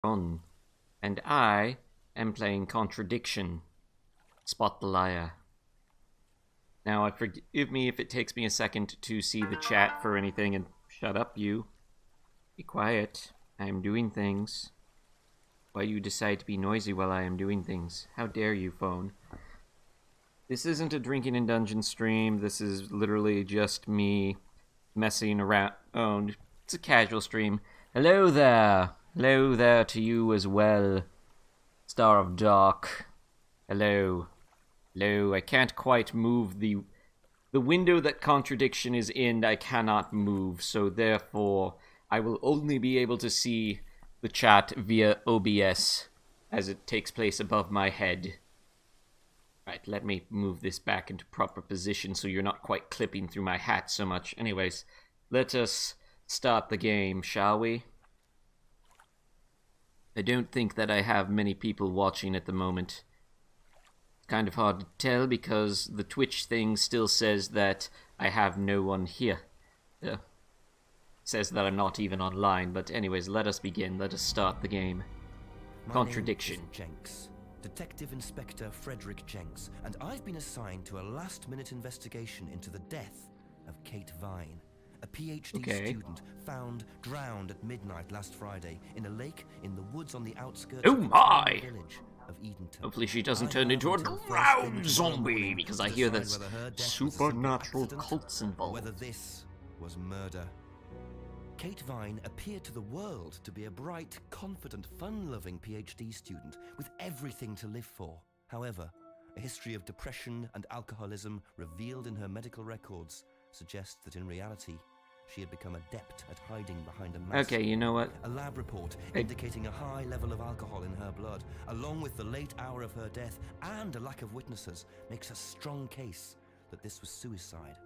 on, and I am playing Contradiction. Spot the liar. Now, forgive me if it takes me a second to see the chat for anything, and shut up, you. Be quiet. I am doing things. Why you decide to be noisy while I am doing things? How dare you, phone? This isn't a Drinking in Dungeon stream. This is literally just me messing around. Oh, it's a casual stream. Hello there. Hello there to you as well. Star of Dark. Hello. Hello. I can't quite move the window that Contradiction is in. I cannot move, so therefore I will only be able to see the chat via OBS as it takes place above my head. Right, let me move this back into proper position so you're not quite clipping through my hat so much. Anyways, let us start the game, shall we? I don't think that I have many people watching at the moment. It's kind of hard to tell because the Twitch thing still says that I have no one here. Says that I'm not even online, but anyways, let us begin. Let us start the game. Contradiction. My name is Jenks, Detective Inspector Frederick Jenks, and I've been assigned to a last-minute investigation into the death of Kate Vine, a PhD student found drowned at midnight last Friday in a lake in the woods on the outskirts of the village of Edenton. Hopefully she doesn't turn into a drowned zombie, because I hear there's supernatural cults involved. Whether this was murder. Kate Vine appeared to the world to be a bright, confident, fun-loving PhD student with everything to live for. However, a history of depression and alcoholism revealed in her medical records suggests that in reality, she had become adept at hiding behind a mask. Okay, you know what? A lab report indicating a high level of alcohol in her blood, along with the late hour of her death and a lack of witnesses, makes a strong case that this was suicide.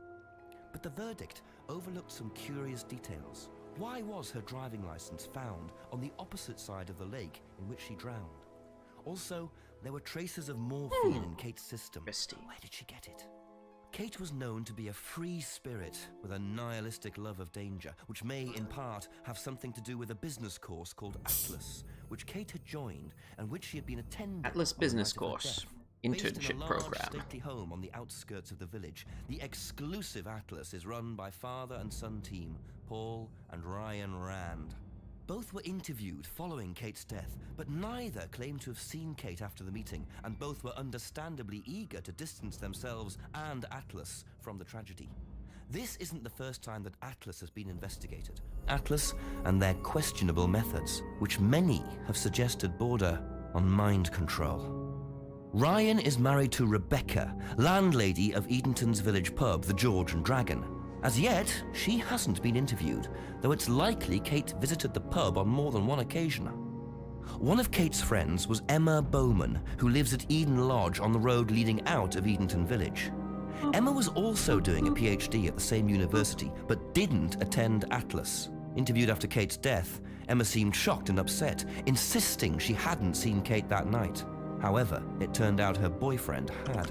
But the verdict overlooked some curious details. Why was her driving license found on the opposite side of the lake in which she drowned? Also, there were traces of morphine in Kate's system. Where did she get it? Kate was known to be a free spirit with a nihilistic love of danger, which may, in part, have something to do with a business course called Atlas, which Kate had joined and which she had been attending. Atlas Business Course. Internship Based in a program. large, stately home on the outskirts of the village, the exclusive Atlas is run by father and son team, Paul and Ryan Rand. Both were interviewed following Kate's death, but neither claimed to have seen Kate after the meeting, and both were understandably eager to distance themselves and Atlas from the tragedy. This isn't the first time that Atlas has been investigated. Atlas and their questionable methods, which many have suggested border on mind control. Ryan is married to Rebecca, landlady of Edenton's village pub, the George and Dragon. As yet, she hasn't been interviewed, though it's likely Kate visited the pub on more than one occasion. One of Kate's friends was Emma Bowman, who lives at Eden Lodge on the road leading out of Edenton village. Emma was also doing a PhD at the same university, but didn't attend Atlas. Interviewed after Kate's death, Emma seemed shocked and upset, insisting she hadn't seen Kate that night. However, it turned out her boyfriend had.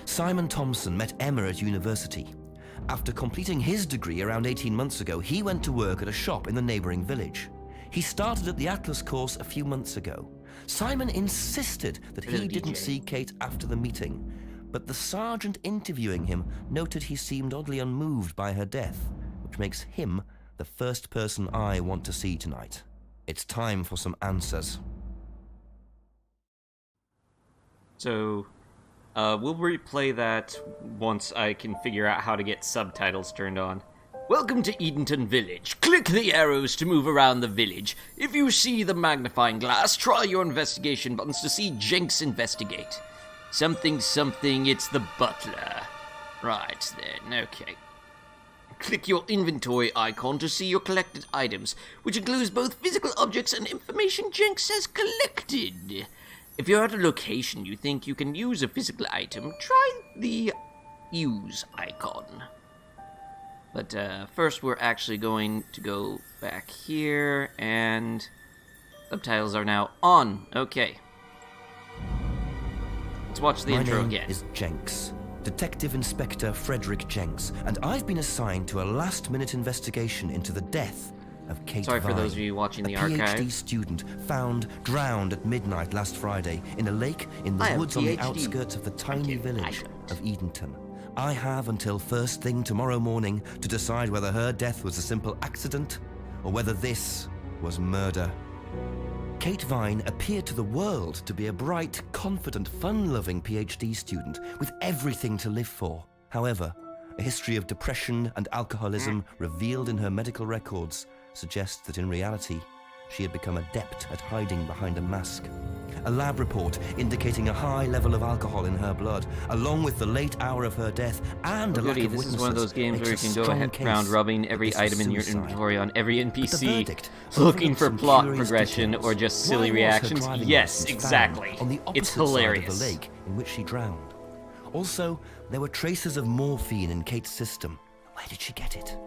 Simon Thompson met Emma at university. After completing his degree around 18 months ago, he went to work at a shop in the neighboring village. He started at the Atlas course a few months ago. Simon insisted that he didn't see Kate after the meeting, but the sergeant interviewing him noted he seemed oddly unmoved by her death, which makes him the first person I want to see tonight. It's time for some answers. So, we'll replay that once I can figure out how to get subtitles turned on. Welcome to Edenton Village. Click the arrows to move around the village. If you see the magnifying glass, try your investigation buttons to see Jenks investigate. Something, it's the butler. Right then, okay. Click your inventory icon to see your collected items, which includes both physical objects and information Jenks has collected. If you're at a location you think you can use a physical item, try the use icon. But first we're actually going to go back here, and subtitles are now on. Okay. Let's watch the intro again. My name is Jenks, Detective Inspector Frederick Jenks, and I've been assigned to a last-minute investigation into the death of Kate Sorry for Vine, those of you watching the a PhD archive. student found drowned at midnight last Friday in a lake in the woods on the outskirts of the tiny village of Edenton. I have until first thing tomorrow morning to decide whether her death was a simple accident or whether this was murder. Kate Vine appeared to the world to be a bright, confident, fun-loving PhD student with everything to live for. However, a history of depression and alcoholism revealed in her medical records suggests that in reality, she had become adept at hiding behind a mask. A lab report indicating a high level of alcohol in her blood, along with the late hour of her death and a lack of witnesses. This is one of those games where you can go round rubbing every item in your inventory on every NPC, looking for plot progression or just silly reactions. Yes, exactly. On the It's opposite hilarious. side of the lake in which she drowned. Also, there were traces of morphine in Kate's system. Where did she get it?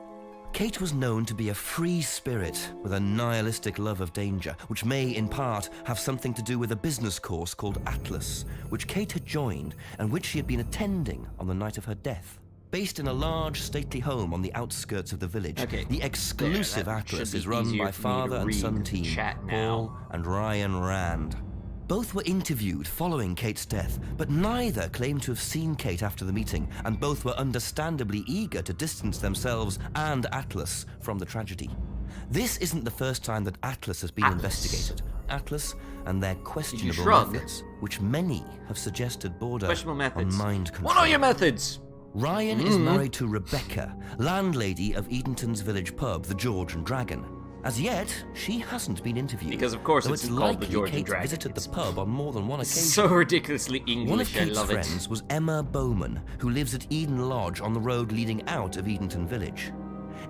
Kate was known to be a free spirit with a nihilistic love of danger, which may, in part, have something to do with a business course called Atlas, which Kate had joined and which she had been attending on the night of her death. Based in a large, stately home on the outskirts of the village, the exclusive Atlas is run by father and son team, Paul and Ryan Rand. Both were interviewed following Kate's death, but neither claimed to have seen Kate after the meeting, and both were understandably eager to distance themselves and Atlas from the tragedy. This isn't the first time that Atlas has been investigated. Atlas and their questionable methods, which many have suggested border on mind control. What are your methods? Ryan is married to Rebecca, landlady of Edenton's village pub, the George and Dragon. As yet, she hasn't been interviewed. Because of course it's called the George and Kate Dragon. Visited the pub on more than one occasion. So ridiculously English, one of Kate's I love friends was Emma Bowman, who lives at Eden Lodge on the road leading out of Edenton Village.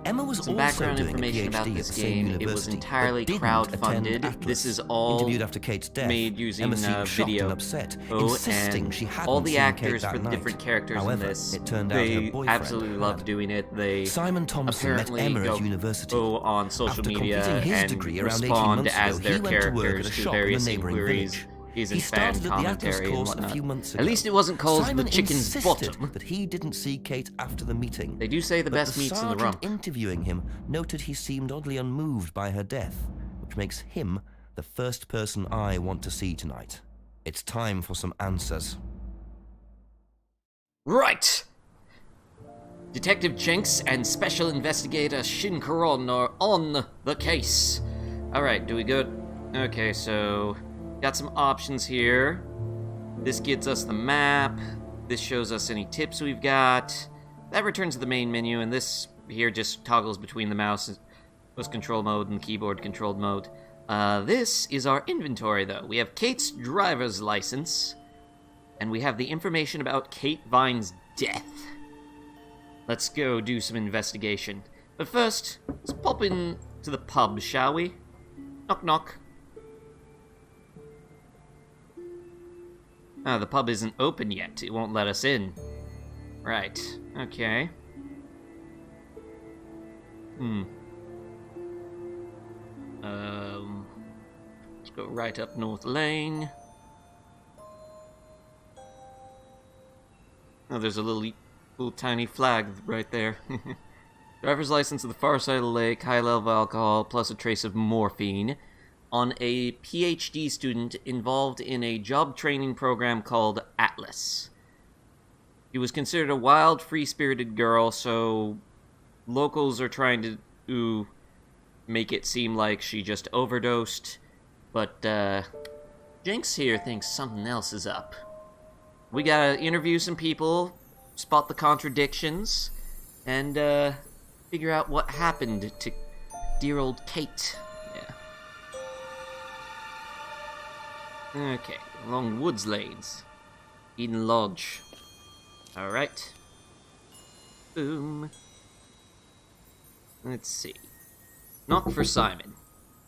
Emma was Some also background doing information a PhD about this at the same game. university, It was entirely but didn't crowdfunded. attend Atlas. This is all interviewed after Kate's death. made using Emma seemed shocked video. and upset, insisting And she hadn't all the seen actors Kate for that the night. different characters However, in this, it turned out her they boyfriend absolutely had. loved doing it. They Simon Thompson met apparently Emma at university. go on social After media completing his and degree around 18 respond months as ago, their he went to work at a characters to shop in various the neighbouring inquiries. village. He's He in fan started at the Atlas commentary and course a whatnot. few months ago. At least it wasn't called Simon the chicken's insisted bottom. that he didn't see Kate after the meeting. They do say the But best meat's in the sergeant rump. interviewing him noted he seemed oddly unmoved by her death, which makes him the first person I want to see tonight. It's time for some answers. Right! Detective Jenks and Special Investigator Shin Karon are on the case. Alright, do we go... Okay, so... Got some options here. This gets us the map. This shows us any tips we've got. That returns to the main menu, and this here just toggles between the mouse control mode and the keyboard controlled mode. This is our inventory, though. We have Kate's driver's license, and we have the information about Kate Vine's death. Let's go do some investigation. But first, let's pop in to the pub, shall we? Knock knock. Oh, the pub isn't open yet. It won't let us in. Right. Okay. Let's go right up North Lane. Oh, there's a little tiny flag right there. Driver's license to the far side of the lake, high level of alcohol, plus a trace of morphine, on a PhD student involved in a job training program called Atlas. She was considered a wild, free-spirited girl, so locals are trying to make it seem like she just overdosed, but Jinx here thinks something else is up. We gotta interview some people, spot the contradictions, and figure out what happened to dear old Kate. Okay, along woods lanes. Eden Lodge. Alright. Boom. Let's see. Knock for Simon.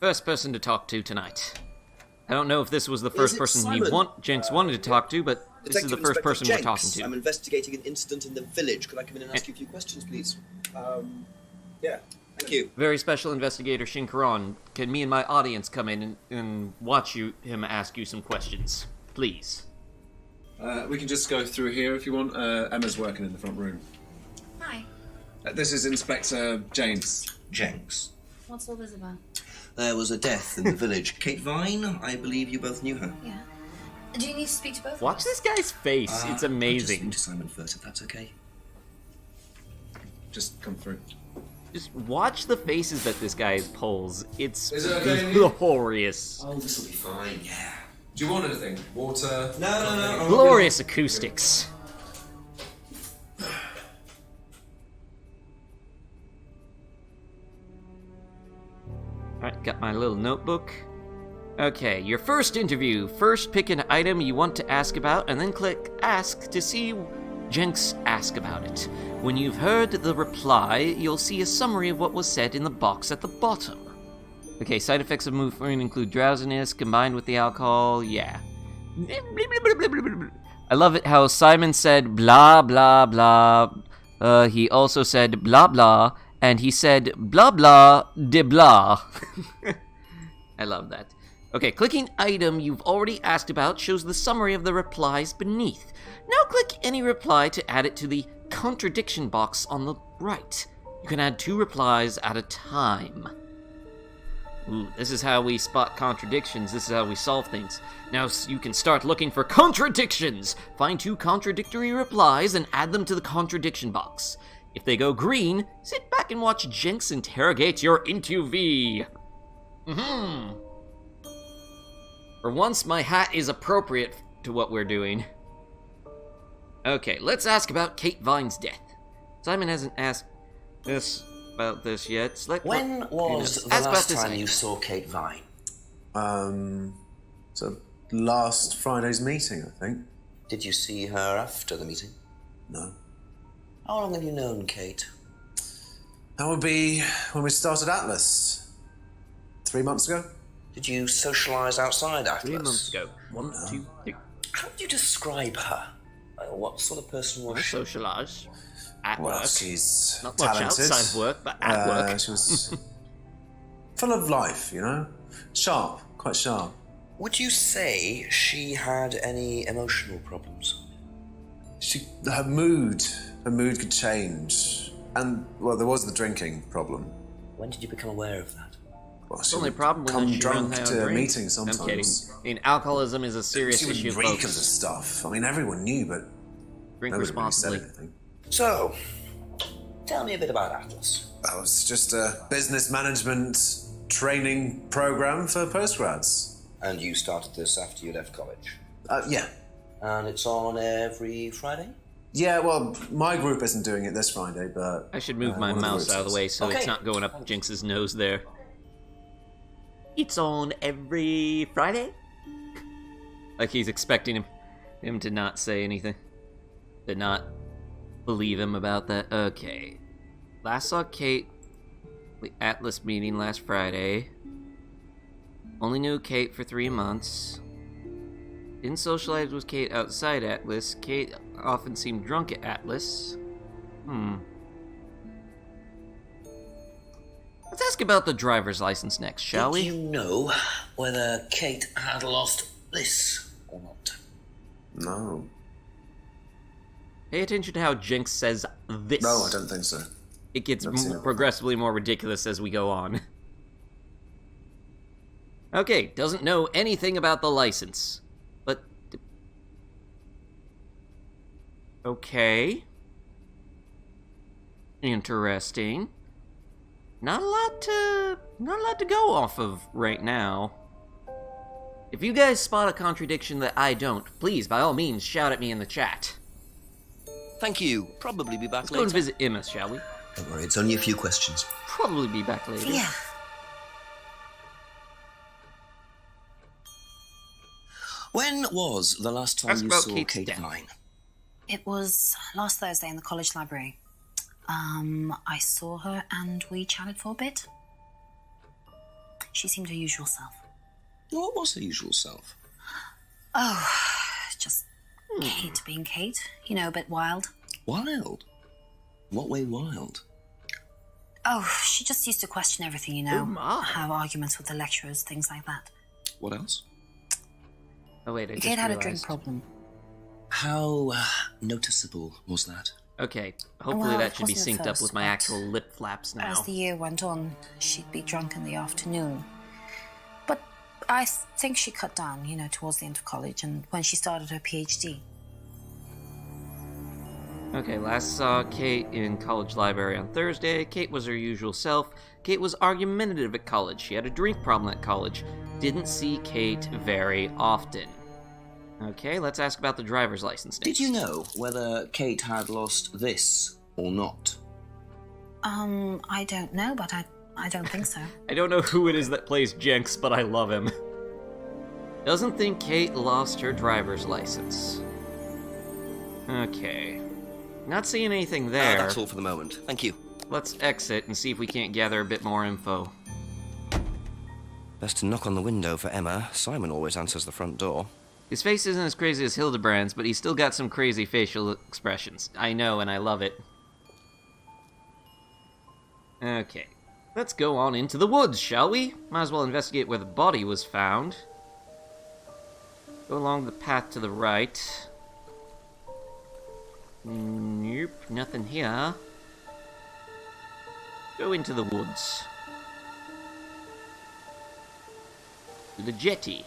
First person to talk to tonight. I don't know if this was the first person Jenks wanted to talk to, but this is the first person we're talking to. I'm investigating an incident in the village. Could I come in and ask you a few questions, please? Yeah. Thank you. Very special investigator Shin Karon. Can me and my audience come in and watch him ask you some questions? Please. We can just go through here if you want. Emma's working in the front room. Hi. This is Inspector James. Jenks. What's all this about? There was a death in the village. Kate Vine, I believe you both knew her. Yeah. Do you need to speak to both of Watch us? this guy's face. It's I'll just amazing. speak to Simon first, if that's okay. Just come through. Just watch the faces that this guy pulls. It's Is it okay in here? glorious. Oh, this will be fine, yeah. Do you want anything? Water? No. Glorious acoustics. Alright, got my little notebook. Okay, your first interview. First pick an item you want to ask about, and then click Ask to see Jenks ask about it. When you've heard the reply, you'll see a summary of what was said in the box at the bottom. Okay, side effects of morphine include drowsiness combined with the alcohol, yeah. I love it how Simon said blah blah blah. He also said blah blah, and he said blah blah de blah. I love that. Okay, clicking item you've already asked about shows the summary of the replies beneath. Now click any reply to add it to the contradiction box on the right. You can add 2 replies at a time. Ooh, this is how we spot contradictions. This is how we solve things. Now you can start looking for contradictions. Find 2 contradictory replies and add them to the contradiction box. If they go green, sit back and watch Jenks interrogate your interviewee. For once, my hat is appropriate to what we're doing. Okay, let's ask about Kate Vine's death. Simon hasn't asked us about this yet. When was the last time you saw Kate Vine? So last Friday's meeting, I think. Did you see her after the meeting? No. How long have you known Kate? That would be when we started Atlas. 3 months ago? Did you socialise outside Atlas? 3 months ago. 1, 2, 3. How would you describe her? What sort of person was she? Socialise. At Well, work. she's Not much talented. outside work, but at work. She was full of life, you know? Sharp, quite sharp. Would you say she had any emotional problems? Her mood could change. And, well, there was the drinking problem. When did you become aware of that? Well, The only problem come with she drunk runs out to of drink. meetings sometimes. I'm kidding. I mean, alcoholism is a serious She would issue of reek of the both. stuff. I mean, everyone knew, but Drink nobody really responsibly. said anything. So, tell me a bit about Atlas. That was just a business management training program for postgrads. And you started this after you left college? Yeah. And it's on every Friday? Yeah, well, my group isn't doing it this Friday, but... I should move my one of the mouse out of the groups way is. so it's Okay. not going up Jinx's nose there. It's on every Friday? Like he's expecting him to not say anything. To not believe him about that. Okay. Last saw Kate the Atlas meeting last Friday. Only knew Kate for 3 months. Didn't socialize with Kate outside Atlas. Kate often seemed drunk at Atlas. Let's ask about the driver's license next, shall Did we? you know whether Kate had lost this or not? No. Pay attention to how Jinx says this. No, I don't think so. It gets I've seen it. progressively more ridiculous as we go on. Okay, doesn't know anything about the license. But... Okay. Interesting. Not a lot to go off of right now. If you guys spot a contradiction that I don't, please, by all means, shout at me in the chat. Thank you. Probably be back Let's go and later. visit Emma, shall we? Don't worry, it's only a few questions. Probably be back later. Yeah. When was the last time Ask you about saw Kate's Kate death. Vine? It was last Thursday in the college library. I saw her and we chatted for a bit. She seemed her usual self. What was her usual self? Oh, just Kate being Kate. You know, a bit wild. Wild? What way wild? Oh, she just used to question everything, you know. Oh, my. Have arguments with the lecturers, things like that. What else? Oh wait, I just Kate had a drink realized. problem. How noticeable was that? Okay, hopefully Well, that it should be wasn't synced at up with first, my but actual lip flaps now. As the year went on, she'd be drunk in the afternoon. But I think she cut down, towards the end of college and when she started her PhD. Okay, last saw Kate in college library on Thursday. Kate was her usual self. Kate was argumentative at college. She had a drink problem at college. Didn't see Kate very often. Okay, let's ask about the driver's license next. Did you know whether Kate had lost this or not? I don't know, but I don't think so. I don't know who it is that plays Jenks, but I love him. Doesn't think Kate lost her driver's license. Okay. Not seeing anything there. That's all for the moment. Thank you. Let's exit and see if we can't gather a bit more info. Best to knock on the window for Emma. Simon always answers the front door. His face isn't as crazy as Hildebrand's, but he's still got some crazy facial expressions. I know, and I love it. Okay. Let's go on into the woods, shall we? Might as well investigate where the body was found. Go along the path to the right. Nope, nothing here. Go into the woods. To the jetty.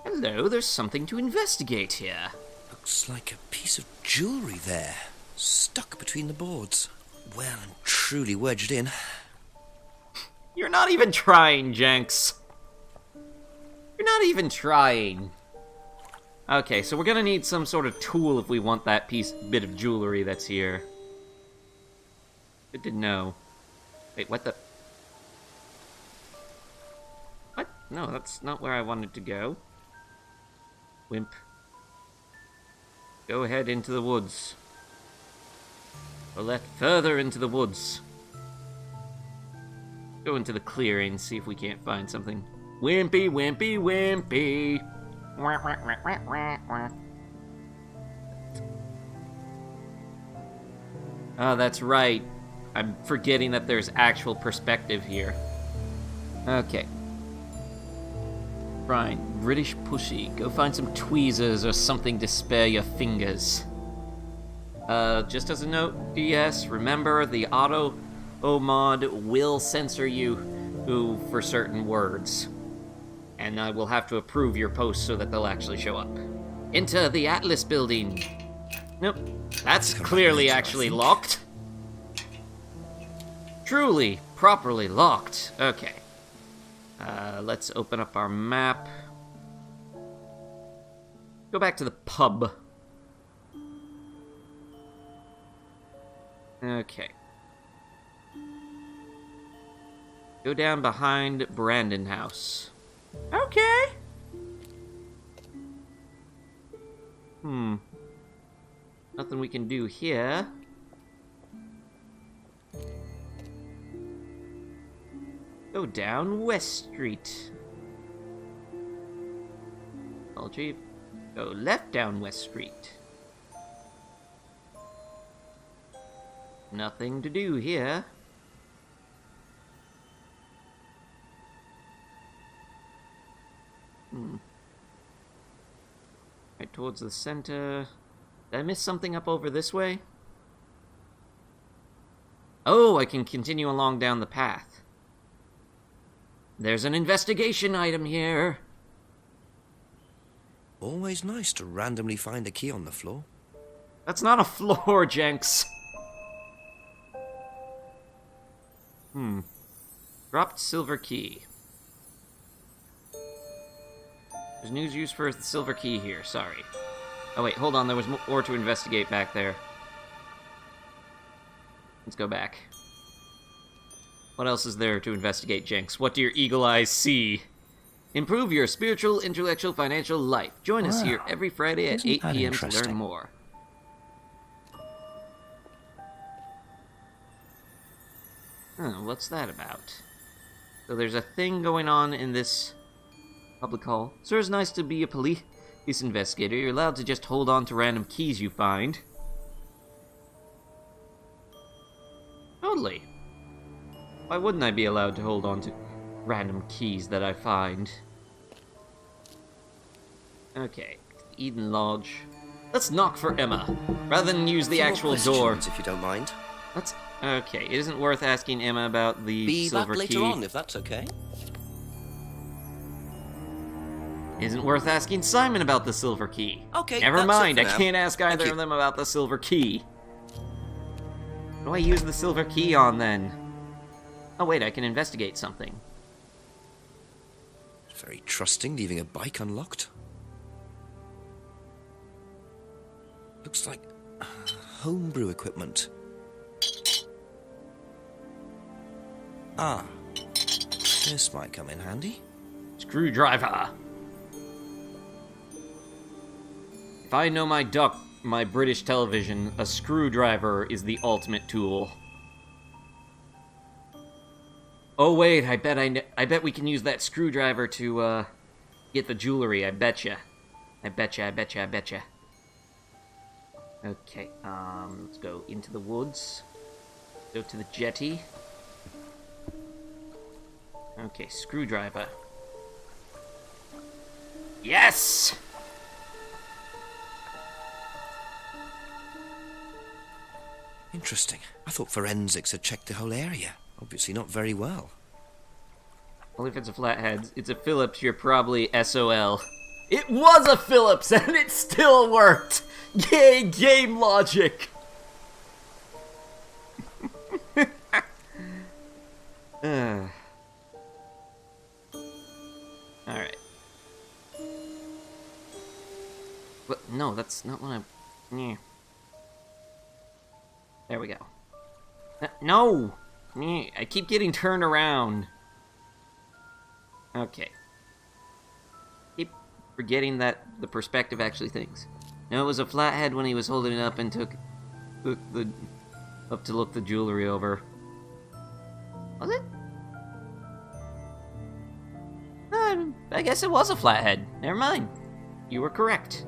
Hello, there's something to investigate here. Looks like a piece of jewellery there, stuck between the boards. Well and truly wedged in. You're not even trying, Jenks. You're not even trying. Okay, so we're gonna need some sort of tool if we want that bit of jewelry that's here. Good to know. Wait, what the... What? No, that's not where I wanted to go. Wimp. Go ahead into the woods. Or let further into the woods. Go into the clearing, see if we can't find something. Wimpy, wimpy, wimpy. Oh, that's right. I'm forgetting that there's actual perspective here. Okay. Right, British pussy. Go find some tweezers or something to spare your fingers. Just as a note, DS, remember the auto mod will censor you for certain words. And I will have to approve your posts so that they'll actually show up. Enter the Atlas building. Nope, that's clearly actually locked. Truly, properly locked. Okay. Let's open up our map. Go back to the pub. Okay. Go down behind Brandon House. Okay. Nothing we can do here. Go down West Street. Chief. Go left down West Street. Nothing to do here. Right towards the center. Did I miss something up over this way? Oh, I can continue along down the path. There's an investigation item here. Always nice to randomly find a key on the floor. That's not a floor, Jenks. Dropped silver key. There's news use for the silver key here, sorry. Oh wait, hold on, there was more to investigate back there. Let's go back. What else is there to investigate, Jenks? What do your eagle eyes see? Improve your spiritual, intellectual, financial life. Join us here every Friday at 8 p.m. to learn more. What's that about? So there's a thing going on in this public hall. Sir, it's nice to be a police investigator. You're allowed to just hold on to random keys you find. Totally. Why wouldn't I be allowed to hold on to random keys that I find? Okay, Eden Lodge. Let's knock for Emma, rather than use the Few more actual door. questions, if you don't mind. Let's... Okay, it isn't worth asking Emma about the Be silver back key. later on, if that's okay. Isn't worth asking Simon about the silver key. Okay, Never that's it mind, for I now. can't ask Thank either you. of them about the silver key. What do I use the silver key on, then? Oh wait, I can investigate something. Very trusting, leaving a bike unlocked. Looks like homebrew equipment. Ah, this might come in handy. Screwdriver. If I know my British television, a screwdriver is the ultimate tool. Oh wait, I bet we can use that screwdriver to get the jewelry. I betcha. I betcha. Okay, let's go into the woods. Go to the jetty. Okay, screwdriver. Yes! Interesting. I thought forensics had checked the whole area. Obviously not very well. Well, if it's a flathead, it's a Phillips, you're probably SOL. It was a Phillips, and it still worked! Yay, game logic! Alright. But, no, that's not what I'm... Yeah. There we go. No! I keep getting turned around. Okay. Keep forgetting that the perspective actually thinks. No, it was a flathead when he was holding it up and took up to look the jewelry over. Was it? I guess it was a flathead. Never mind. You were correct.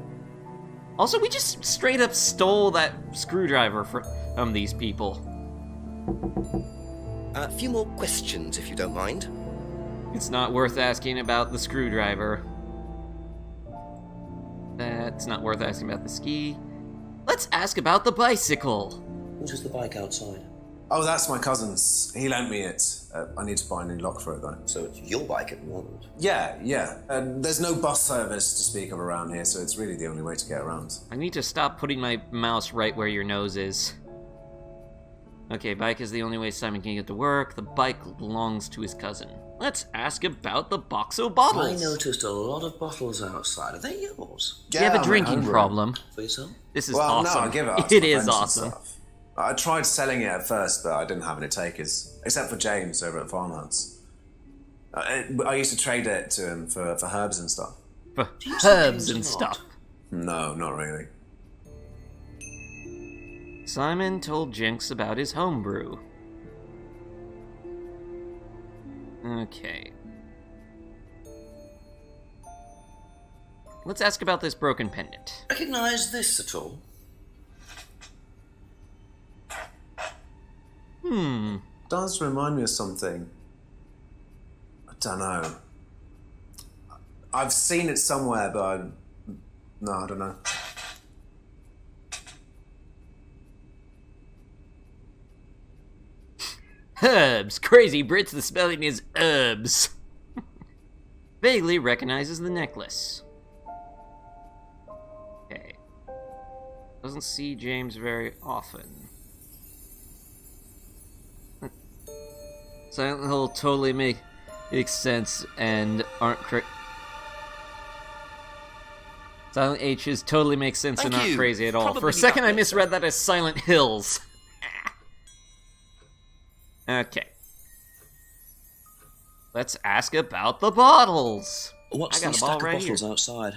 Also, we just straight up stole that screwdriver from these people. A few more questions, if you don't mind. It's not worth asking about the screwdriver. That's not worth asking about the ski. Let's ask about the bicycle. Whose was the bike outside? Oh, that's my cousin's. He lent me it. I need to buy a new lock for it, though. So it's your bike at the moment? Yeah. There's no bus service to speak of around here, so it's really the only way to get around. I need to stop putting my mouse right where your nose is. Okay, bike is the only way Simon can get to work. The bike belongs to his cousin. Let's ask about the box of bottles. I noticed a lot of bottles outside. Are they yours? Do you have a I'm drinking hungry. problem? For yourself? This is Well, awesome. no, I give it out to It my is friends and awesome. stuff. I tried selling it at first, but I didn't have any takers, except for James over at Farmhouse. I used to trade it to him for herbs and stuff. For you herbs suppose and not? stuff. No, not really. Simon told Jinx about his homebrew. Okay. Let's ask about this broken pendant. Recognize this at all? Does remind me of something. I don't know. I've seen it somewhere, but I don't know. Herbs. Crazy Brits, the spelling is herbs. Vaguely recognizes the necklace. Okay. Doesn't see James very often. Silent Hill totally makes sense and aren't Silent H's totally makes sense Thank and aren't you. crazy at all. Probably For a second not I misread that as Silent Hills. Okay. Let's ask about the bottles. What's I got the a ball stack of right bottles here. outside?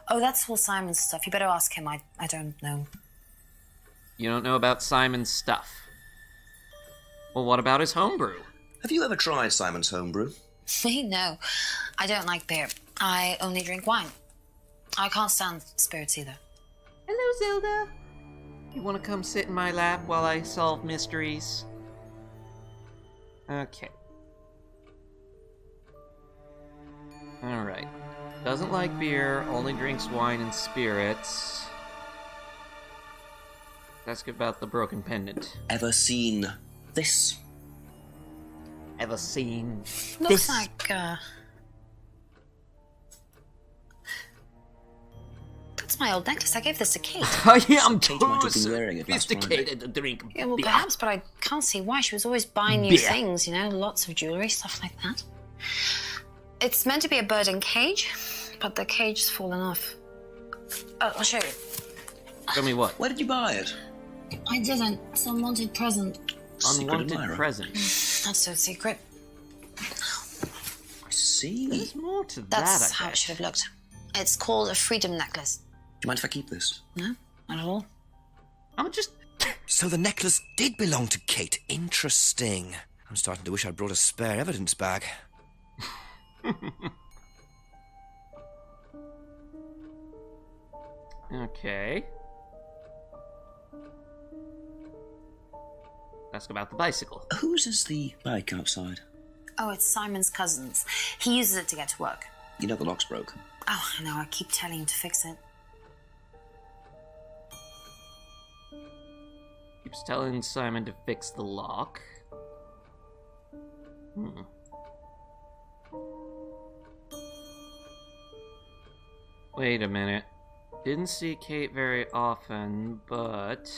Oh, that's all Simon's stuff. You better ask him. I don't know. You don't know about Simon's stuff. Well, what about his homebrew? Have you ever tried Simon's homebrew? Me? No. I don't like beer. I only drink wine. I can't stand spirits either. Hello, Zelda. You want to come sit in my lap while I solve mysteries? Okay. Alright. Doesn't like beer, only drinks wine and spirits. Ask about the broken pendant. Ever seen this? Ever seen Looks this? like, that's my old necklace. I gave this to Kate. I am Kate might have too been wearing it last sophisticated to drink Yeah, well, beer. perhaps, but I can't see why. She was always buying new Beer. things, you know, lots of jewellery, stuff like that. It's meant to be a bird in cage, but the cage's fallen off. I'll show you. Tell me what? Where did you buy it? I didn't. It's an unwanted present. Secret Unwanted admirer. present. Not so secret. I see. There's more to That's that, I how it guess. should have looked. It's called a freedom necklace. Do you mind if I keep this? No, not at all. I'm just... So the necklace did belong to Kate. Interesting. I'm starting to wish I'd brought a spare evidence bag. Okay. Ask about the bicycle. Whose is the bike outside? Oh, it's Simon's cousin's. He uses it to get to work. You know the lock's broke. Oh, I know. I keep telling him to fix it. Keeps telling Simon to fix the lock. Wait a minute. Didn't see Kate very often, but...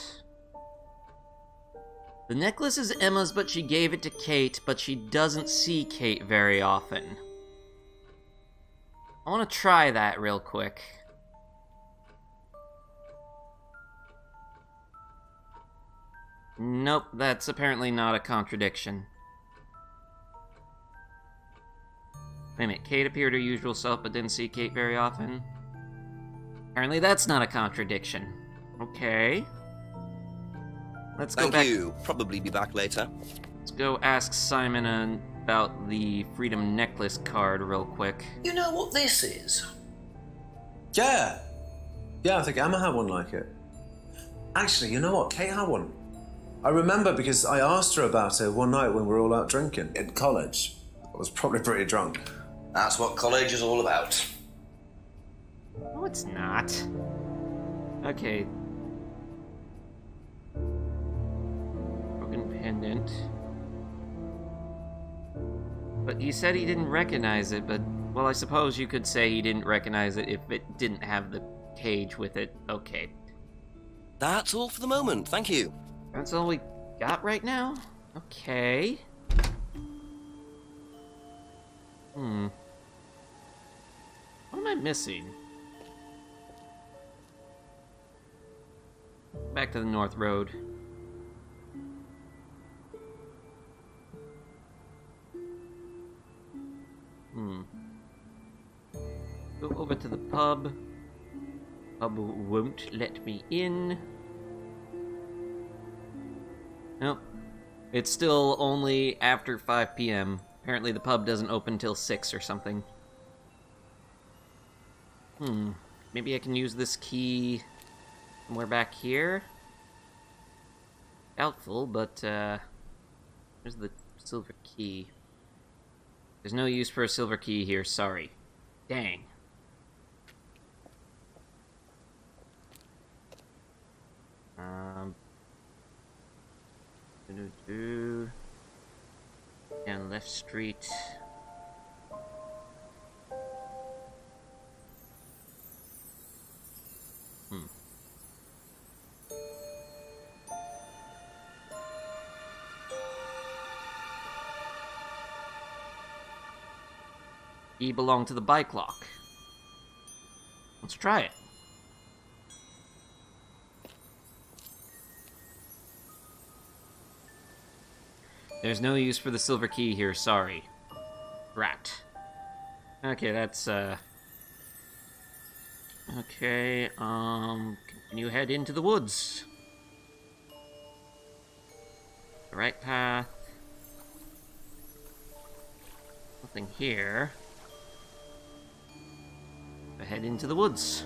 The necklace is Emma's, but she gave it to Kate, but she doesn't see Kate very often. I want to try that real quick. Nope, that's apparently not a contradiction. Wait a minute, Kate appeared her usual self but didn't see Kate very often? Apparently that's not a contradiction. Okay. Let's go Thank back. you. Probably be back later. Let's go ask Simon about the Freedom Necklace card real quick. You know what this is? Yeah. Yeah, I think Emma had one like it. Actually, you know what? Kate had one. I remember because I asked her about it one night when we were all out drinking in college. I was probably pretty drunk. That's what college is all about. No, it's not. Okay. Broken pendant. But he said he didn't recognize it, but, well, I suppose you could say he didn't recognize it if it didn't have the cage with it. Okay. That's all for the moment. Thank you. That's all we got right now? Okay. What am I missing? Back to the North Road. Go over to the pub. Pub won't let me in. Nope. It's still only after 5 p.m. Apparently the pub doesn't open till 6 or something. Maybe I can use this key somewhere back here? Doubtful, but, there's the silver key. There's no use for a silver key here, sorry. Dang. Down left street. Key belonged to the bike lock. Let's try it. There's no use for the silver key here, sorry. Rat. Okay, that's, Okay, continue head into the woods. The right path. Nothing here. Head into the woods.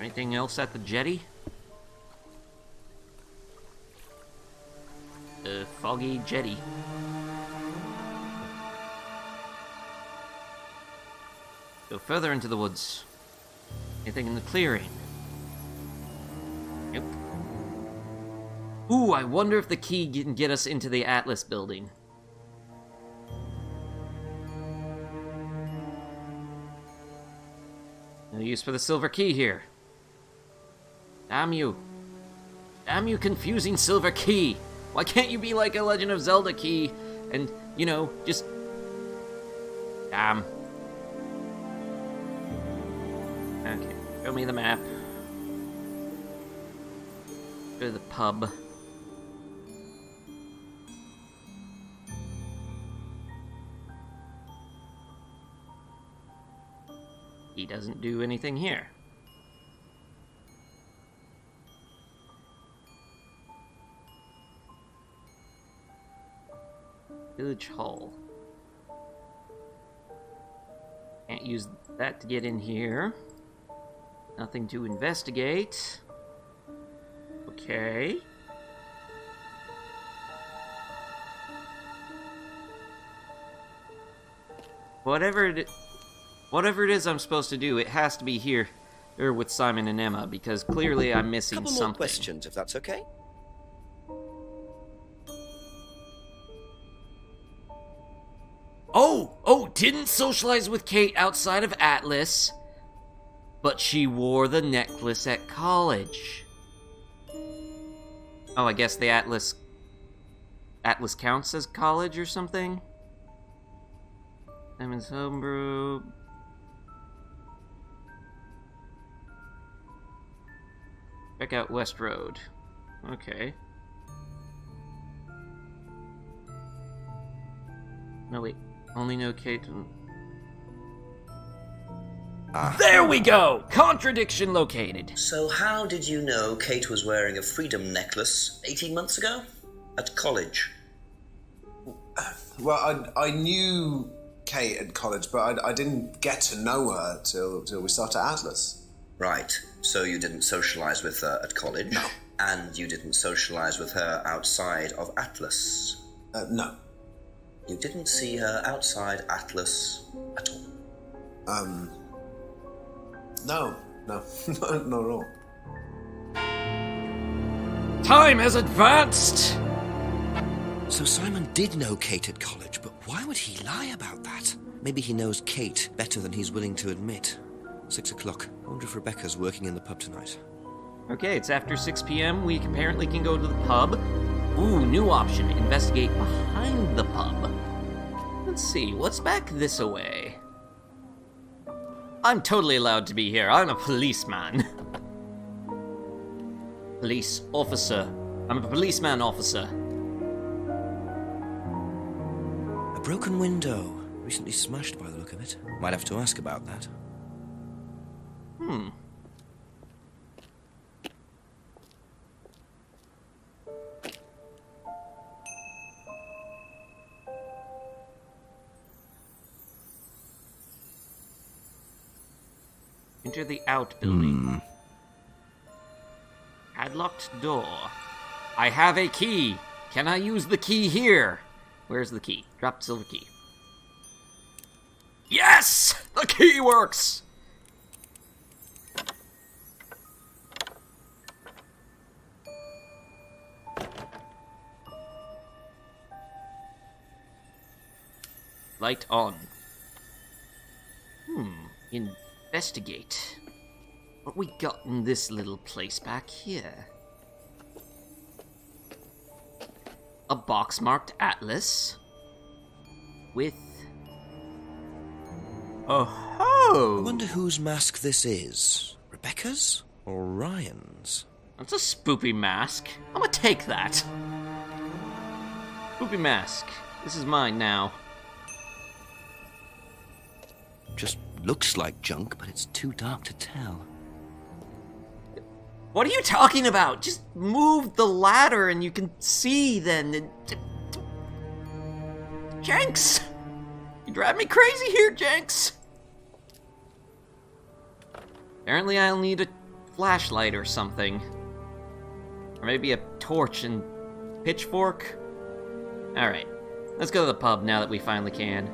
Anything else at the jetty? The foggy jetty. Go further into the woods. Anything in the clearing? Nope. Ooh, I wonder if the key can get us into the Atlas building. No use for the silver key here. Damn you. Damn you confusing silver key. Why can't you be like a Legend of Zelda key and, you know, just... Damn. Okay, show me the map. Go to the pub. He doesn't do anything here. Village Hall. Can't use that to get in here. Nothing to investigate. Okay. Whatever it is I'm supposed to do, it has to be here or with Simon and Emma, because clearly I'm missing Couple something. more questions, if that's okay. Oh, didn't socialize with Kate outside of Atlas, but she wore the necklace at college. Oh, I guess the Atlas counts as college or something? Simon's homebrew. Check out West Road. Okay. No, wait. Only know Kate and... There we go! Contradiction located. So how did you know Kate was wearing a freedom necklace 18 months ago? At college? Well, I knew Kate at college, but I didn't get to know her till we started Atlas. Right. So you didn't socialize with her at college? No. And you didn't socialize with her outside of Atlas? No. You didn't see her outside Atlas at all? No, not at all. Time has advanced! So Simon did know Kate at college, but why would he lie about that? Maybe he knows Kate better than he's willing to admit. 6 o'clock. I wonder if Rebecca's working in the pub tonight. Okay, it's after 6 p.m. We apparently can go to the pub. Ooh, new option. Investigate behind the pub. Let's see, what's back this away? I'm totally allowed to be here. I'm a policeman. Police officer. I'm a policeman officer. A broken window. Recently smashed by the look of it. Might have to ask about that. Enter the outbuilding. Padlocked door. I have a key. Can I use the key here? Where's the key? Drop silver key. Yes! The key works! Light on. Investigate. What we got in this little place back here? A box marked Atlas with... Oh-ho! I wonder whose mask this is. Rebecca's or Ryan's? That's a spoopy mask. I'm gonna take that. Spoopy mask. This is mine now. Just looks like junk, but it's too dark to tell. What are you talking about? Just move the ladder and you can see then. Jenks! You drive me crazy here, Jenks! Apparently I'll need a flashlight or something. Or maybe a torch and pitchfork? Alright, let's go to the pub now that we finally can.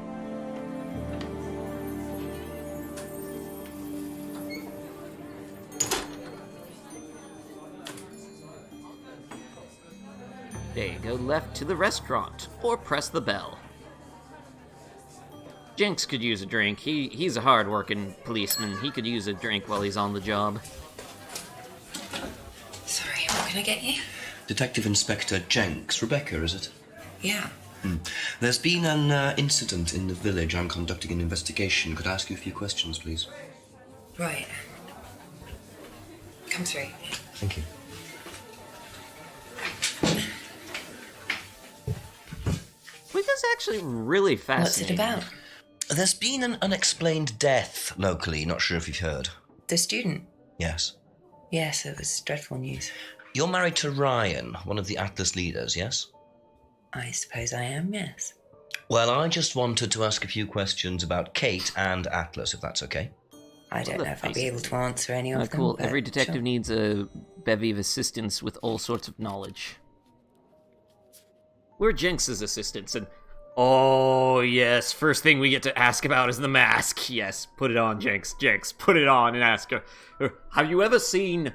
There you go, left to the restaurant, or press the bell. Jinx could use a drink. He's a hard-working policeman. He could use a drink while he's on the job. Sorry, what can I get you? Detective Inspector Jenks. Rebecca, is it? Yeah. There's been an incident in the village. I'm conducting an investigation. Could I ask you a few questions, please? Right. Come through. Thank you. Wicca's actually really What's fascinating. it about? There's been an unexplained death locally. Not sure if you've heard. The student? Yes. Yes, it was dreadful news. You're married to Ryan, one of the Atlas leaders, yes? I suppose I am, yes. Well, I just wanted to ask a few questions about Kate and Atlas, if that's okay. I don't know if I'll be able to answer any of them. Cool. but Every detective sure. needs a bevy of assistants with all sorts of knowledge. We're Jinx's assistants, and oh yes, first thing we get to ask about is the mask. Yes, put it on, Jinx. Jinx, put it on and ask her, have you ever seen...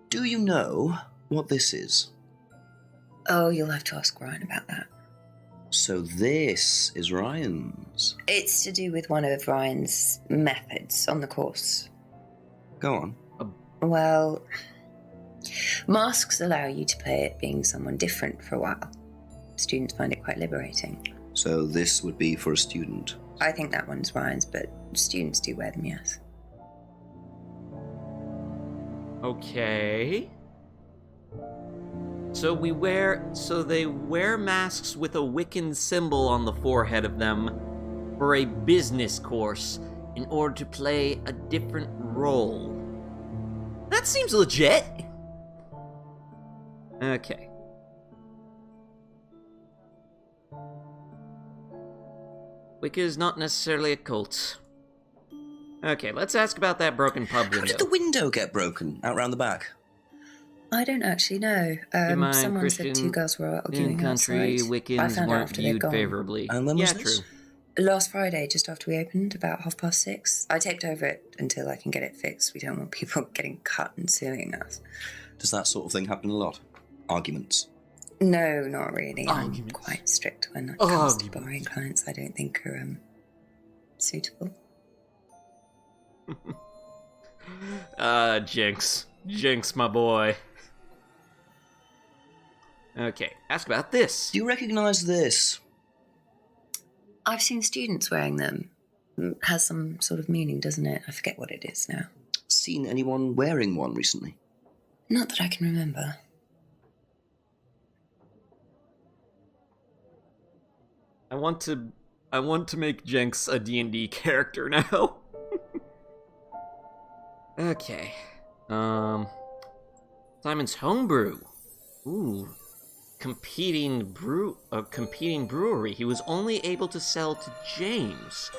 Do you know what this is? Oh, you'll have to ask Ryan about that. So this is Ryan's. It's to do with one of Ryan's methods on the course. Go on. Well, masks allow you to play at being someone different for a while. Students find it quite liberating. So this would be for a student. I think that one's Ryan's, but students do wear them, yes. Okay. So they wear masks with a Wiccan symbol on the forehead of them for a business course in order to play a different role. That seems legit. Okay. Wicca is not necessarily a cult. Okay, let's ask about that broken pub window. How did the window get broken out round the back? I don't actually know. Mind Someone Christian said two girls were arguing in country outside. I Wiccans found out weren't after they'd viewed gone. favorably. And when was yeah, this? true. Last Friday, just after we opened, about 6:30. I taped over it until I can get it fixed. We don't want people getting cut and suing us. Does that sort of thing happen a lot? Arguments? No, not really. I'm Arguments. quite strict when it comes to Arguments. borrowing clients I don't think are suitable. Jinx. Jinx, my boy. Okay, ask about this. Do you recognise this? I've seen students wearing them. Has some sort of meaning, doesn't it? I forget what it is now. Seen anyone wearing one recently? Not that I can remember. I want to make Jinx a D&D character now. Okay. Simon's Homebrew. Ooh. Competing brewery. He was only able to sell to James,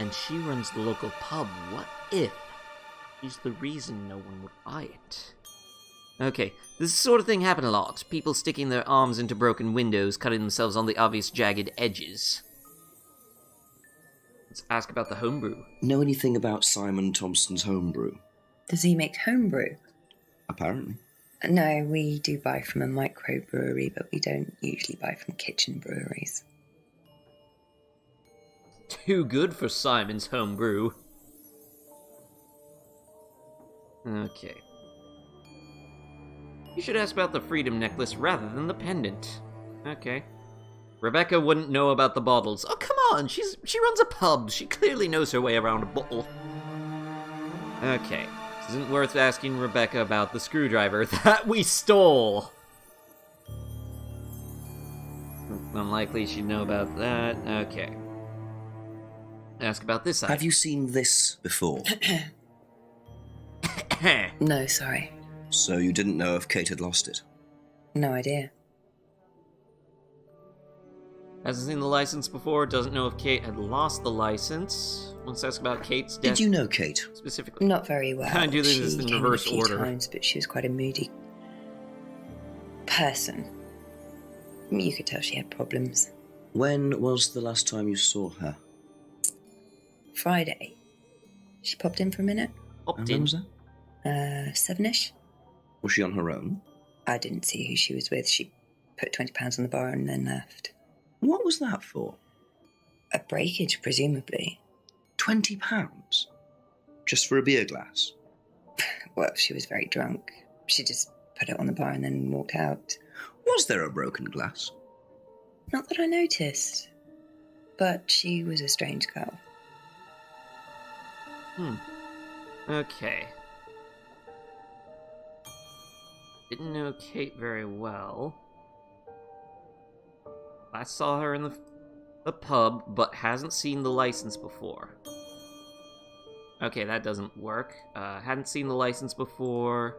and she runs the local pub. What if she's the reason no one would buy it? Okay, this sort of thing happened a lot. People sticking their arms into broken windows, cutting themselves on the obvious jagged edges. Let's ask about the homebrew. Know anything about Simon Thompson's homebrew? Does he make homebrew? Apparently. No, we do buy from a microbrewery, but we don't usually buy from kitchen breweries. Too good for Simon's homebrew. Okay. You should ask about the freedom necklace rather than the pendant. Okay. Rebecca wouldn't know about the bottles. Oh, come on! She runs a pub. She clearly knows her way around a bottle. Okay. This isn't worth asking Rebecca about the screwdriver that we stole. Unlikely she'd know about that. Okay. Ask about this side. Have you seen this before? No, sorry. So you didn't know if Kate had lost it? No idea. Hasn't seen the license before, doesn't know if Kate had lost the license. Wants to ask about Kate's death. Did you know Kate? Specifically. Not very well. I do this in She came reverse a few order. times, but she was quite a moody person. You could tell she had problems. When was the last time you saw her? Friday. She popped in for a minute. And when was that? 7ish. Was she on her own? I didn't see who she was with. She put £20 on the bar and then left. What was that for? A breakage, presumably. £20? Just for a beer glass? Well, she was very drunk. She just put it on the bar and then walked out. Was there a broken glass? Not that I noticed. But she was a strange girl. Okay. Didn't know Kate very well. I saw her in the pub, but hasn't seen the license before. Okay, that doesn't work. Hadn't seen the license before.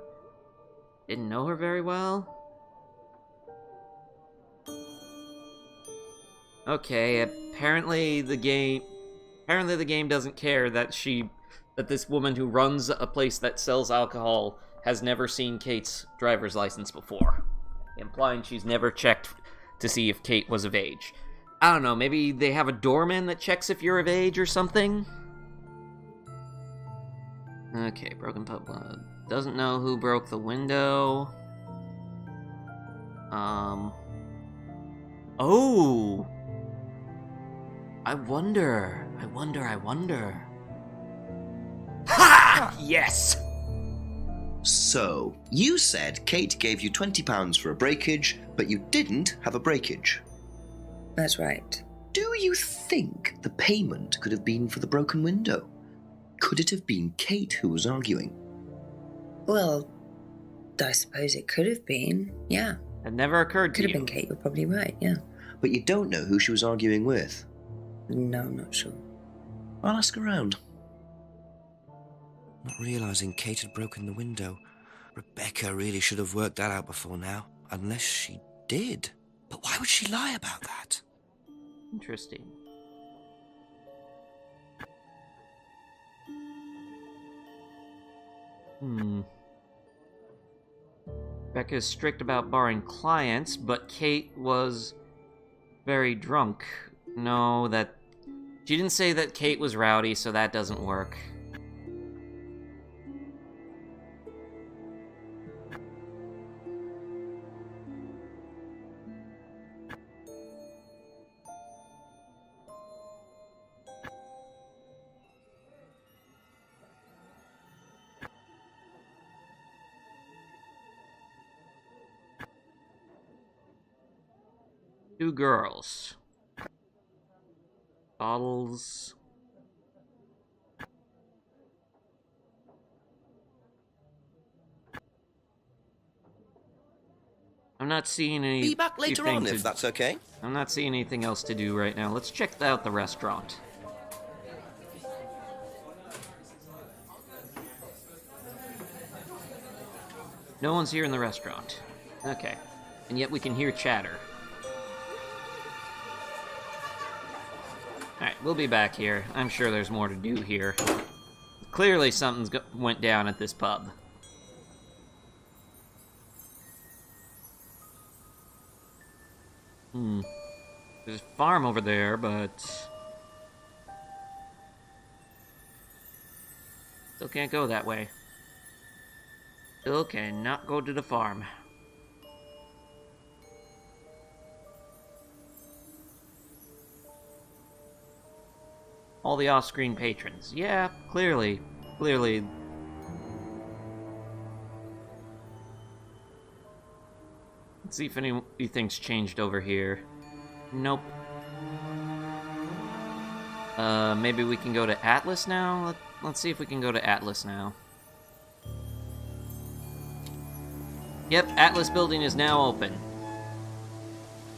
Didn't know her very well. Okay, apparently the game doesn't care that this woman who runs a place that sells alcohol has never seen Kate's driver's license before, implying she's never checked to see if Kate was of age. I don't know, maybe they have a doorman that checks if you're of age or something? Okay, broken pub. Doesn't know who broke the window. Oh! I wonder. Ha! Yes! So, you said Kate gave you £20 for a breakage, but you didn't have a breakage. That's right. Do you think the payment could have been for the broken window? Could it have been Kate who was arguing? Well, I suppose it could have been, yeah. It never occurred to Could you. have been Kate, you're probably right, yeah. But you don't know who she was arguing with. No, I'm not sure. I'll ask around. Not realising Kate had broken the window. Rebecca really should have worked that out before now. Unless she did. But why would she lie about that? Interesting. Becca's strict about barring clients, but Kate was very drunk. No, she didn't say that Kate was rowdy, so that doesn't work. Two girls. Bottles. I'm not seeing any. Be back later on, things if that's okay. I'm not seeing anything else to do right now. Let's check out the restaurant. No one's here in the restaurant. Okay. And yet we can hear chatter. Alright, we'll be back here. I'm sure there's more to do here. Clearly something's went down at this pub. There's a farm over there, but... still can't go that way. Still cannot go to the farm. All the off-screen patrons. Yeah, clearly. Let's see if anything's changed over here. Nope. Maybe we can go to Atlas now? Let's see if we can go to Atlas now. Yep, Atlas building is now open.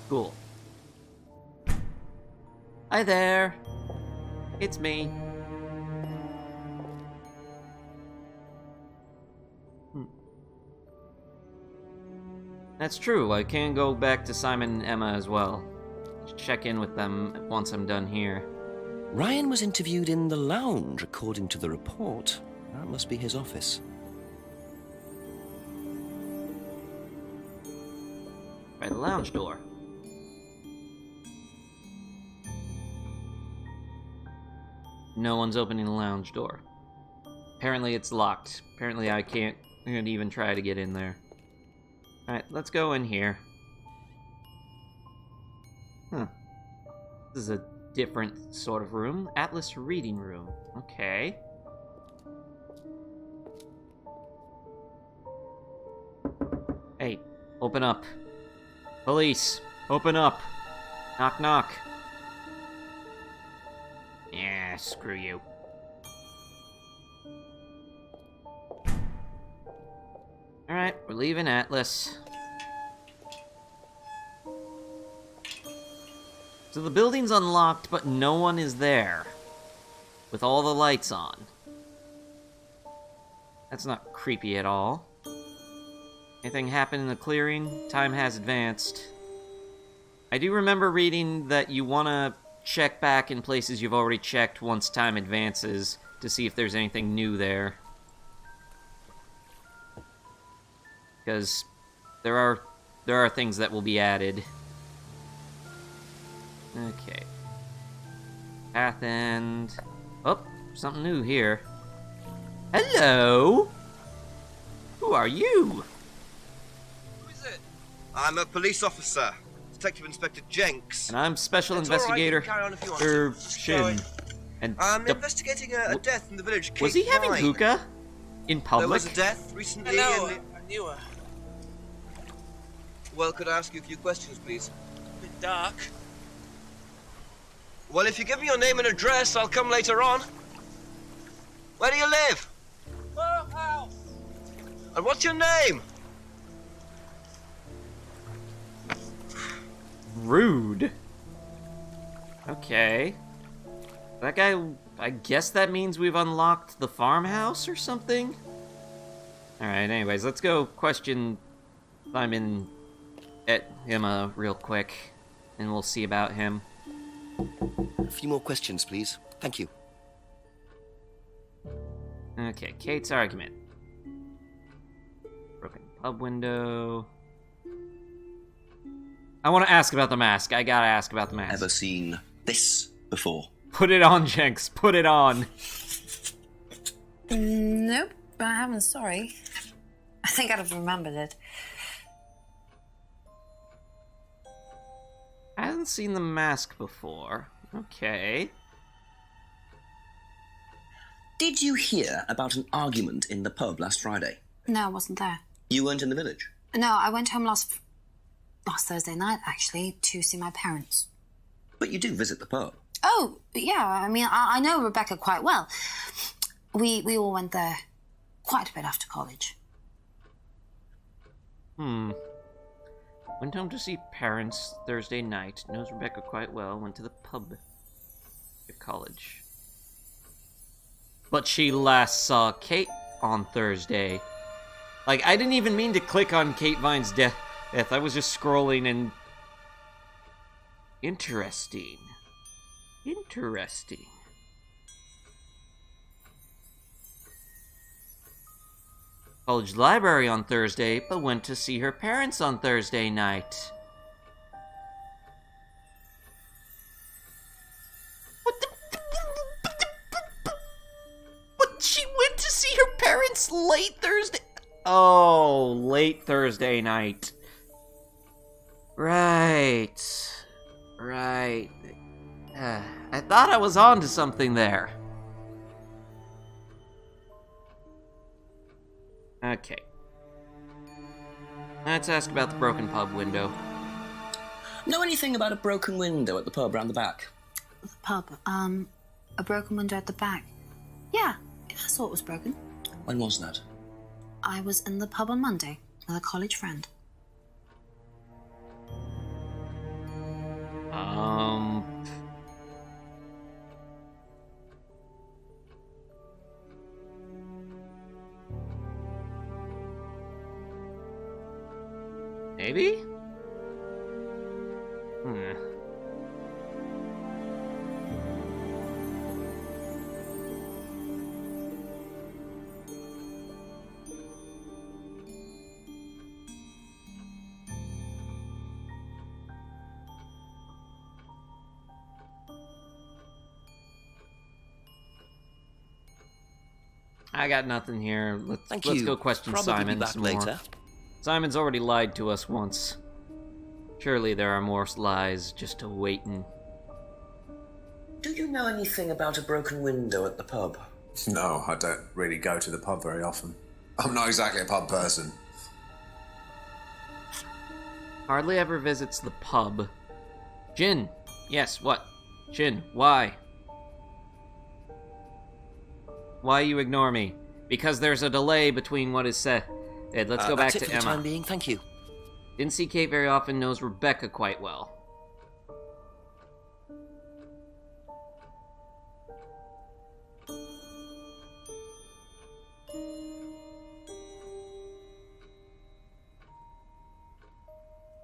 Cool. Hi there. It's me. That's true, I can go back to Simon and Emma as well. Check in with them once I'm done here. Ryan was interviewed in the lounge, according to the report. That must be his office. By the lounge door. No one's opening the lounge door. Apparently it's locked. Apparently I can't even try to get in there. Alright, let's go in here. Huh. This is a different sort of room. Atlas reading room. Okay. Hey, open up. Police, open up. Knock, knock. Yeah, screw you. Alright, we're leaving Atlas. So the building's unlocked, but no one is there. With all the lights on. That's not creepy at all. Anything happened in the clearing? Time has advanced. I do remember reading that you want to check back in places you've already checked once time advances to see if there's anything new there. Because there are things that will be added. Okay. Path end. Oh, something new here. Hello! Who are you? Who is it? I'm a police officer, Detective Inspector Jenks. And I'm Special It's Investigator all right, you can carry on if you want to. Shin. And I'm investigating a death in the village. was he Cape having Vine. hookah? In public? There was a death recently. Hello, in the... I knew her. Well, could I ask you a few questions, please? A bit dark. Well, if you give me your name and address, I'll come later on. Where do you live? House. And what's your name? Rude. Okay. That guy, I guess that means we've unlocked the farmhouse or something? Alright, anyways, let's go question Simon at him real quick, and we'll see about him. A few more questions, please. Thank you. Okay, Kate's argument. Broken pub window. I want to ask about the mask. I gotta ask about the mask. Ever seen this before? Put it on, Jenks. Put it on. Nope, I haven't, sorry. I think I'd have remembered it. I haven't seen the mask before. Okay. Did you hear about an argument in the pub last Friday? No, I wasn't there. You weren't in the village? No, I went home last Thursday night, actually, to see my parents. But you do visit the pub. Oh, yeah, I mean, I know Rebecca quite well. We all went there quite a bit after college. Went home to see parents Thursday night. Knows Rebecca quite well. Went to the pub at college. But she last saw Kate on Thursday. Like, I didn't even mean to click on Kate Vine's death. I was just scrolling and... Interesting. Interesting. College library on Thursday, but went to see her parents on Thursday night. What the... But she went to see her parents late Thursday... Oh, late Thursday night. Right. Right. I thought I was on to something there. Okay. Let's ask about the broken pub window. Know anything about a broken window at the pub round the back? The pub, a broken window at the back. Yeah, I saw it was broken. When was that? I was in the pub on Monday with a college friend. Maybe? I got nothing here. Let's go question Probably Simon be back some later. more. Simon's already lied to us once. Surely there are more lies just awaiting. Do you know anything about a broken window at the pub? No, I don't really go to the pub very often. I'm not exactly a pub person. Hardly ever visits the pub. Jin! Yes, what? Jin, why? Why you ignore me? Because there's a delay between what is said. Let's go back That's it to for Emma. the time being, thank you. Didn't see Kate very often, knows Rebecca quite well.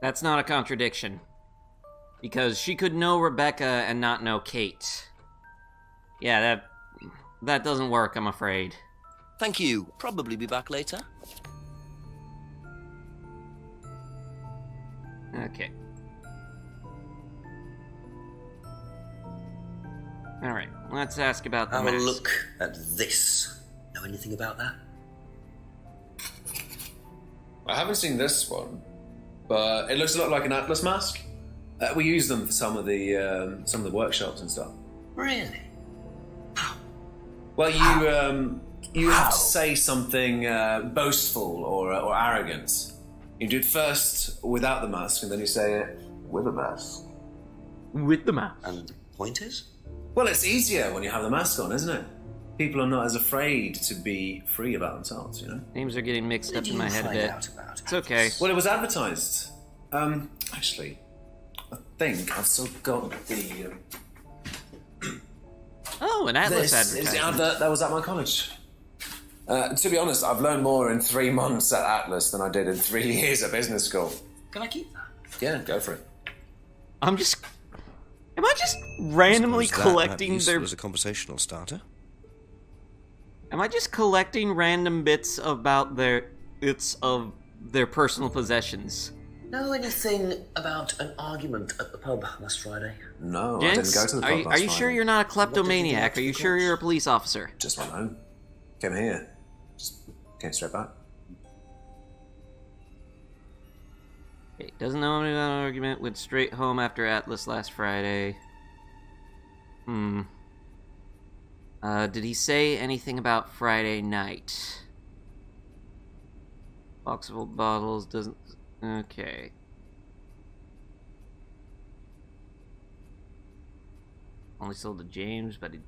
That's not a contradiction. Because she could know Rebecca and not know Kate. Yeah, that doesn't work, I'm afraid. Thank you. Probably be back later. Okay. Alright, let's ask about the Have a mask. look at this. Know anything about that? I haven't seen this one, but it looks a lot like an Atlas mask. We use them for some of the workshops and stuff. Really? Well, you have to say something boastful or arrogant. You do it first without the mask, and then you say it with a mask. With the mask. And the point is? Well, it's easier when you have the mask on, isn't it? People are not as afraid to be free about themselves, you know? Names are getting mixed up in my head a Find bit. out about It's okay. Well, it was advertised. Actually, I think I've still got the... Oh, an Atlas This is the advertisement. advert that was at my college. To be honest, I've learned more in 3 months at Atlas than I did in 3 years at business school. Can I keep that? Yeah, go for it. Am I just randomly Suppose that might be collecting useful their... as a conversational starter. Am I just collecting random bits about their personal possessions? Know anything about an argument at the pub last Friday? No, Gents, I didn't go to the pub are you last sure Friday. you're not a What did you do kleptomaniac? after Are you the sure course? you're a police officer? Just went home. Came here. Just came straight back. Okay, doesn't know anything about an argument, went straight home after Atlas last Friday. Did he say anything about Friday night? Box of old bottles, doesn't... Okay. Only sold to James, but he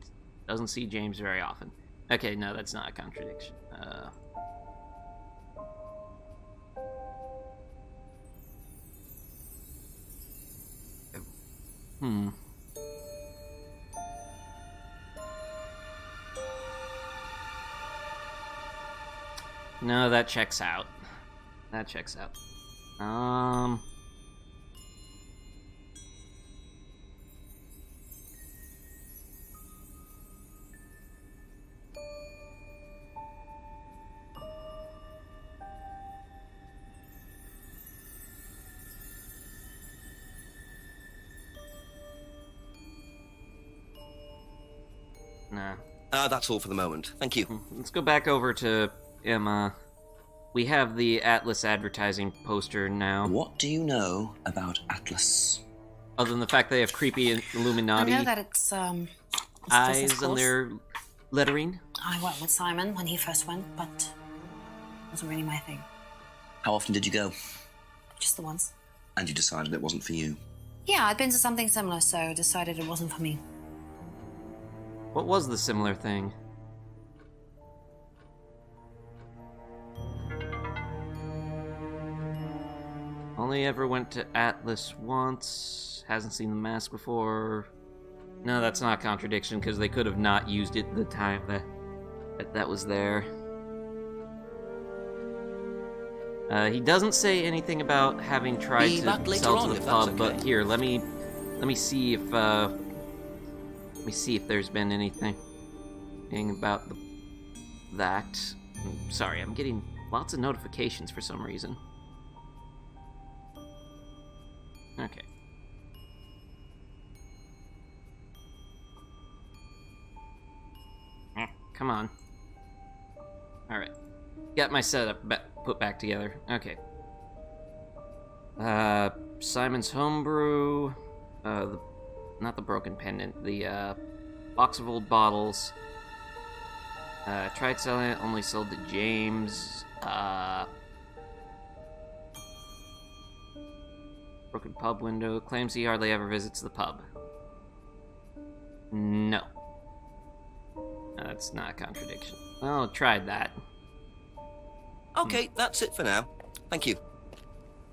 doesn't see James very often. Okay, no, that's not a contradiction. No, that checks out. That checks out. Nah. That's all for the moment. Thank you. Let's go back over to Emma. We have the Atlas advertising poster now. What do you know about Atlas? Other than the fact they have creepy I Illuminati know that it's business eyes on course. their lettering. I went with Simon when he first went, but it wasn't really my thing. How often did you go? Just the once. And you decided it wasn't for you? Yeah, I'd been to something similar, so decided it wasn't for me. What was the similar thing? Only ever went to Atlas once. Hasn't seen the mask before. No, that's not a contradiction, because they could have not used it the time that was there. He doesn't say anything about having tried Be back to later sell on, to the if that's pub, okay. but here, let me see if there's been anything about that. Sorry, I'm getting lots of notifications for some reason. Okay. Come on. Alright. Got my setup put back together. Okay. Simon's homebrew. Not the broken pendant. The box of old bottles. Tried selling it, only sold to James. Broken pub window. Claims he hardly ever visits the pub. No. That's not a contradiction. Well, tried that. Okay, that's it for now. Thank you.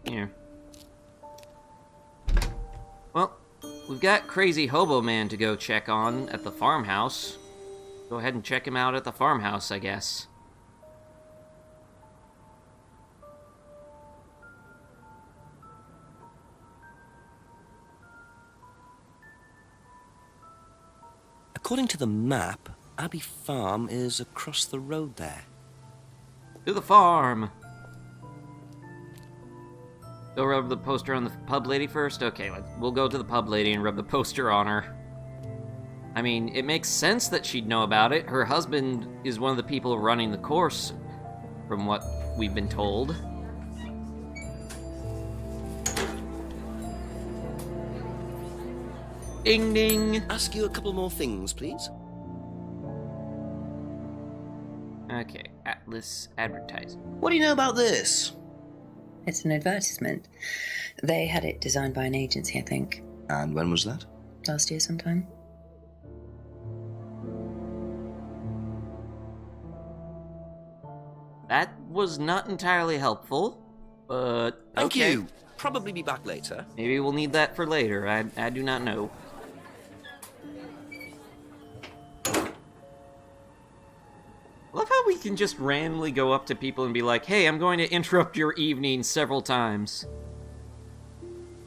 Here. Well, we've got Crazy Hobo Man to go check on at the farmhouse. Go ahead and check him out at the farmhouse, I guess. According to the map, Abbey Farm is across the road there. To the farm! Go rub the poster on the pub lady first? Okay, we'll go to the pub lady and rub the poster on her. I mean, it makes sense that she'd know about it. Her husband is one of the people running the course, from what we've been told. Ding ding! Ask you a couple more things, please. Okay, Atlas Advertising. What do you know about this? It's an advertisement. They had it designed by an agency, I think. And when was that? Last year sometime. That was not entirely helpful, but Thank okay. you. Probably be back later. Maybe we'll need that for later. I do not know. I love how we can just randomly go up to people and be like, hey, I'm going to interrupt your evening several times.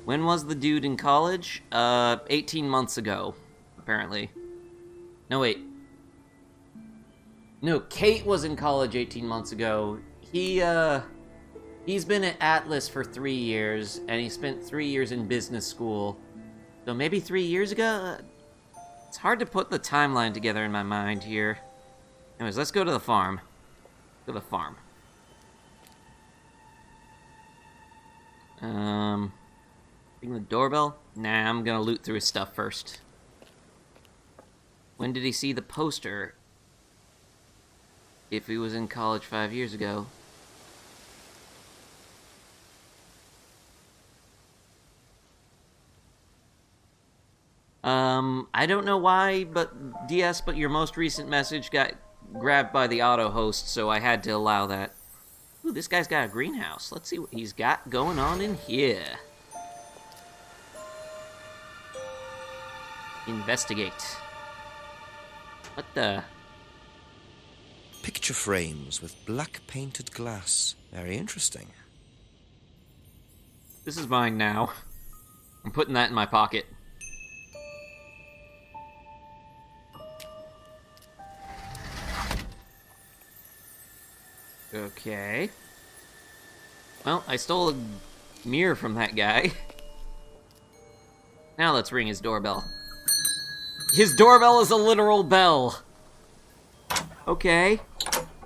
When was the dude in college? 18 months ago, apparently. No, wait. No, Kate was in college 18 months ago. He's been at Atlas for 3 years, and he spent 3 years in business school. So maybe 3 years ago? It's hard to put the timeline together in my mind here. Anyways, let's go to the farm. Go to the farm. Ring the doorbell? Nah, I'm gonna loot through his stuff first. When did he see the poster? If he was in college 5 years ago. I don't know why, but DS, but your most recent message got grabbed by the auto host, so I had to allow that. Ooh, this guy's got a greenhouse. Let's see what he's got going on in here. Investigate. What the? Picture frames with black painted glass. Very interesting. This is mine now. I'm putting that in my pocket. Okay. Well, I stole a mirror from that guy. Now let's ring his doorbell. His doorbell is a literal bell. Okay.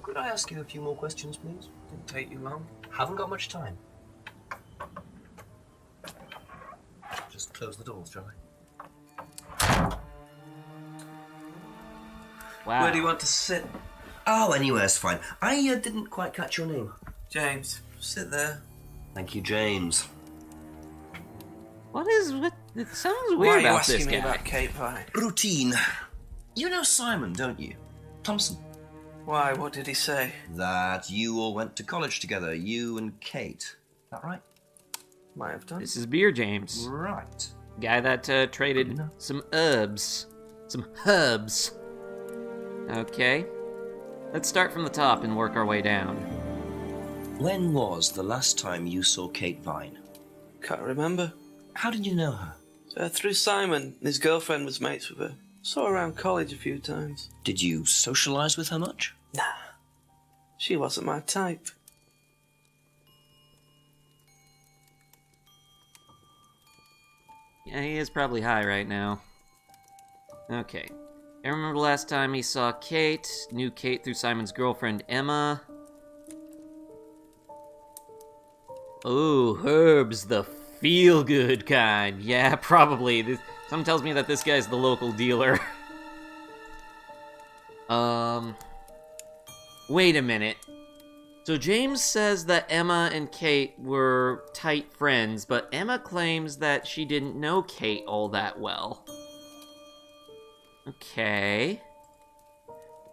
Could I ask you a few more questions, please? Didn't take you long. Haven't got much time. Just close the doors, shall I? Wow. Where do you want to sit? Oh, anywhere's fine. I didn't quite catch your name. James, sit there. Thank you, James. What? It sounds Why weird are you about asking this me guy. about Kate Pye? Routine. You know Simon, don't you? Thompson. Why, what did he say? That you all went to college together, you and Kate. Is that right? Might have done. This is Beer James. Right. Guy that traded some herbs. Some herbs. Okay. Let's start from the top and work our way down. When was the last time you saw Kate Vine? Can't remember. How did you know her? Through Simon. His girlfriend was mates with her. Saw her around college a few times. Did you socialise with her much? Nah. She wasn't my type. Yeah, he is probably high right now. Okay. I remember last time he saw Kate. Knew Kate through Simon's girlfriend, Emma. Ooh, herbs, the feel-good kind. Yeah, probably. Something tells me that this guy's the local dealer. Wait a minute. So James says that Emma and Kate were tight friends, but Emma claims that she didn't know Kate all that well. Okay.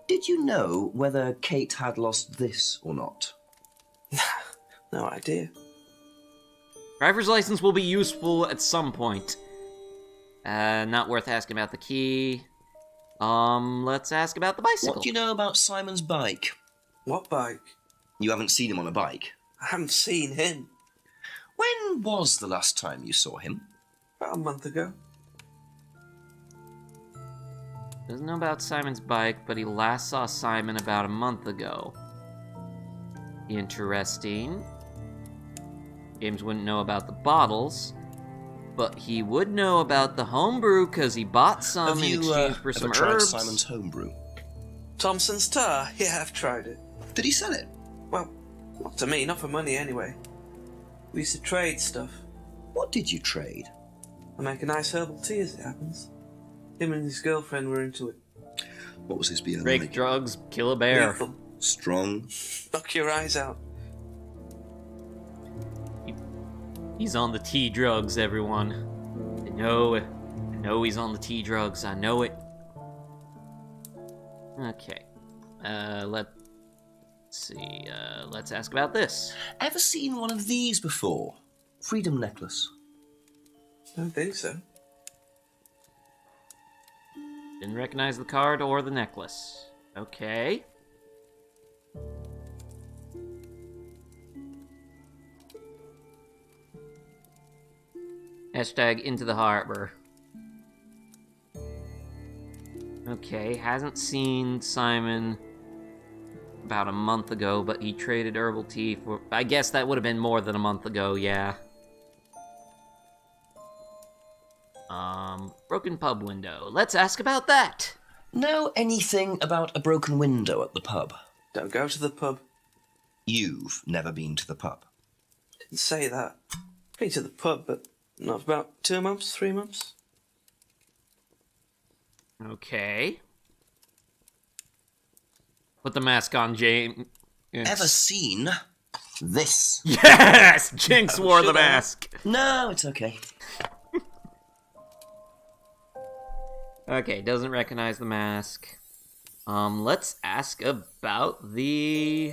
Did you know whether Kate had lost this or not? No idea. Driver's license will be useful at some point. Not worth asking about the key. Let's ask about the bicycle. What do you know about Simon's bike? What bike? You haven't seen him on a bike? I haven't seen him. When was the last time you saw him? About a month ago. Doesn't know about Simon's bike, but he last saw Simon about a month ago. Interesting. James wouldn't know about the bottles, but he would know about the homebrew because he bought some in exchange for some tried herbs. Simon's homebrew? Thompson's tar? Yeah, I've tried it. Did he sell it? Well, not to me, not for money anyway. We used to trade stuff. What did you trade? I make a nice herbal tea as it happens. Him and his girlfriend were into it. What was his beer Break like? drugs, kill a bear. Lethal. Strong? Knock your eyes out. He's on the tea drugs, everyone. I know he's on the tea drugs. I know it. Okay. Let's see. Let's ask about this. Ever seen one of these before? Freedom necklace. Don't think so. Didn't recognize the card or the necklace. Okay. Hashtag into the harbor. Okay, hasn't seen Simon about a month ago, but he traded herbal tea for... I guess that would have been more than a month ago, yeah. Broken pub window. Let's ask about that! Know anything about a broken window at the pub? Don't go to the pub. You've never been to the pub? Didn't say that. Been to the pub, but not for about 2 months, 3 months. Okay. Put the mask on, James. Ever seen this? Yes! Jinx wore the mask. No, it's okay. Okay, doesn't recognize the mask. Let's ask about the...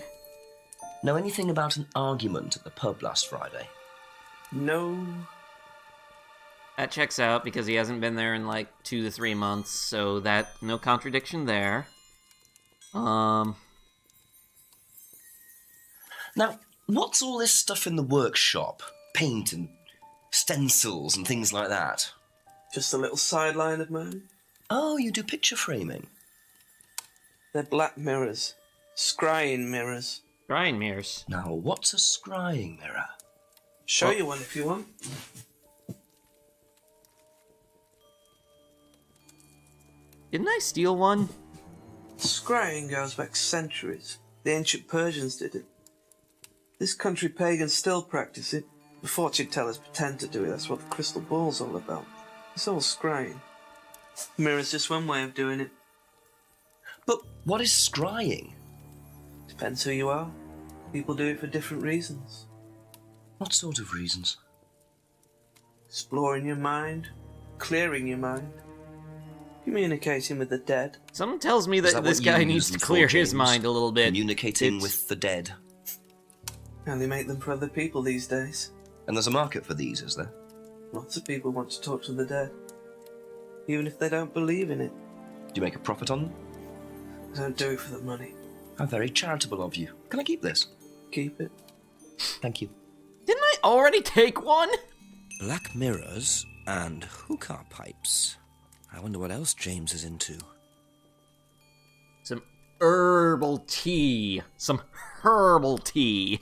Know anything about an argument at the pub last Friday? No. That checks out because he hasn't been there in like 2 to 3 months, so that no contradiction there. Now, what's all this stuff in the workshop? Paint and stencils and things like that? Just a little sideline of mine. Oh, you do picture framing? They're black mirrors. Scrying mirrors. Scrying mirrors. Now, what's a scrying mirror? Show you one if you want. Didn't I steal one? Scrying goes back centuries. The ancient Persians did it. This country pagans still practice it. The fortune tellers pretend to do it. That's what the crystal ball's all about. It's all scrying. Mirror's just one way of doing it. But what is scrying? Depends who you are. People do it for different reasons. What sort of reasons? Exploring your mind, clearing your mind, communicating with the dead. Someone tells me that this guy needs to clear his mind a little bit. Communicating with the dead. And they make them for other people these days. And there's a market for these, is there? Lots of people want to talk to the dead. Even if they don't believe in it. Do you make a profit on them? I don't do it for the money. How very charitable of you. Can I keep this? Keep it. Thank you. Didn't I already take one? Black mirrors and hookah pipes. I wonder what else James is into. Some herbal tea. Some herbal tea.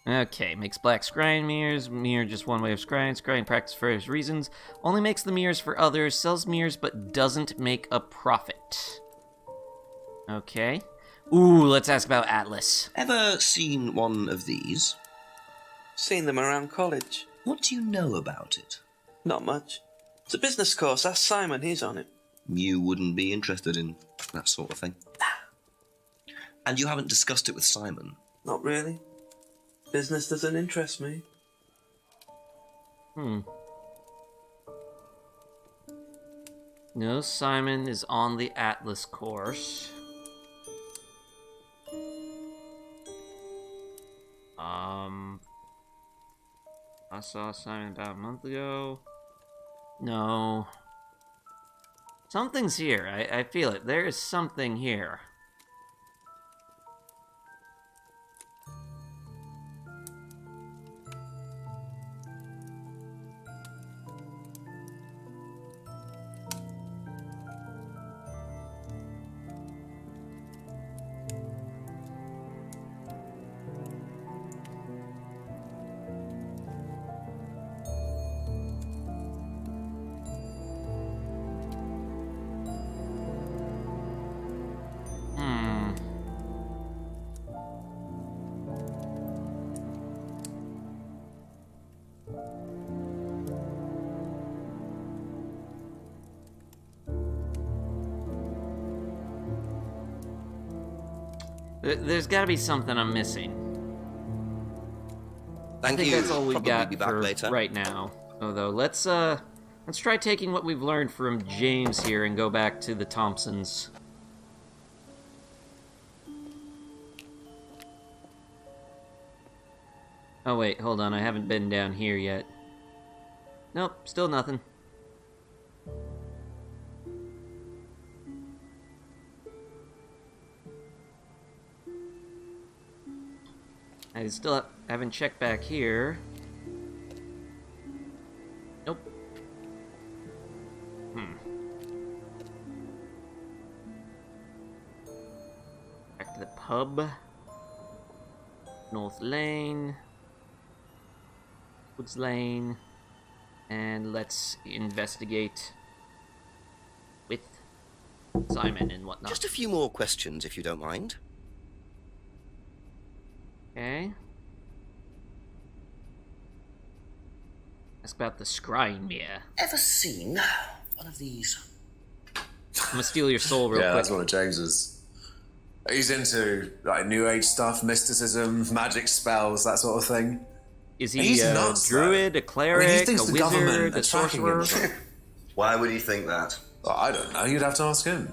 Okay, makes black scrying mirrors. Mirror just one way of scrying. Scrying practice for various reasons. Only makes the mirrors for others. Sells mirrors but doesn't make a profit. Okay. Ooh, let's ask about Atlas. Ever seen one of these? Seen them around college. What do you know about it? Not much. It's a business course. Ask Simon, he's on it. You wouldn't be interested in that sort of thing. And you haven't discussed it with Simon? Not really. Business doesn't interest me. No, Simon is on the Atlas course. I saw Simon about a month ago. No. Something's here. I feel it. There is something here. There's gotta be something I'm missing. I think that's all we've got for right now. Although, let's try taking what we've learned from James here and go back to the Thompsons. Oh wait, hold on, I haven't been down here yet. Nope, still nothing. I still haven't checked back here. Nope. Back to the pub. North Lane. Woods Lane. And let's investigate with Simon and whatnot. Just a few more questions, if you don't mind. Okay. Ask about the scrying mirror. Ever seen one of these? I'm gonna steal your soul real quick. Yeah, that's one of James's. He's into like New Age stuff, mysticism, magic spells, that sort of thing. Is he a druid, a cleric, a wizard, a sorcerer? Why would you think that? Oh, I don't know. You'd have to ask him.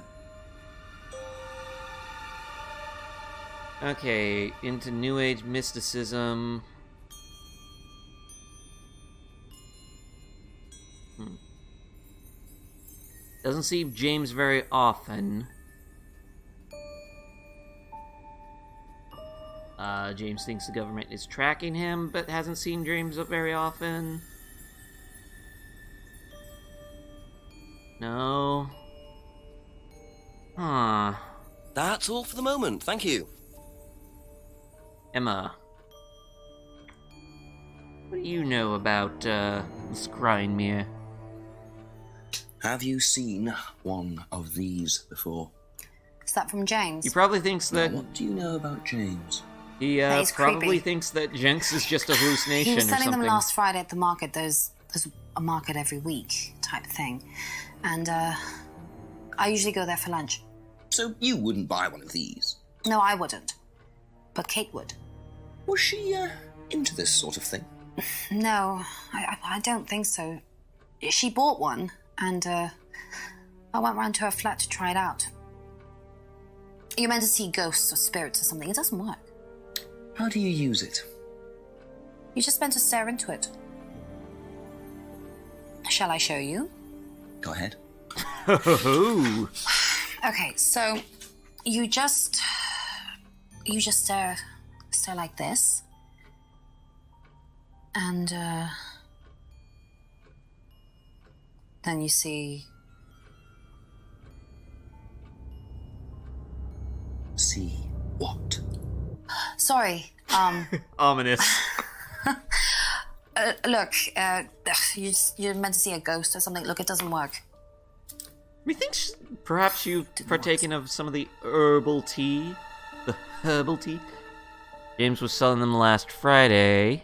Okay, into New Age mysticism. Doesn't see James very often. James thinks the government is tracking him, but hasn't seen James very often. No. Huh. That's all for the moment, thank you. Emma. What do you know about, the scrying mirror? Have you seen one of these before? Is that from James? He probably thinks that... What do you know about James? He, probably creepy. thinks that Jenks is just a hallucination He was or selling something. them last Friday at the market. There's a market every week type thing. And, I usually go there for lunch. So you wouldn't buy one of these? No, I wouldn't. But Kate would. Was she, into this sort of thing? No, I don't think so. She bought one, and, I went round to her flat to try it out. You're meant to see ghosts or spirits or something. It doesn't work. How do you use it? You're just meant to stare into it. Shall I show you? Go ahead. Okay, so you just stare like this, and then you see. See what? Sorry. Ominous. Look, you're meant to see a ghost or something. Look, it doesn't work. Methinks perhaps you've partaken of some of the herbal tea herbal tea. James was selling them last Friday.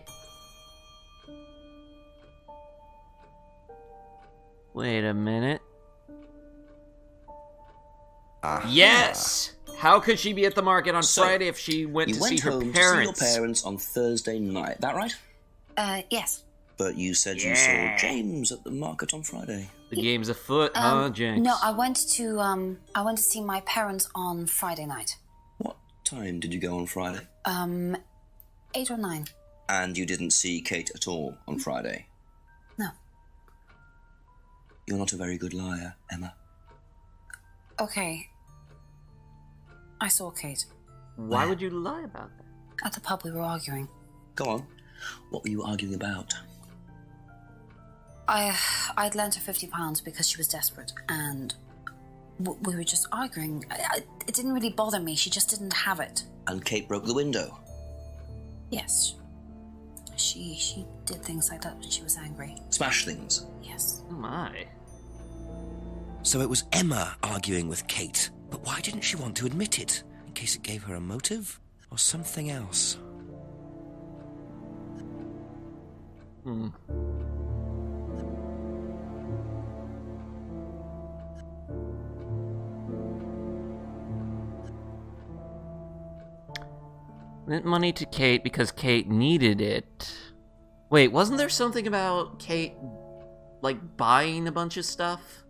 Wait a minute. Yes! How could she be at the market on Friday if she went to see her You went home parents? to see your parents on Thursday night, that right? Yes. But you said you saw James at the market on Friday. The game's afoot, huh, James? No, I went to see my parents on Friday night. What time did you go on Friday? 8 or 9. And you didn't see Kate at all on Friday? No. You're not a very good liar, Emma. Okay. I saw Kate. Why would you lie about that? At the pub we were arguing. Go on. What were you arguing about? I'd lent her £50 because she was desperate, and we were just arguing. It didn't really bother me. She just didn't have it. And Kate broke the window? Yes. She did things like that when she was angry. Smash things? Yes. Oh my. So it was Emma arguing with Kate, but why didn't she want to admit it? In case it gave her a motive? Or something else? Lent money to Kate because Kate needed it. Wait, wasn't there something about Kate, like, buying a bunch of stuff?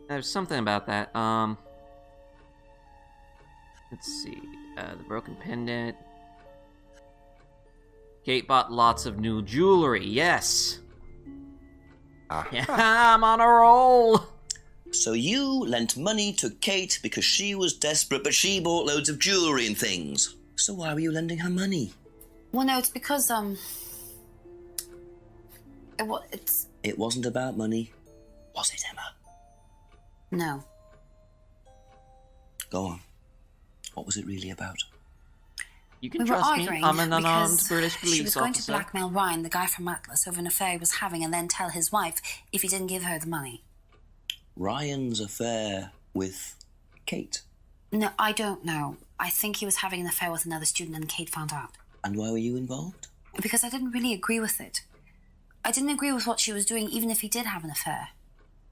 There's something about that. Let's see. The broken pendant. Kate bought lots of new jewelry. Yes. Yeah, I'm on a roll. So you lent money to Kate because she was desperate, but she bought loads of jewellery and things. So why were you lending her money? Well, no, it's because, It wasn't about money, was it, Emma? No. Go on. What was it really about? You can We were trust me. arguing I'm an unarmed because British police she was going officer. to blackmail Ryan, the guy from Atlas, over an affair he was having, and then tell his wife if he didn't give her the money. Ryan's affair with Kate? No, I don't know. I think he was having an affair with another student and Kate found out. And why were you involved? Because I didn't really agree with it. I didn't agree with what she was doing, even if he did have an affair.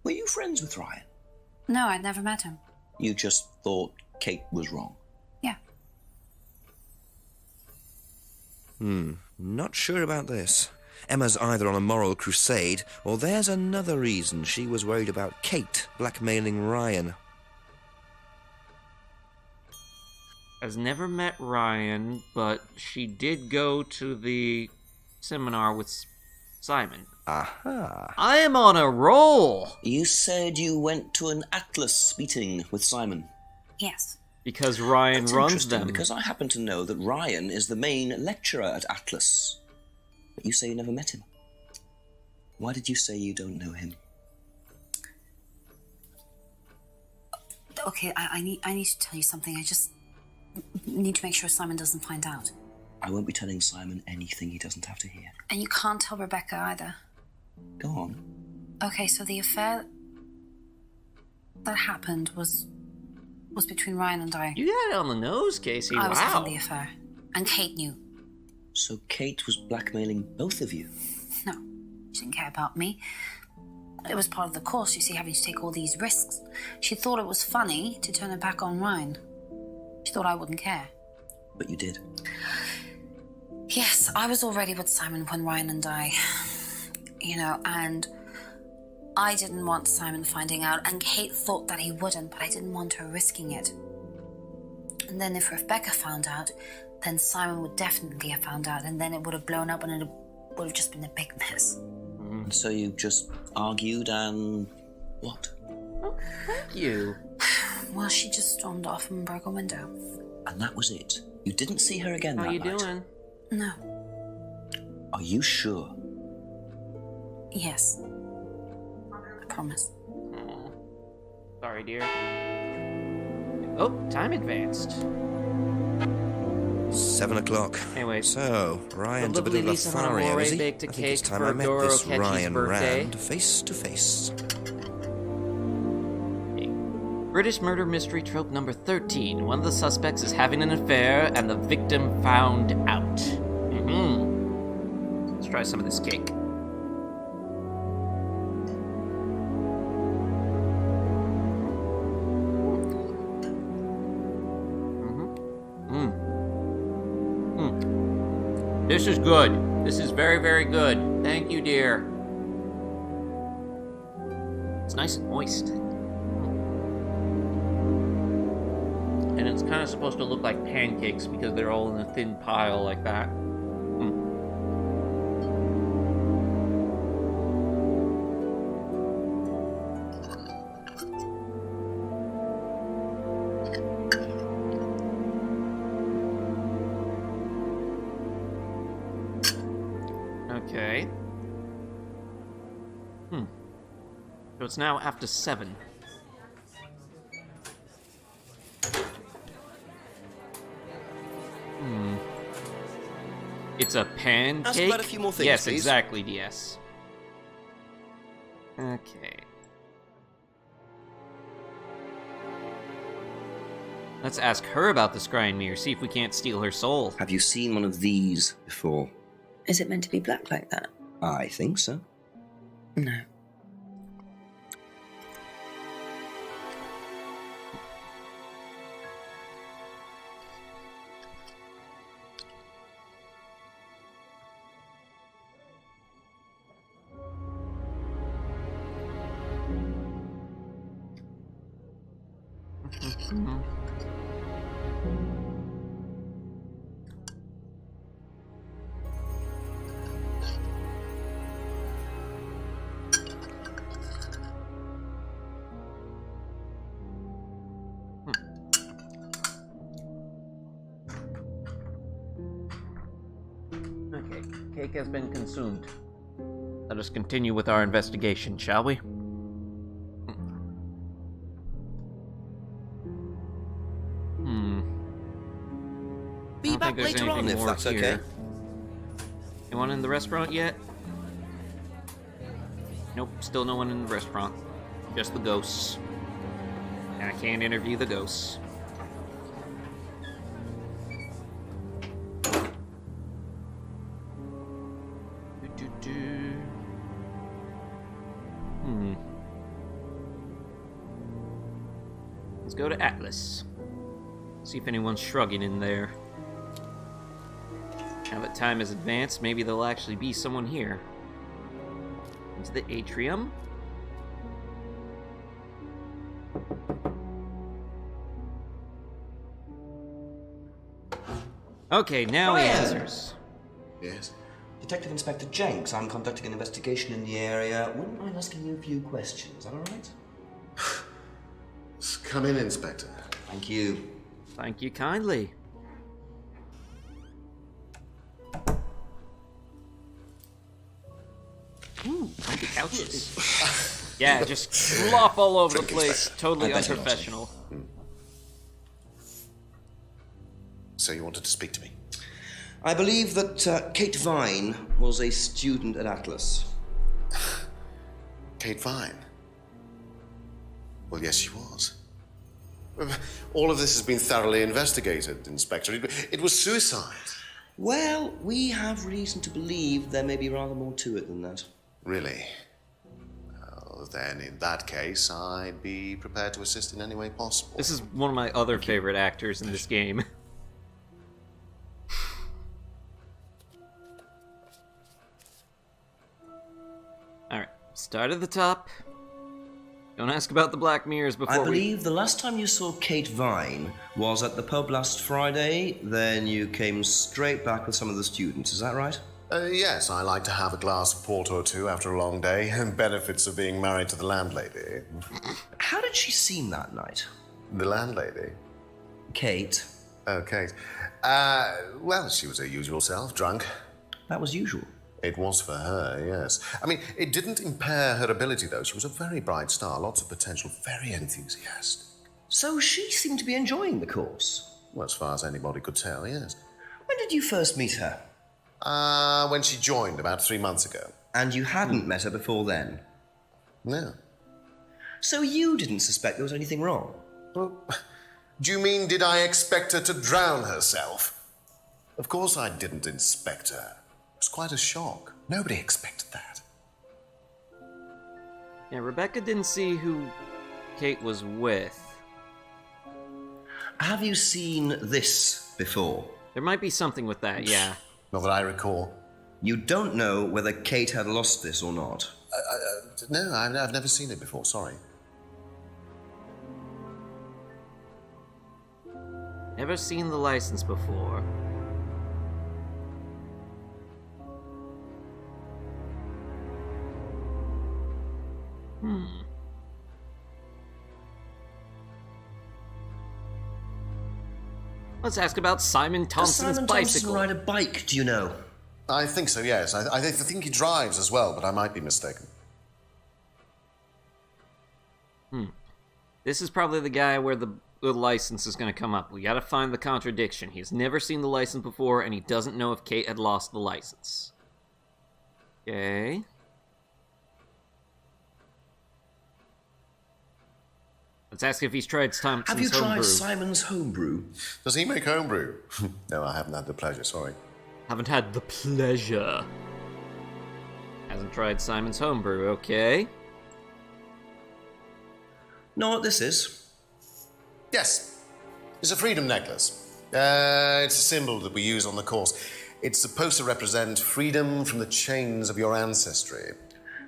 Were you friends with Ryan? No, I'd never met him. You just thought Kate was wrong? Yeah. Not sure about this. Emma's either on a moral crusade, or there's another reason she was worried about Kate blackmailing Ryan. Has never met Ryan, but she did go to the seminar with Simon. Aha. I am on a roll! You said you went to an Atlas meeting with Simon. Yes. Because Ryan That's runs interesting, them. because I happen to know that Ryan is the main lecturer at Atlas. But you say you never met him. Why did you say you don't know him? Okay, I need to tell you something. I just need to make sure Simon doesn't find out. I won't be telling Simon anything he doesn't have to hear. And you can't tell Rebecca either. Go on. Okay, so the affair that happened was between Ryan and I. You got it on the nose, Casey. I was Wow. having the affair. And Kate knew. So Kate was blackmailing both of you? No, she didn't care about me. It was part of the course, you see, having to take all these risks. She thought it was funny to turn her back on Ryan. She thought I wouldn't care. But you did. Yes, I was already with Simon when Ryan and I, and I didn't want Simon finding out, and Kate thought that he wouldn't, but I didn't want her risking it. And then if Rebecca found out, then Simon would definitely have found out, and then it would have blown up, and it would have just been a big mess. And so you just argued and what? Oh, thank you. Well, she just stormed off and broke a window. And that was it? You didn't see her again How that you night? doing? No. Are you sure? Yes. I promise. Aw. Sorry, dear. Oh, time advanced. 7 o'clock. Anyway, So, Ryan's a bit lovely of Lisa Lothario, Moore is he? baked a I think it's cake time for I met Doro this Ketchy's Ryan birthday. Rand face to face. British murder mystery trope number 13. One of the suspects is having an affair and the victim found out. Let's try some of this cake. This is good. This is very, very good. Thank you, dear. It's nice and moist. And it's kind of supposed to look like pancakes because they're all in a thin pile like that. Okay. So it's now after 7. It's a pancake? Ask about a few more things, yes, please. exactly, DS. Okay. Let's ask her about the scrying mirror, see if we can't steal her soul. Have you seen one of these before? Is it meant to be black like that? I think so. No. Okay, cake has been consumed. Let us continue with our investigation, shall we? Be back later on if that's okay. Anyone in the restaurant yet? Nope, still no one in the restaurant. Just the ghosts. And I can't interview the ghosts. Let's go to Atlas. See if anyone's shrugging in there. Now that time has advanced, maybe there'll actually be someone here. Into the atrium. Okay, now he answers. Yes. Detective Inspector Jenks, I'm conducting an investigation in the area. Wouldn't mind asking you a few questions, is that alright? Come in, Inspector. Thank you. Thank you kindly. Ooh, comfy couches. Yeah, just slop all over the place. Totally unprofessional. So you wanted to speak to me? I believe that Kate Vine was a student at Atlas. Kate Vine? Well, yes, she was. All of this has been thoroughly investigated, Inspector. It was suicide. Well, we have reason to believe there may be rather more to it than that. Really? Well, then, in that case, I'd be prepared to assist in any way possible. This is one of my other favorite actors in this game. Alright, start at the top. Don't ask about the Black Mirrors before I believe the last time you saw Kate Vine was at the pub last Friday, then you came straight back with some of the students, is that right? Yes, I like to have a glass of port or two after a long day, and benefits of being married to the landlady. How did she seem that night? The landlady? Kate. Oh, Kate. Well, she was her usual self, drunk. That was usual. It was for her, yes. I mean, it didn't impair her ability, though. She was a very bright star, lots of potential, very enthusiastic. So she seemed to be enjoying the course? Well, as far as anybody could tell, yes. When did you first meet her? When she joined, about 3 months ago. And you hadn't met her before then? No. So you didn't suspect there was anything wrong? Well, do you mean did I expect her to drown herself? Of course I didn't inspect her. It was quite a shock. Nobody expected that. Yeah, Rebecca didn't see who Kate was with. Have you seen this before? There might be something with that, yeah. Not that I recall. You don't know whether Kate had lost this or not? No, I've never seen it before, sorry. Never seen the license before. Let's ask about Simon Thompson's Does Simon bicycle. Thompson ride a bike, do you know? I think so, yes. I think he drives as well, but I might be mistaken. This is probably the guy where the license is going to come up. We got to find the contradiction. He's never seen the license before, and he doesn't know if Kate had lost the license. Okay. Let's ask if he's tried Thompson's Have you tried homebrew. Simon's homebrew? Does he make homebrew? No, I haven't had the pleasure, sorry. Haven't had the pleasure. Hasn't tried Simon's homebrew, okay. Know what this is? Yes. It's a freedom necklace. It's a symbol that we use on the course. It's supposed to represent freedom from the chains of your ancestry.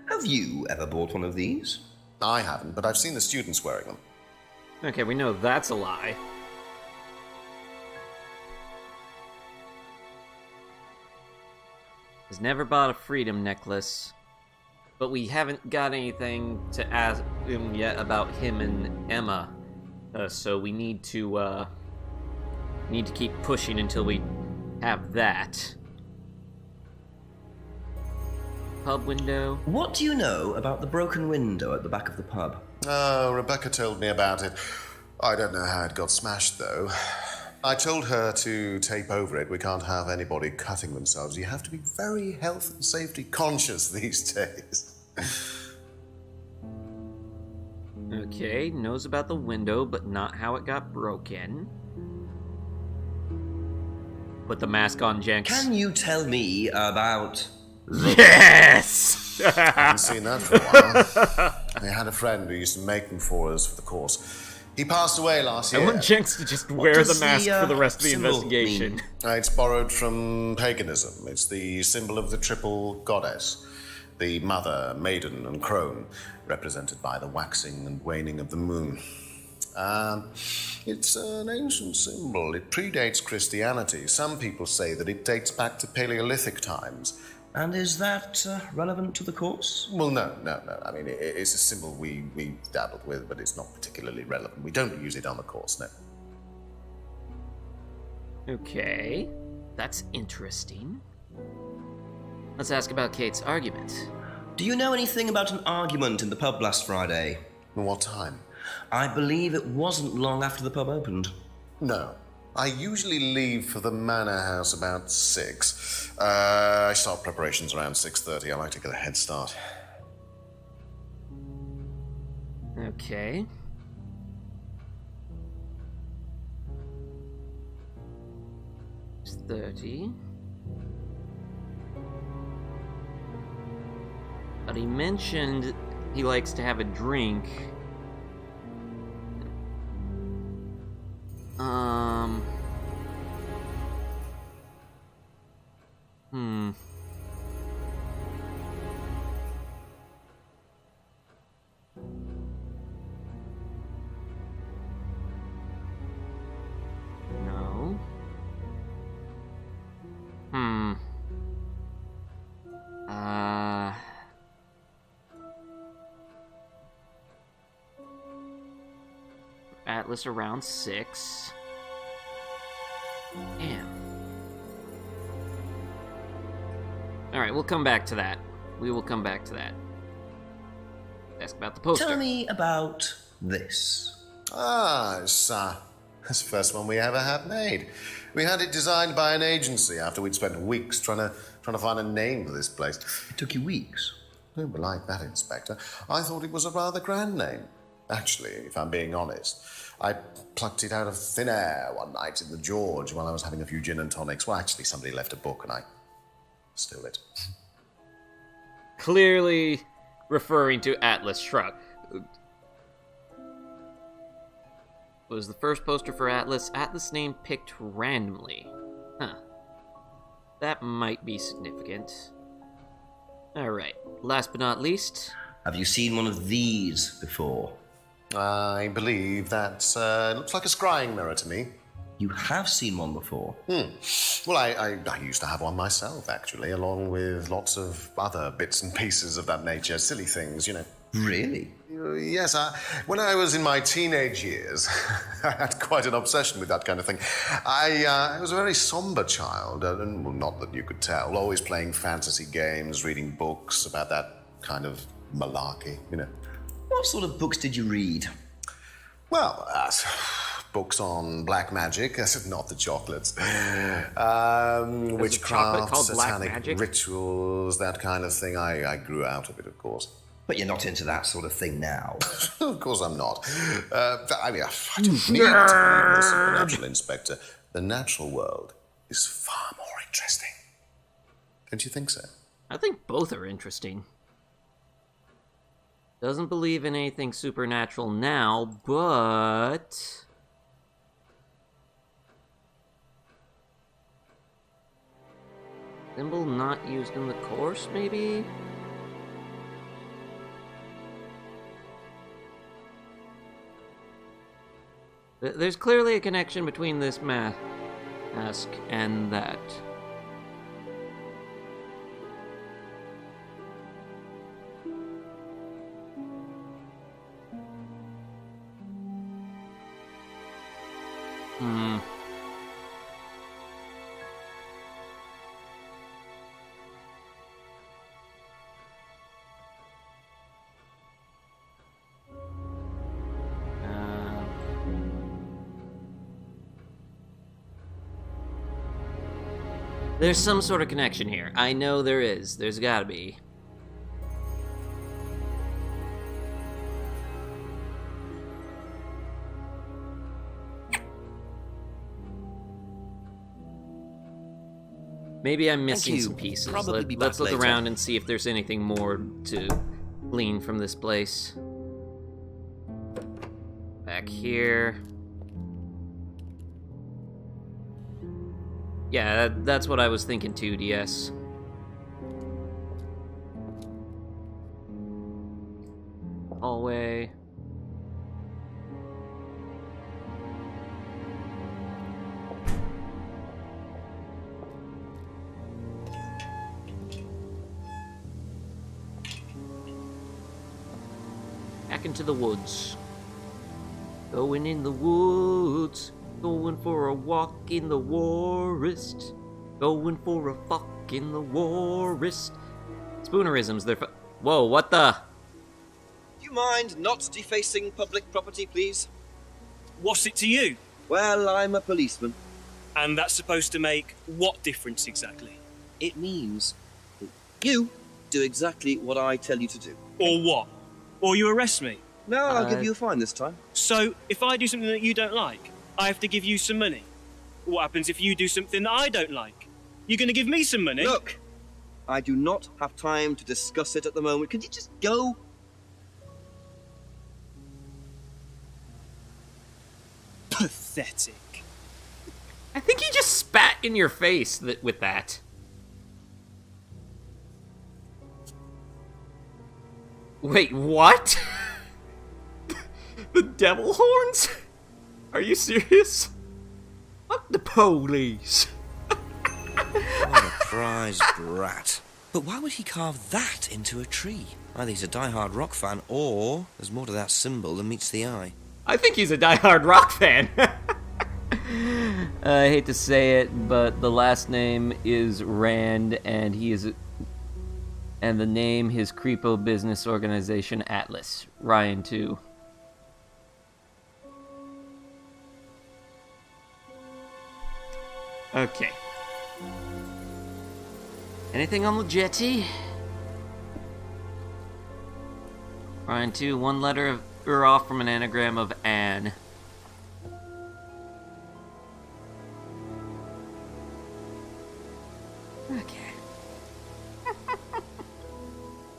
Have you ever bought one of these? I haven't, but I've seen the students wearing them. Okay, we know that's a lie. He's never bought a freedom necklace, but we haven't got anything to ask him yet about him and Emma. So we need to keep pushing until we have that. Pub window. What do you know about the broken window at the back of the pub? Oh, Rebecca told me about it. I don't know how it got smashed, though. I told her to tape over it. We can't have anybody cutting themselves. You have to be very health and safety conscious these days. Okay, knows about the window, but not how it got broken. Put the mask on, Jenks. Can you tell me about... Yes! I haven't seen that for a while. I had a friend who used to make them for us for the course. He passed away last year. I want Jenks to just wear the mask for the rest of the investigation. It's borrowed from paganism. It's the symbol of the triple goddess. The mother, maiden, and crone, represented by the waxing and waning of the moon. It's an ancient symbol. It predates Christianity. Some people say that it dates back to Paleolithic times. And is that relevant to the course? Well, no. I mean, it's a symbol we dabbled with, but it's not particularly relevant. We don't use it on the course, no. Okay, that's interesting. Let's ask about Kate's argument. Do you know anything about an argument in the pub last Friday? What time? I believe it wasn't long after the pub opened. No. I usually leave for the manor house about 6. I start preparations around 6:30. I like to get a head start. Okay. It's 30. But he mentioned he likes to have a drink. No. Atlas around 6. Damn. Alright, we'll come back to that. We will come back to that. Ask about the poster. Tell me about this. It's the first one we ever had made. We had it designed by an agency after we'd spent weeks trying to find a name for this place. It took you weeks? Don't be like that, Inspector. I thought it was a rather grand name. Actually, if I'm being honest, I plucked it out of thin air one night in the George while I was having a few gin and tonics. Well, actually, somebody left a book and I stole it. Clearly referring to Atlas Shrugged. Was the first poster for Atlas name picked randomly? Huh. That might be significant. Alright, last but not least... Have you seen one of these before? I believe that looks like a scrying mirror to me. You have seen one before? Well, I used to have one myself, actually, along with lots of other bits and pieces of that nature. Silly things, you know. Really? Yes, when I was in my teenage years, I had quite an obsession with that kind of thing. I was a very somber child, and well, not that you could tell, always playing fantasy games, reading books about that kind of malarkey, you know. What sort of books did you read? Well, books on black magic, not the chocolates. Witchcraft, satanic rituals, that kind of thing. I grew out of it, of course. But you're not into that sort of thing now. Of course I'm not. I mean, I don't need to be the supernatural inspector. The natural world is far more interesting. Don't you think so? I think both are interesting. Doesn't believe in anything supernatural now, but... Symbol not used in the course, maybe? There's clearly a connection between this mask and that. There's some sort of connection here. I know there is. There's gotta be. Maybe I'm missing some pieces. Let's look around and see if there's anything more to glean from this place. Back here. Yeah, that's what I was thinking too, DS. Hallway. Back into the woods. Going in the woods. Going for a walk in the forest. Going for a fuck in the forest. Spoonerisms, they're whoa, what the? Do you mind not defacing public property, please? What's it to you? Well, I'm a policeman. And that's supposed to make what difference exactly? It means that you do exactly what I tell you to do. Or what? Or you arrest me? No, I'll give you a fine this time. So, if I do something that you don't like, I have to give you some money. What happens if you do something that I don't like? You're going to give me some money? Look, I do not have time to discuss it at the moment. Could you just go? Pathetic. I think he just spat in your face with that. Wait, what? The devil horns? Are you serious? Fuck the police. What a prize brat. But why would he carve that into a tree? Either he's a die-hard rock fan, or there's more to that symbol than meets the eye. I think he's a die-hard rock fan. I hate to say it, but the last name is Rand, and and the name, his creepo business organization, Atlas. Ryan, too. Okay. Anything on the jetty? Ryan 2, one letter of her off from an anagram of Anne. Okay.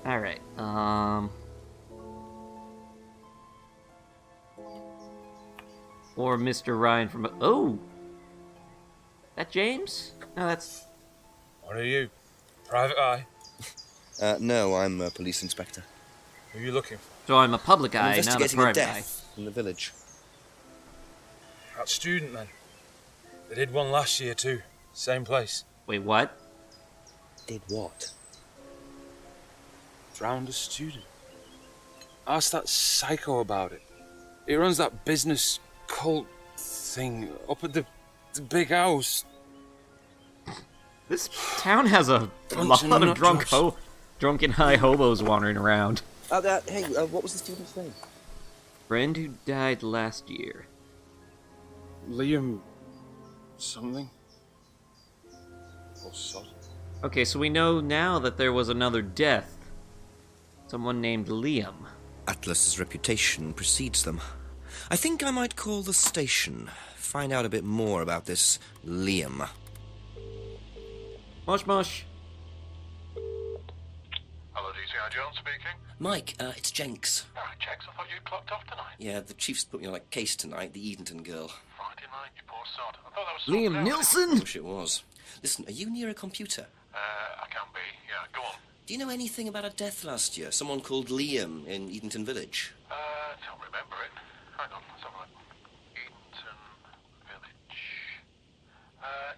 Alright, or Mr. Ryan from... Oh! That James? No, that's... What are you? Private eye? No, I'm a police inspector. Who are you looking for? So I'm a public I'm eye, not a investigating a private eye. death in the village. That student, then. They did one last year, too. Same place. Wait, what? Did what? Drowned a student. Ask that psycho about it. He runs that business cult thing up at the big house. This town has a lot of drunken high hobos wandering around. Hey, what was the student's name? Friend who died last year. Liam... something? Or sod? Okay, so we know now that there was another death. Someone named Liam. Atlas's reputation precedes them. I think I might call the station. Find out a bit more about this Liam. Mush mush. Hello, DCI Jones speaking. Mike, it's Jenks. Ah, Jenks, I thought you'd clocked off tonight. Yeah, the chief's put me on a case tonight, the Edenton girl. Friday night, you poor sod. I thought that was Liam sorted out. Nielsen? Wish it was. Listen, are you near a computer? I can be. Yeah, go on. Do you know anything about a death last year? Someone called Liam in Edenton Village? Don't remember it. Hang on, let's have a look. Edenton Village.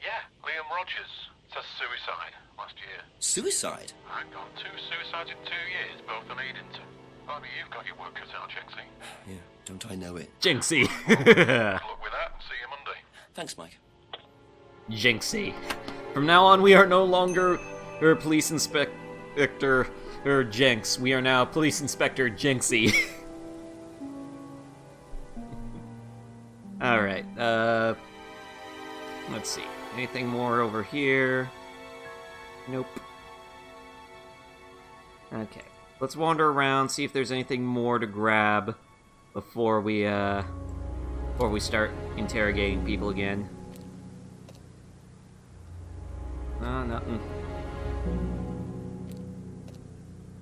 Yeah, Liam Rogers. It's a suicide last year. Suicide? Hang on, 2 suicides in 2 years, both in Edenton. I mean, you've got your work cut out, Jinxie. Yeah, don't I know it? Jinxie. Good luck with that, and see you Monday. Thanks, Mike. Jinxie. From now on, we are no longer her police inspector, her Jinx. We are now police inspector Jinxie. Alright, let's see. Anything more over here? Nope. Okay. Let's wander around, see if there's anything more to grab before we start interrogating people again. Nothing.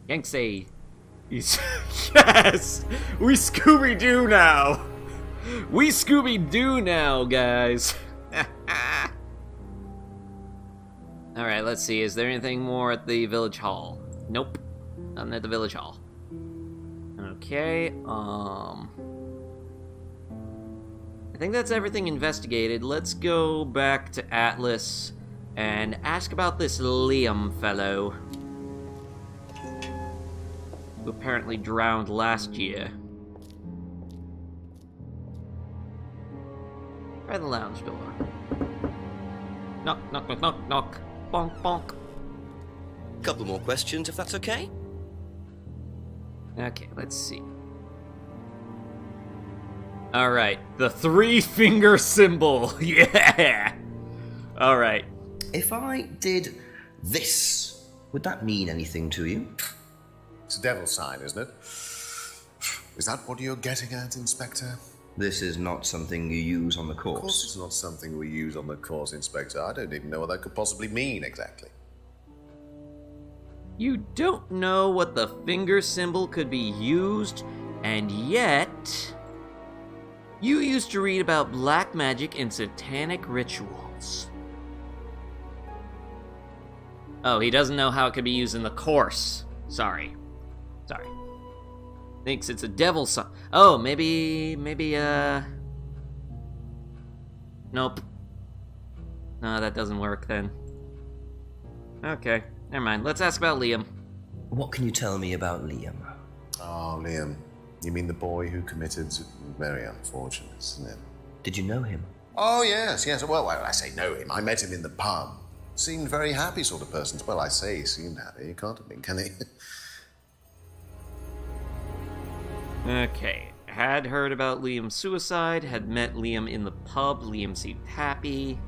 Yanksy. Yes! We Scooby-Doo now! We Scooby-Doo now, guys! Alright, let's see. Is there anything more at the village hall? Nope. Nothing at the village hall. Okay, I think that's everything investigated. Let's go back to Atlas and ask about this Liam fellow, who apparently drowned last year. Try the lounge door. Knock, knock, knock, knock, knock. Bonk, bonk. Couple more questions, if that's okay? Okay, let's see. Alright, the 3-finger symbol. Yeah! Alright. If I did this, would that mean anything to you? It's a devil sign, isn't it? Is that what you're getting at, Inspector? This is not something you use on the course. Of course it's not something we use on the course, Inspector. I don't even know what that could possibly mean, exactly. You don't know what the finger symbol could be used, and yet... you used to read about black magic and satanic rituals. Oh, he doesn't know how it could be used in the course. Sorry. Thinks it's a devil sign. Oh, maybe, nope. No, that doesn't work then. Okay, never mind. Let's ask about Liam. What can you tell me about Liam? Oh, Liam. You mean the boy who committed... very unfortunate, isn't it? Did you know him? Oh, yes. Well, I say know him. I met him in the pub. Seemed very happy sort of person. Well, I say he seemed happy. He can't have been, can he? Okay, had heard about Liam's suicide, had met Liam in the pub. Liam seemed happy.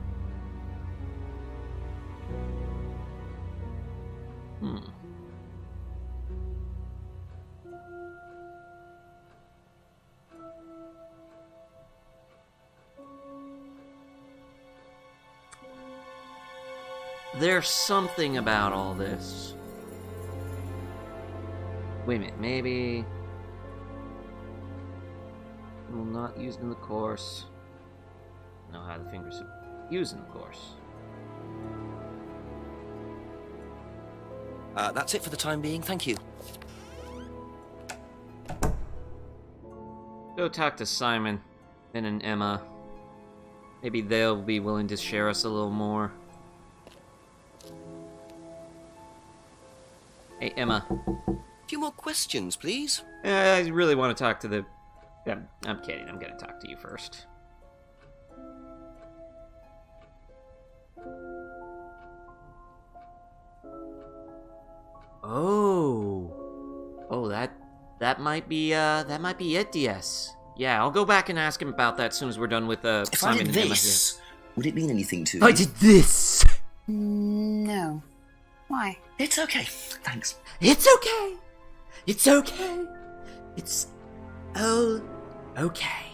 There's something about all this. Wait a minute, maybe... Well, not used in the course. Know how the fingers are used in the course. That's it for the time being, thank you. Go talk to Simon and Emma. Maybe they'll be willing to share us a little more. Hey, Emma. A few more questions, please. I really want to talk to the... I'm kidding, I'm gonna talk to you first. Oh, that might be it, DS. Yeah, I'll go back and ask him about that as soon as we're done with Simon If I did and Emma this, would it mean anything to here. you? I did this! No. Why? It's okay, thanks. It's okay! It's okay! It's... oh... okay.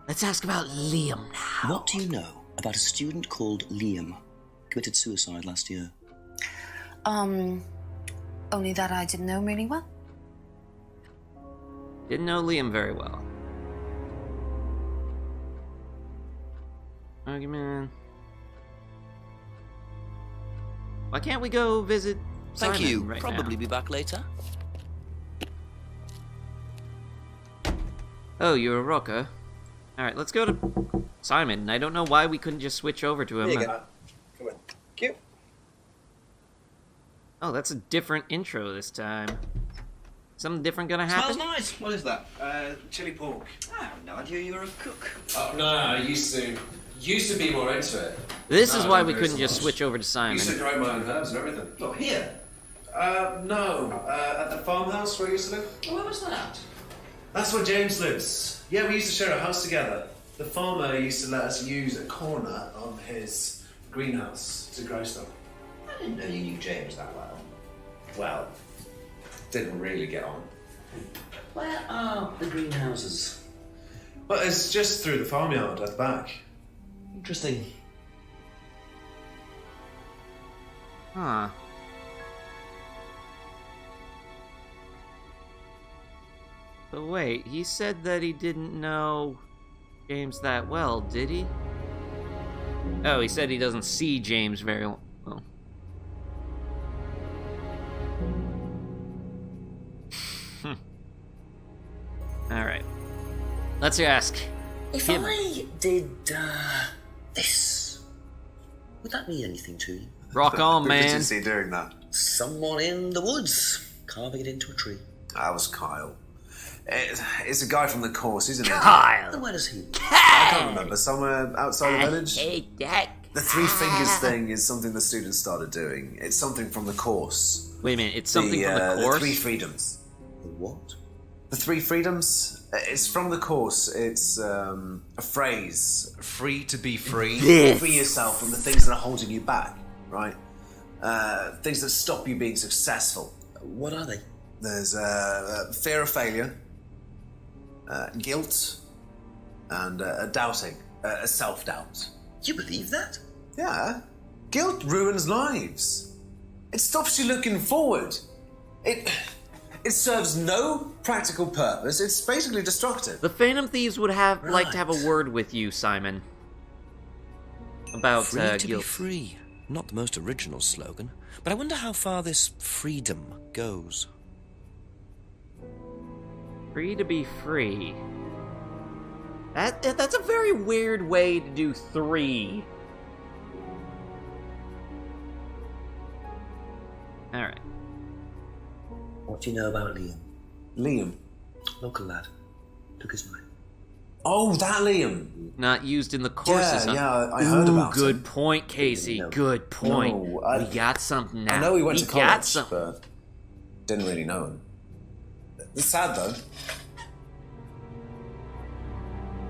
Let's ask about Liam now. What do you know about a student called Liam? Committed suicide last year. Only that I didn't know him really well. Didn't know Liam very well. Argument. Why can't we go visit Simon Thank you. right Probably now? be back later. Oh, you're a rocker. Alright, let's go to Simon. I don't know why we couldn't just switch over to him. There you go. Come on. Cute. Oh, that's a different intro this time. Something different gonna happen? Smells nice. What is that? Chili pork. I have no idea you were a cook. Oh, no, I used to be more into it. This No, is I why don't we do couldn't so just much. switch over to Simon. Used to grow my own herbs and everything. Look, here. No, at the farmhouse where I used to live. Where was that? That's where James lives. Yeah, we used to share a house together. The farmer used to let us use a corner of his greenhouse to grow stuff. I didn't know you knew James that well. Well, didn't really get on. Where are the greenhouses? But it's just through the farmyard at the back. Interesting. Huh. But wait, he said that he didn't know James that well, did he? Oh, he said he doesn't see James very well. Alright. Let's ask. If him. I did this, would that mean anything to you? Rock on, man. Who see doing that? Someone in the woods carving it into a tree. That was Kyle. It's a guy from the course, isn't it? Kyle! And where does he? I can't remember. Somewhere outside the village? hate that. The three fingers thing is something the students started doing. It's something from the course. Wait a minute, it's something from the course? The three freedoms. The what? The three freedoms? It's from the course. It's a phrase. Free to be free. This. Free yourself from the things that are holding you back, right? Things that stop you being successful. What are they? There's fear of failure, guilt, and doubting, self-doubt. You believe that? Yeah. Guilt ruins lives. It stops you looking forward. It serves no practical purpose. It's basically destructive. The Phantom Thieves would have like to have a word with you, Simon. About Free to be guilt. free. Not the most original slogan, but I wonder how far this freedom goes. Free to be free. That's a very weird way to do three. Alright. What do you know about Liam? Liam. Local lad. Took his life. Oh, that Liam. Not used in the courses, huh? Yeah, I heard about good him. point, Casey. Good point. No, we got something now. I know he went to got college, something. but didn't really know him. It's sad, though.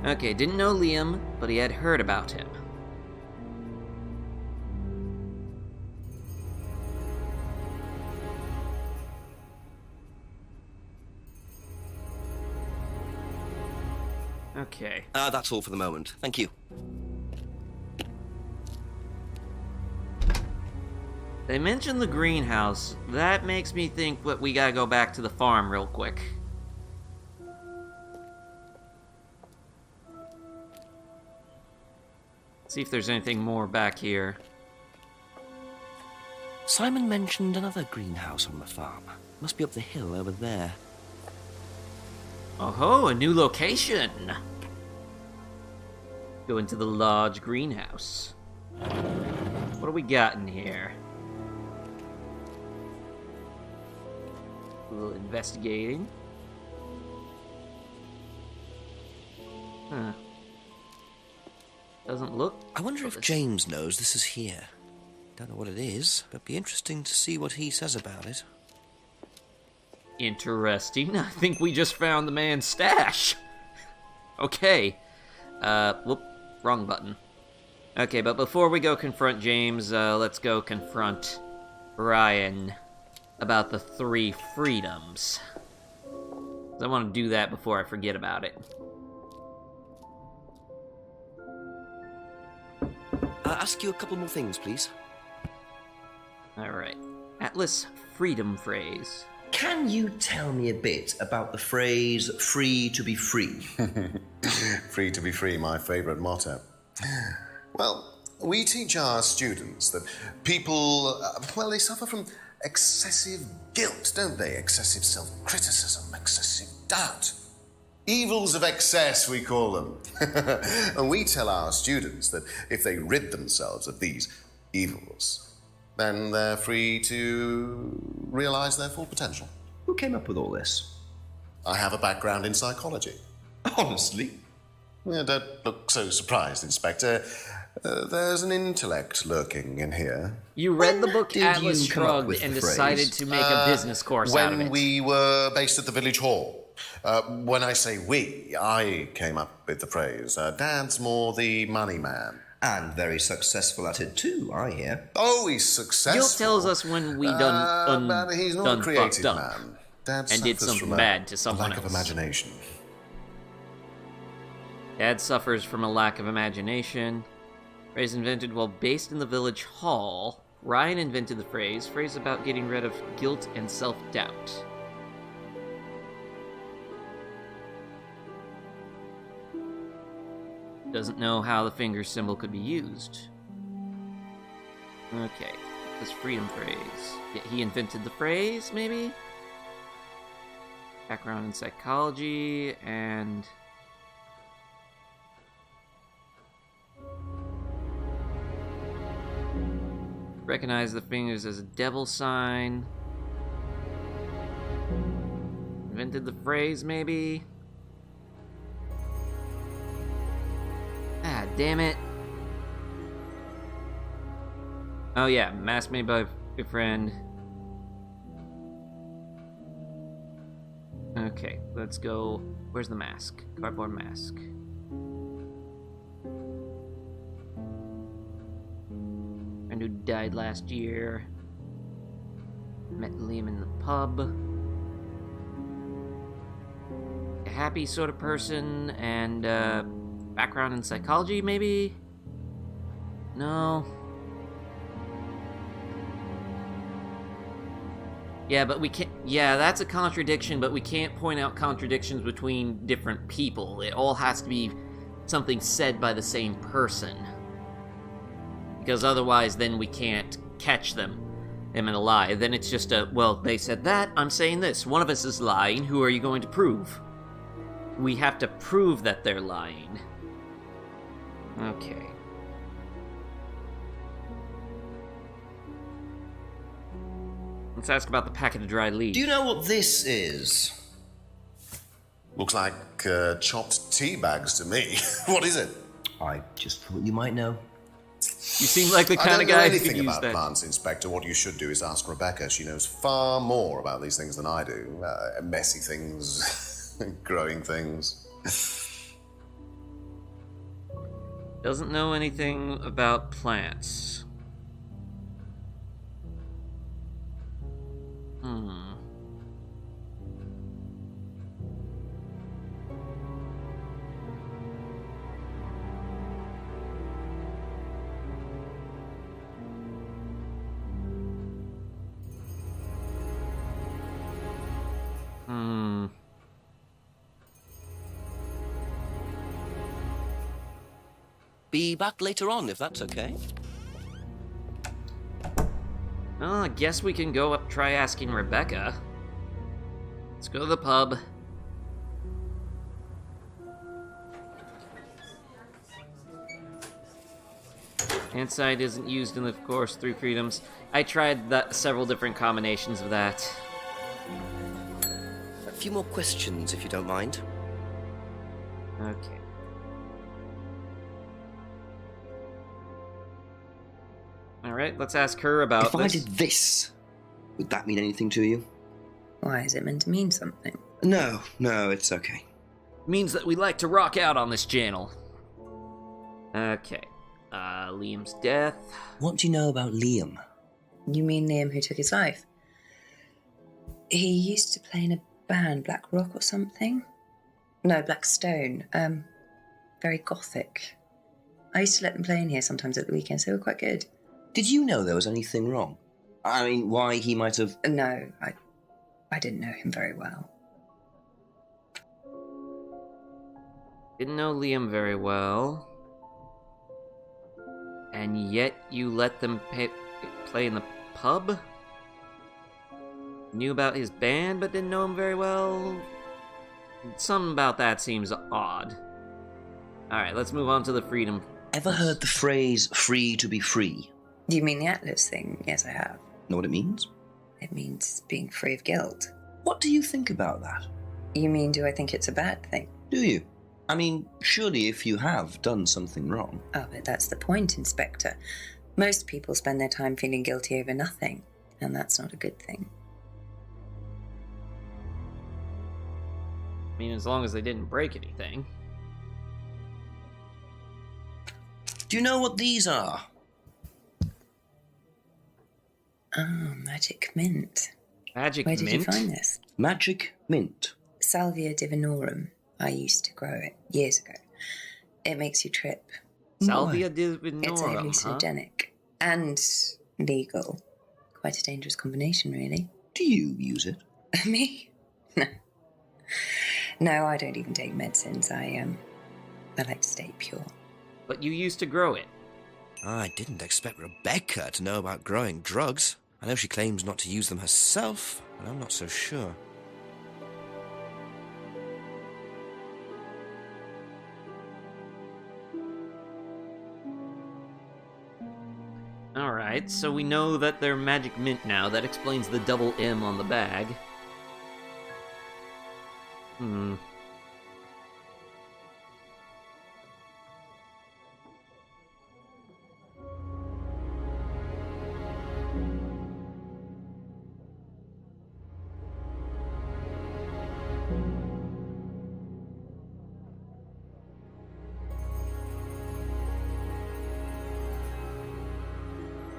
Okay, didn't know Liam, but he had heard about him. Okay. That's all for the moment. Thank you. They mentioned the greenhouse. That makes me think that we gotta go back to the farm real quick. See if there's anything more back here. Simon mentioned another greenhouse on the farm. Must be up the hill over there. Oh ho, a new location! Go into the large greenhouse. What do we got in here? A little investigating. Huh. Doesn't look... I wonder if James knows this is here. Don't know what it is, but be interesting to see what he says about it. Interesting. I think we just found the man's stash. Okay. Whoop. Wrong button. Okay, but before we go confront James, let's go confront Ryan about the 3 freedoms. I want to do that before I forget about it. Ask you a couple more things, please. Alright. Atlas freedom phrase. Can you tell me a bit about the phrase free to be free? Free to be free, my favourite motto. Well, we teach our students that people, well, they suffer from excessive guilt, don't they? Excessive self-criticism, excessive doubt. Evils of excess, we call them. And we tell our students that if they rid themselves of these evils, then they're free to realise their full potential. Who came up with all this? I have a background in psychology. Honestly? Yeah, don't look so surprised, Inspector. There's an intellect lurking in here. You read the book did Atlas you come up Shrugged with and the decided phrase? to make a business course out of it. When we were based at the village hall. When I say we, I came up with the phrase. Dad's more the money man. And very successful at it too, I hear. Oh, he's successful. Gil tells us when we but he's not done a creative fucked up man. Dad and did suffers something from bad to a someone lack else. of imagination. Dad suffers from a lack of imagination. Phrase invented while based in the village hall. Ryan invented the phrase about getting rid of guilt and self-doubt. Doesn't know how the finger symbol could be used. Okay, this freedom phrase. Yeah, he invented the phrase, maybe? Background in psychology, and... recognize the fingers as a devil sign. Invented the phrase, maybe? Ah, damn it. Oh yeah, mask made by a friend. Okay, let's go. Where's the mask? Cardboard mask. Friend who died last year. Met Liam in the pub. A happy sort of person, and background in psychology, maybe? No. Yeah, but we can't... yeah, that's a contradiction, but we can't point out contradictions between different people. It all has to be something said by the same person. Because otherwise, then we can't catch them in a lie. Then it's just a, well, they said that, I'm saying this. One of us is lying, who are you going to prove? We have to prove that they're lying. Okay. Let's ask about the packet of dry leaves. Do you know what this is? Looks like chopped tea bags to me. What is it? I just thought you might know. You seem like the kind of guy who could use about that. plants, Inspector. What you should do is ask Rebecca. She knows far more about these things than I do. Messy things, growing things. Doesn't know anything about plants. be back later on, if that's okay. Well, I guess we can go up, try asking Rebecca. Let's go to the pub. Inside isn't used in the course through freedoms. I tried several different combinations of that. A few more questions, if you don't mind. Okay. Alright, let's ask her about If I did this, would that mean anything to you? Why is it meant to mean something? No, it's okay. Means that we like to rock out on this channel. Okay. Liam's death. What do you know about Liam? You mean Liam who took his life? He used to play in a band, Black Rock or something? No, Black Stone. Very gothic. I used to let them play in here sometimes at the weekends. They were quite good. Did you know there was anything wrong? I mean, why he might have... No, I didn't know him very well. Didn't know Liam very well. And yet you let them play in the pub? Knew about his band but didn't know him very well? Something about that seems odd. Alright, let's move on to the freedom. Ever heard the phrase, free to be free? Do you mean the Atlas thing? Yes, I have. Know what it means? It means being free of guilt. What do you think about that? You mean, do I think it's a bad thing? Do you? I mean, surely if you have done something wrong... Oh, but that's the point, Inspector. Most people spend their time feeling guilty over nothing, and that's not a good thing. I mean, as long as they didn't break anything. Do you know what these are? Oh, magic mint. Magic Where mint? Where did you find this? Magic mint. Salvia divinorum. I used to grow it years ago. It makes you trip. Salvia divinorum, It's hallucinogenic and legal. Quite a dangerous combination, really. Do you use it? Me? No. No, I don't even take medicines. I like to stay pure. But you used to grow it. I didn't expect Rebecca to know about growing drugs. I know she claims not to use them herself, but I'm not so sure. Alright, so we know that they're magic mint now. That explains the double M on the bag.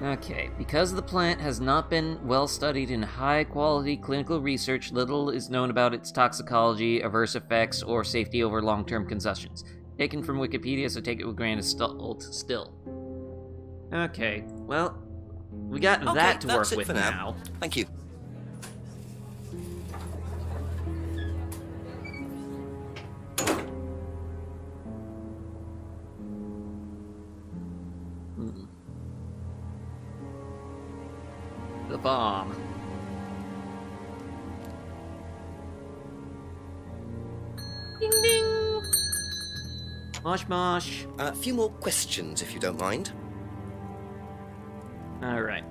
Okay, because the plant has not been well studied in high-quality clinical research, little is known about its toxicology, adverse effects, or safety over long-term consumptions. Taken from Wikipedia, so take it with a grain of salt still. Okay, well, we got that to work with now. Thank you. The bomb. Ding ding! Mosh mosh. A few more questions, if you don't mind. Alright.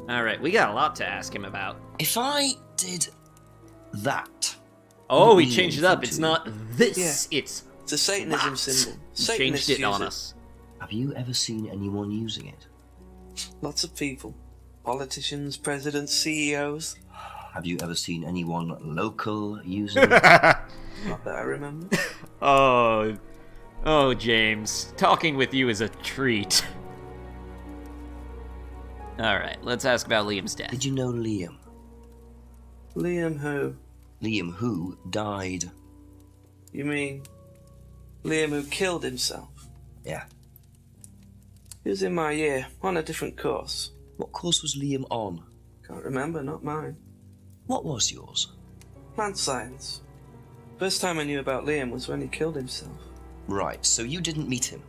Alright, we got a lot to ask him about. If I did that... Oh, he changed it up. It's not this, Yeah. it's a Satanism that. symbol. He Satanists changed it use on it. us. Have you ever seen anyone using it? Lots of people. Politicians, presidents, CEOs. Have you ever seen anyone local using it? Not that I remember. Oh, James. Talking with you is a treat. Alright, let's ask about Liam's death. Did you know Liam? Liam who? Liam who died. You mean Liam who killed himself? Yeah. He was in my year, on a different course. What course was Liam on? Can't remember, not mine. What was yours? Plant science. First time I knew about Liam was when he killed himself. Right, so you didn't meet him?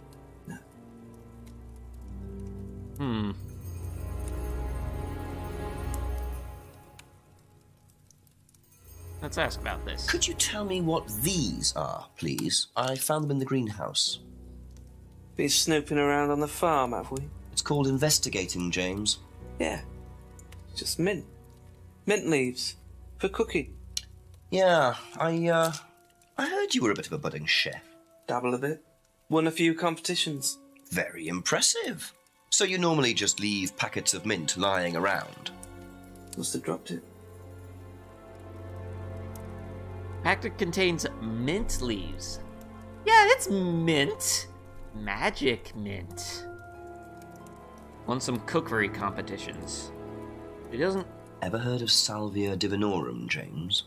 Let's ask about this. Could you tell me what these are, please? I found them in the greenhouse. Been snooping around on the farm, have we? It's called investigating, James. Yeah. Just mint. Mint leaves. For cooking. Yeah, I heard you were a bit of a budding chef. Dabble a bit. Won a few competitions. Very impressive. So you normally just leave packets of mint lying around? Must have dropped it. Packet contains mint leaves. Yeah, it's mint. Magic mint. Won some cookery competitions. It doesn't... Ever heard of Salvia divinorum, James?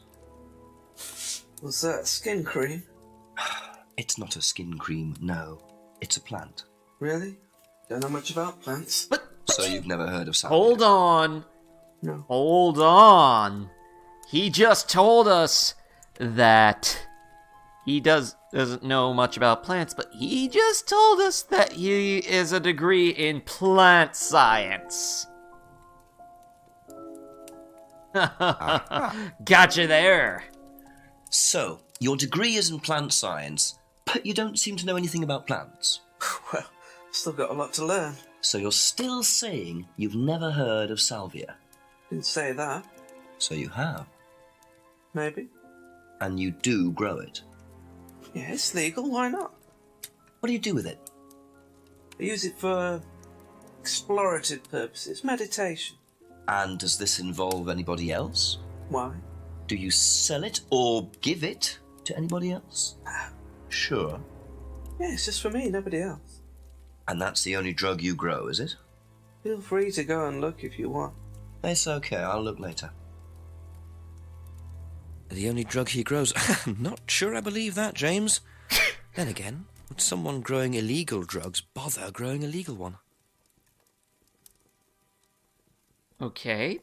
What's that, skin cream? It's not a skin cream, no. It's a plant. Really? Don't know much about plants. So you've never heard of Salvia? Hold on. No. Hold on. He just told us that he doesn't know much about plants, but he just told us that he is a degree in plant science. Gotcha there. So, your degree is in plant science, but you don't seem to know anything about plants. Well, still got a lot to learn. So you're still saying you've never heard of salvia? Didn't say that. So you have. Maybe. And you do grow it? Yeah, it's legal, why not? What do you do with it? I use it for explorative purposes, meditation. And does this involve anybody else? Why? Do you sell it or give it to anybody else? Sure. Yeah, it's just for me, nobody else. And that's the only drug you grow, is it? Feel free to go and look if you want. It's okay, I'll look later. The only drug he grows? Not sure I believe that, James. Then again, would someone growing illegal drugs bother growing a legal one? Okay.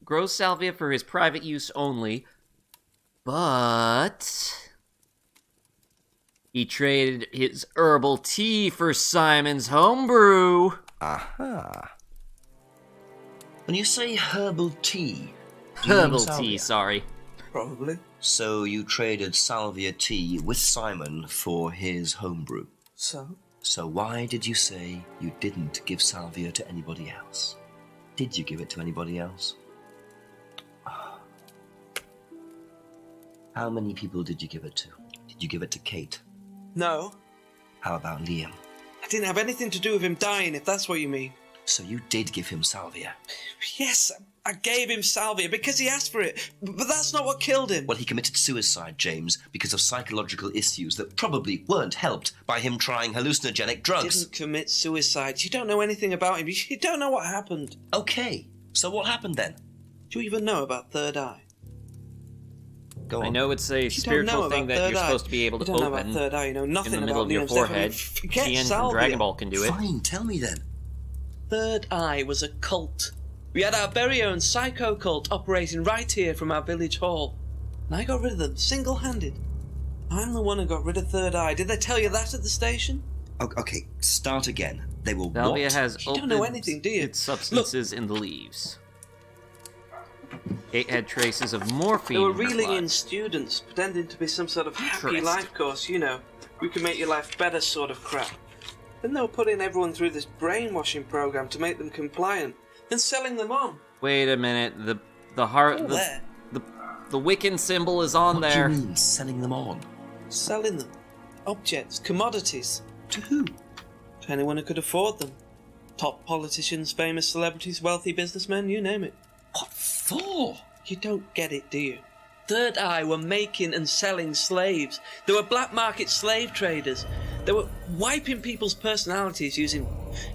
Grows salvia for his private use only, but he traded his herbal tea for Simon's homebrew. Aha. When you say herbal tea... Herbal tea, sorry. Probably. So you traded salvia tea with Simon for his homebrew? So? So why did you say you didn't give salvia to anybody else? Did you give it to anybody else? How many people did you give it to? Did you give it to Kate? No. How about Liam? I didn't have anything to do with him dying, if that's what you mean. So you did give him salvia? Yes, I gave him salvia because he asked for it, but that's not what killed him. Well, he committed suicide, James, because of psychological issues that probably weren't helped by him trying hallucinogenic drugs. He didn't commit suicide. You don't know anything about him. You don't know what happened. Okay, so what happened then? Do you even know about Third Eye? Go on. I know it's a spiritual thing that you're supposed to be able to open. You don't know open about Third Eye. You know nothing in the middle about of your Liam's death. forehead. Forget Tien from salvia. Dragon Ball can do it. Fine, tell me then. Third Eye was a cult. We had our very own psycho cult operating right here from our village hall. And I got rid of them, single-handed. I'm the one who got rid of Third Eye. Did they tell you that at the station? Okay, start again. They were Salvia what? has You don't know anything, do you? its substances in the leaves. Kate had traces of morphine They were in her reeling blood. in students, pretending to be some sort of happy Interesting. life course, you know. We can make your life better sort of crap. Then they were putting everyone through this brainwashing program to make them compliant, then selling them on. Wait a minute, the heart, All there. the Wiccan symbol is on What there. do you mean, selling them on? Selling them. Objects, commodities. To who? To anyone who could afford them. Top politicians, famous celebrities, wealthy businessmen, you name it. What for? You don't get it, do you? Third Eye were making and selling slaves. They were black market slave traders. They were wiping people's personalities using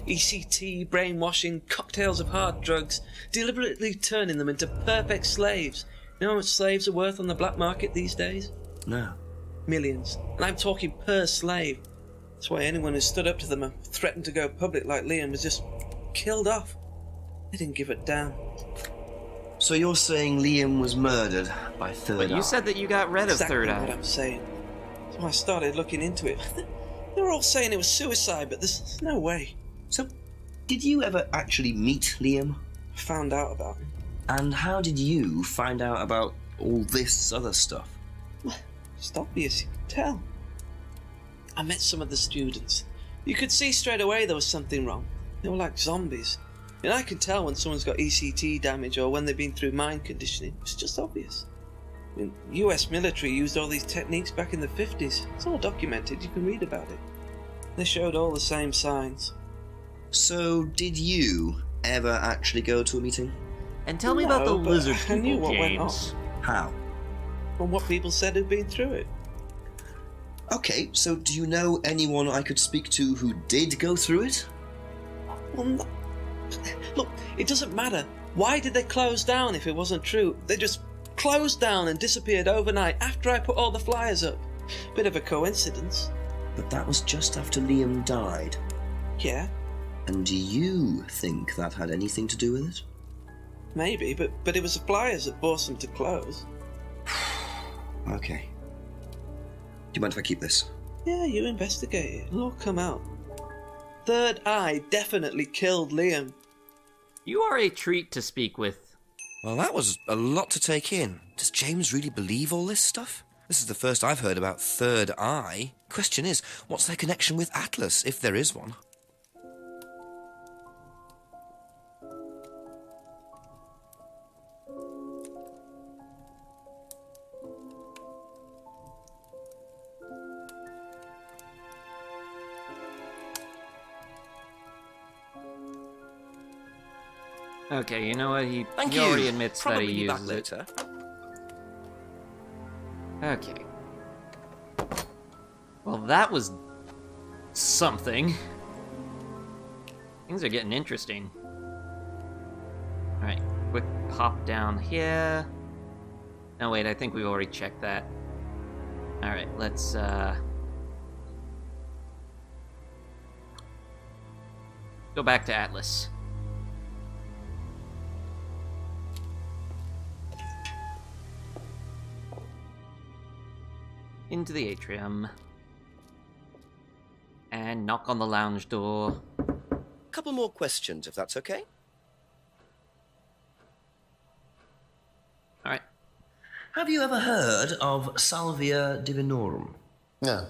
ECT, brainwashing, cocktails of hard drugs, deliberately turning them into perfect slaves. You know how much slaves are worth on the black market these days? No. Millions. And I'm talking per slave. That's why anyone who stood up to them and threatened to go public like Liam was just killed off. They didn't give it down. So you're saying Liam was murdered by Third Eye? But you said that you got rid of Exactly Third Eye. what I'm saying. So I started looking into it. They were all saying it was suicide, but there's no way. So, did you ever actually meet Liam? Found out about him. And how did you find out about all this other stuff? It's obvious, you can tell. I met some of the students. You could see straight away there was something wrong. They were like zombies. And I can tell when someone's got ECT damage or when they've been through mind conditioning. It's just obvious. I mean, US military used all these techniques back in the 50s. It's all documented, you can read about it. They showed all the same signs. So, did you ever actually go to a meeting? And tell me about the but lizard I knew people, what went on. James. How? From what people said who'd been through it. Okay, so do you know anyone I could speak to who did go through it? Well, no. Look, it doesn't matter. Why did they close down if it wasn't true? They just closed down and disappeared overnight after I put all the flyers up. Bit of a coincidence. But that was just after Liam died. Yeah, And do you think that had anything to do with it? maybe, but it was the flyers that forced them to close. Okay. Do you mind if I keep this? Yeah, you investigate it. It'll all come out. Third Eye definitely killed Liam. You are a treat to speak with. Well, that was a lot to take in. Does James really believe all this stuff? This is the first I've heard about Third Eye. Question is, what's their connection with Atlas, if there is one? Okay, you know what? He Thank you. already admits Probably that he be back uses it. later. Okay. Well, that was something. Things are getting interesting. Alright, quick hop down here. No, wait, I think we've already checked that. Alright, let's, go back to Atlas. Into the atrium. And knock on the lounge door. Couple more questions, if that's okay. Alright. Have you ever heard of Salvia divinorum? No.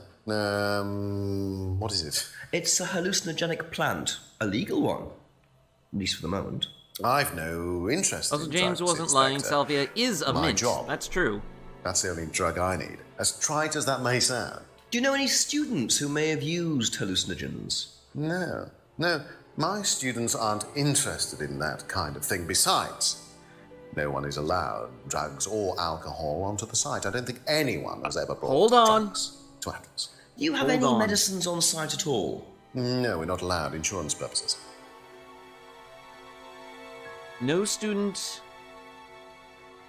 What is it? It's a hallucinogenic plant. A legal one. At least for the moment. I've no interest Also, in James drugs, wasn't lying. Inspector. Salvia is a My mint. job. That's true. That's the only drug I need. As trite as that may sound. Do you know any students who may have used hallucinogens? No. No, my students aren't interested in that kind of thing. Besides, no one is allowed drugs or alcohol onto the site. I don't think anyone has ever brought Hold on. drugs to Atlas. Do you have Hold any on. medicines on site at all? No, we're not allowed. Insurance purposes. No student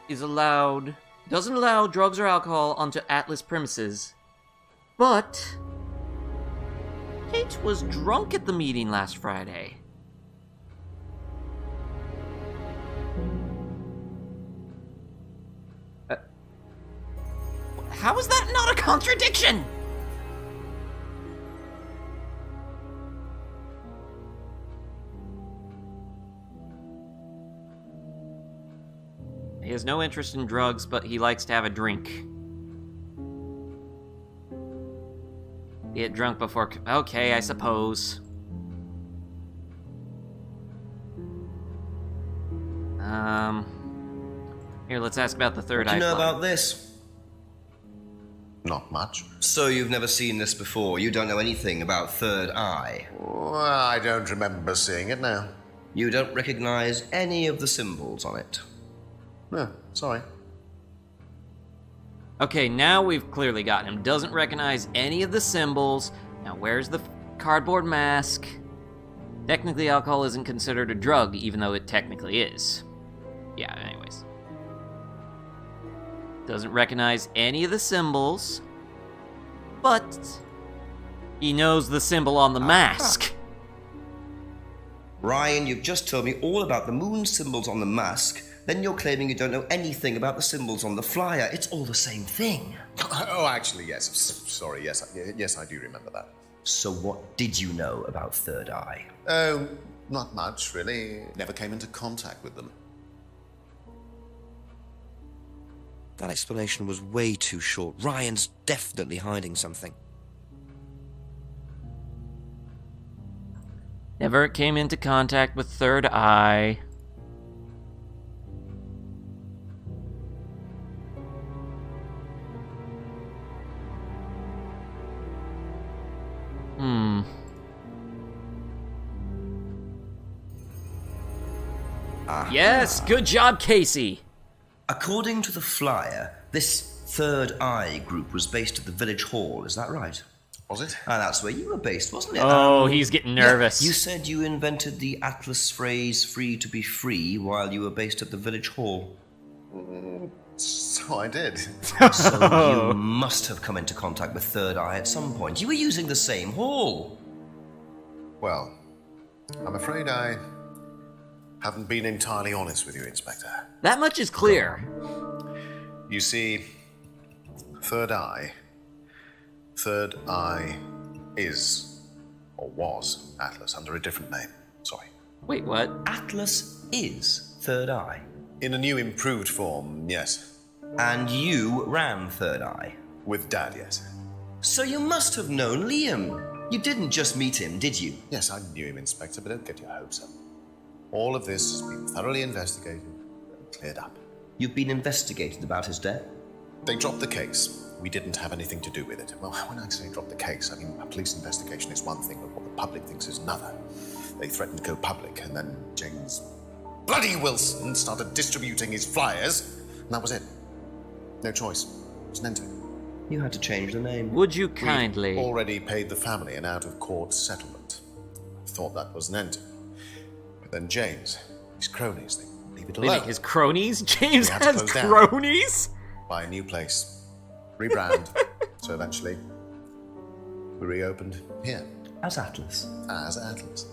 is allowed, doesn't allow drugs or alcohol onto Atlas premises. But Kate was drunk at the meeting last Friday. How is that not a contradiction? He has no interest in drugs, but he likes to have a drink. Get drunk before... Okay, I suppose. Here, let's ask about the third eye. What do you know fly. about this? Not much. So you've never seen this before? You don't know anything about Third Eye? Well, I don't remember seeing it now. You don't recognize any of the symbols on it? No, sorry. Okay, now we've clearly gotten him. Doesn't recognize any of the symbols. Now, where's the cardboard mask? Technically, alcohol isn't considered a drug, even though it technically is. Yeah, anyways. Doesn't recognize any of the symbols. But he knows the symbol on the mask. Ryan, you've just told me all about the moon symbols on the mask, Then you're claiming you don't know anything about the symbols on the flyer. It's all the same thing. Oh, actually, yes. Sorry, yes, I do remember that. So what did you know about Third Eye? Oh, not much, really. Never came into contact with them. That explanation was way too short. Ryan's definitely hiding something. Never came into contact with Third Eye. Yes, good job, Casey. According to the flyer, this Third Eye group was based at the village hall, is that right? Was it? And that's where you were based, wasn't it? Oh, he's getting nervous. Yeah, you said you invented the Atlas phrase free to be free while you were based at the village hall. So I did. So you must have come into contact with Third Eye at some point. You were using the same hall. Well, I'm afraid I haven't been entirely honest with you, Inspector. That much is clear. You see, Third Eye is, or was, Atlas under a different name. Sorry. Wait, what? Atlas is Third Eye. In a new improved form, yes. And you ran Third Eye? With Dad, yes. So you must have known Liam. You didn't just meet him, did you? Yes, I knew him, Inspector, but don't get your hopes up. All of this has been thoroughly investigated and cleared up. You've been investigated about his death? They dropped the case. We didn't have anything to do with it. Well, when I say drop the case, I mean a police investigation is one thing, but what the public thinks is another. They threatened to go public, and then James bloody Wilson started distributing his flyers, and that was it. No choice. It was an end to it. You had to change the name. Would you kindly... We'd already paid the family an out-of-court settlement. I thought that was an end to it. But then James, his cronies, they leave it alone. His cronies? James has cronies? Buy a new place. Rebrand. So eventually, we reopened here. As Atlas? As Atlas.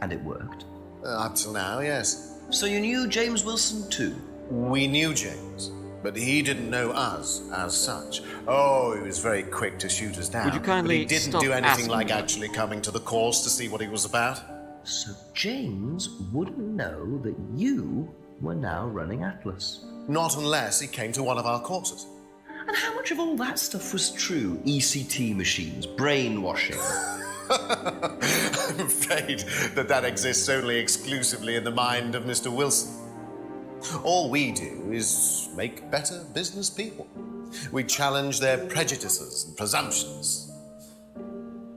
And it worked? Up till now, yes. So you knew James Wilson too? We knew James, but he didn't know us as such. Oh, he was very quick to shoot us down. Would you kindly but he didn't stop do anything asking like me? actually coming to the course to see what he was about. So James wouldn't know that you were now running Atlas? Not unless he came to one of our courses. And how much of all that stuff was true? ECT machines, brainwashing. I'm afraid that exists only exclusively in the mind of Mr. Wilson. All we do is make better business people. We challenge their prejudices and presumptions.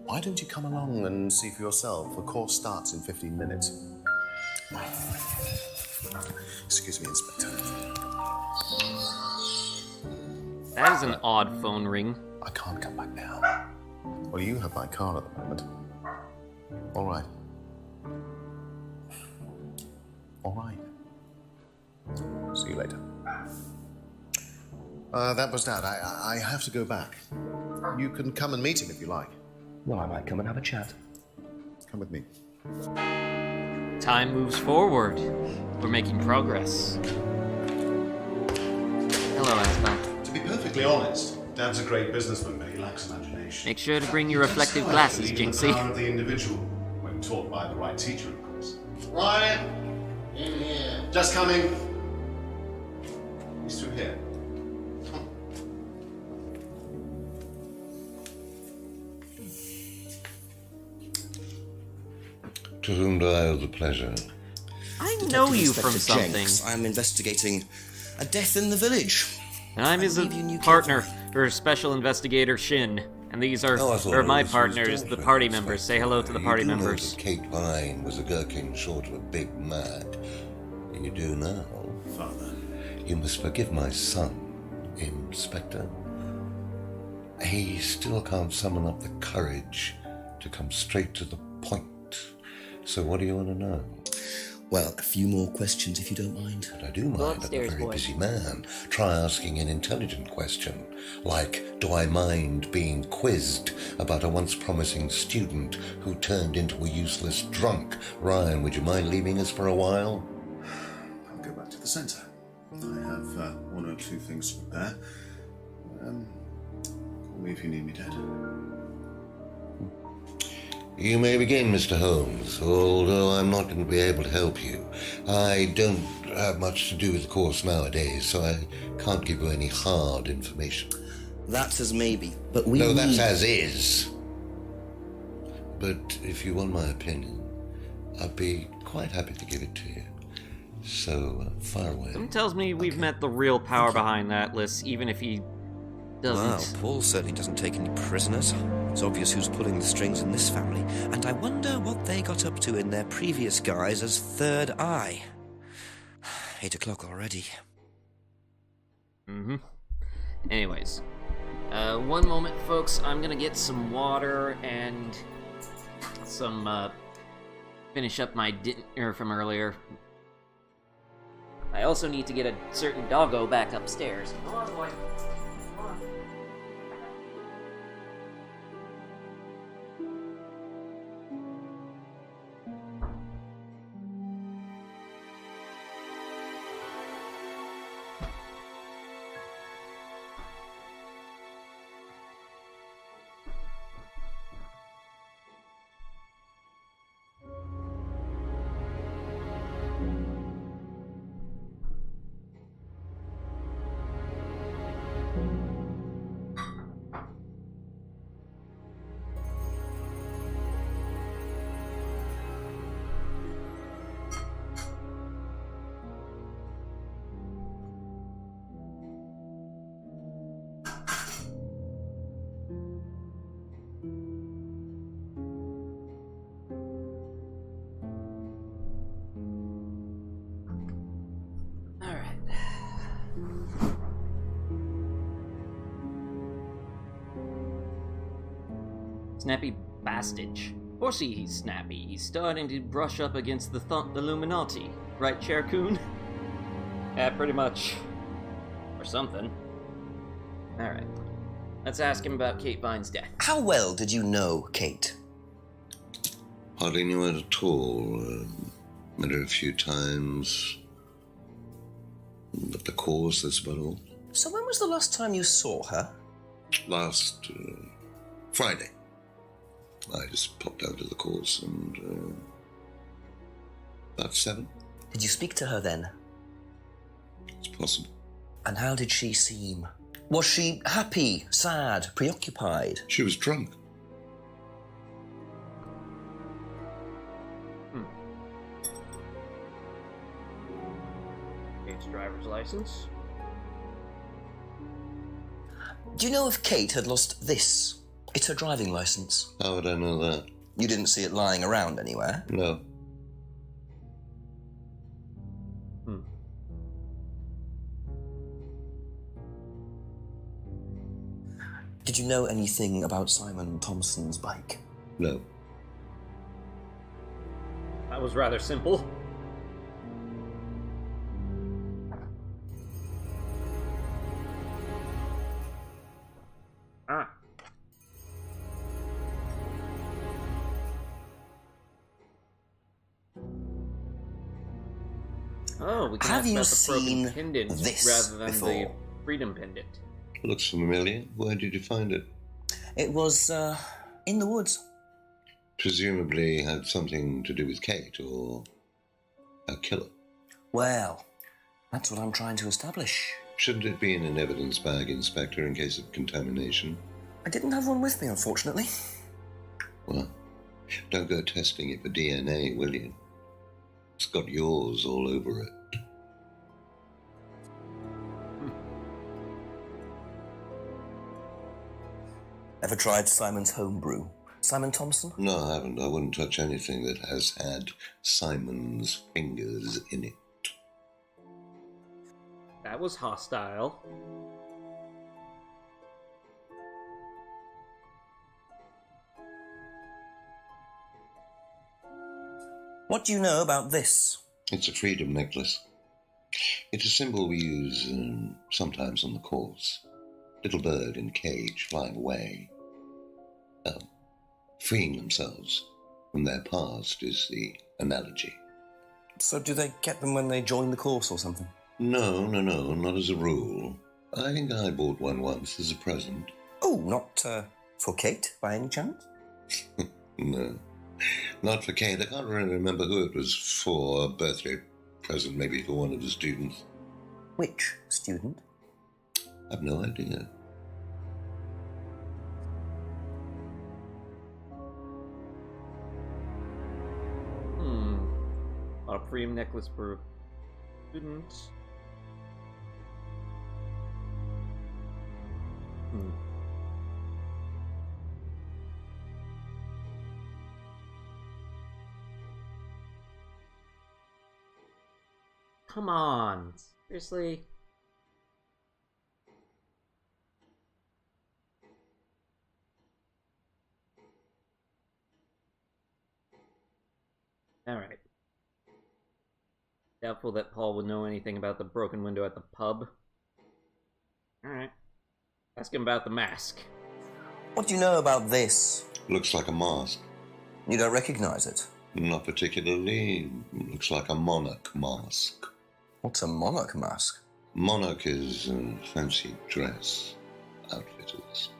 Why don't you come along and see for yourself? The course starts in 15 minutes. Excuse me, Inspector. That is an odd phone ring. I can't come back now. Well, you have my car at the moment. All right. All right. See you later. That was Dad. I have to go back. You can come and meet him if you like. Well, I might come and have a chat. Come with me. Time moves forward. We're making progress. Hello, Asbel. To be perfectly honest, Dad's a great businessman, but he lacks imagination. Make sure to bring your reflective glasses, Jinxie. The power of the individual, when taught by the right teacher, of course. Ryan! In here. Just coming. He's through here. To whom do I owe the pleasure? I know you Inspector from something. Jenks. I'm investigating a death in the village. And I'm his partner, or special investigator Shin. And these are, my partners, the party members. Say hello to the party members. Kate Vine was a gherkin short of a big mad. You do now. Father. You must forgive my son, Inspector. He still can't summon up the courage to come straight to the point. So what do you want to know? Well, a few more questions if you don't mind. But I do mind. I'm a very busy man. Try asking an intelligent question, like, do I mind being quizzed about a once promising student who turned into a useless drunk? Ryan, would you mind leaving us for a while? I'll go back to the centre. I have one or two things to prepare. Call me if you need me, Dad. You may begin, Mr. Holmes, although I'm not going to be able to help you. I don't have much to do with the course nowadays, so I can't give you any hard information. That's as maybe, but we No, need... that's as is. But if you want my opinion, I'd be quite happy to give it to you. So, far away. Something tells me we've met the real power behind that list, even if he doesn't. Well, Paul certainly doesn't take any prisoners. It's obvious who's pulling the strings in this family, and I wonder what they got up to in their previous guise as Third Eye. 8 o'clock already. Mm-hmm. Anyways, one moment, folks. I'm gonna get some water and some, finish up my dinner from earlier. I also need to get a certain doggo back upstairs. Come on, boy. Come on. Snappy Bastich. Of course he's snappy. He's starting to brush up against the Illuminati. Right, Chair Coon? Yeah, pretty much. Or something. Alright. Let's ask him about Kate Vine's death. How well did you know Kate? Hardly knew her at all. Met her a few times. But the cause, that's about all. So when was the last time you saw her? Last Friday. I just popped out of the course and about 7. Did you speak to her then? It's possible. And how did she seem? Was she happy, sad, preoccupied? She was drunk. Kate's driver's license. Do you know if Kate had lost this? It's her driving license. How would I know that? You didn't see it lying around anywhere? No. Did you know anything about Simon Thompson's bike? No. That was rather simple. Ah. Oh, we can Have ask you about the seen broken pendant this rather than before? the freedom pendant. Looks familiar. Where did you find it? It was, in the woods. Presumably had something to do with Kate or a killer. Well, that's what I'm trying to establish. Shouldn't it be in an evidence bag, Inspector, in case of contamination? I didn't have one with me, unfortunately. Well, don't go testing it for DNA, will you? It's got yours all over it. Ever tried Simon's homebrew? Simon Thompson? No, I haven't. I wouldn't touch anything that has had Simon's fingers in it. That was hostile. What do you know about this? It's a freedom necklace. It's a symbol we use sometimes on the course. Little bird in cage flying away. Freeing themselves from their past is the analogy. So do they get them when they join the course or something? No, not as a rule. I think I bought one once as a present. Oh, not for Kate, by any chance? No, not for Kate. I can't really remember who it was for. A birthday present, maybe for one of the students. Which student? I've no idea. A premium necklace for students. Come on, seriously? Alright. Doubtful that Paul would know anything about the broken window at the pub. Alright. Ask him about the mask. What do you know about this? Looks like a mask. You don't recognize it? Not particularly. Looks like a monarch mask. What's a monarch mask? Monarch is fancy dress outfitters.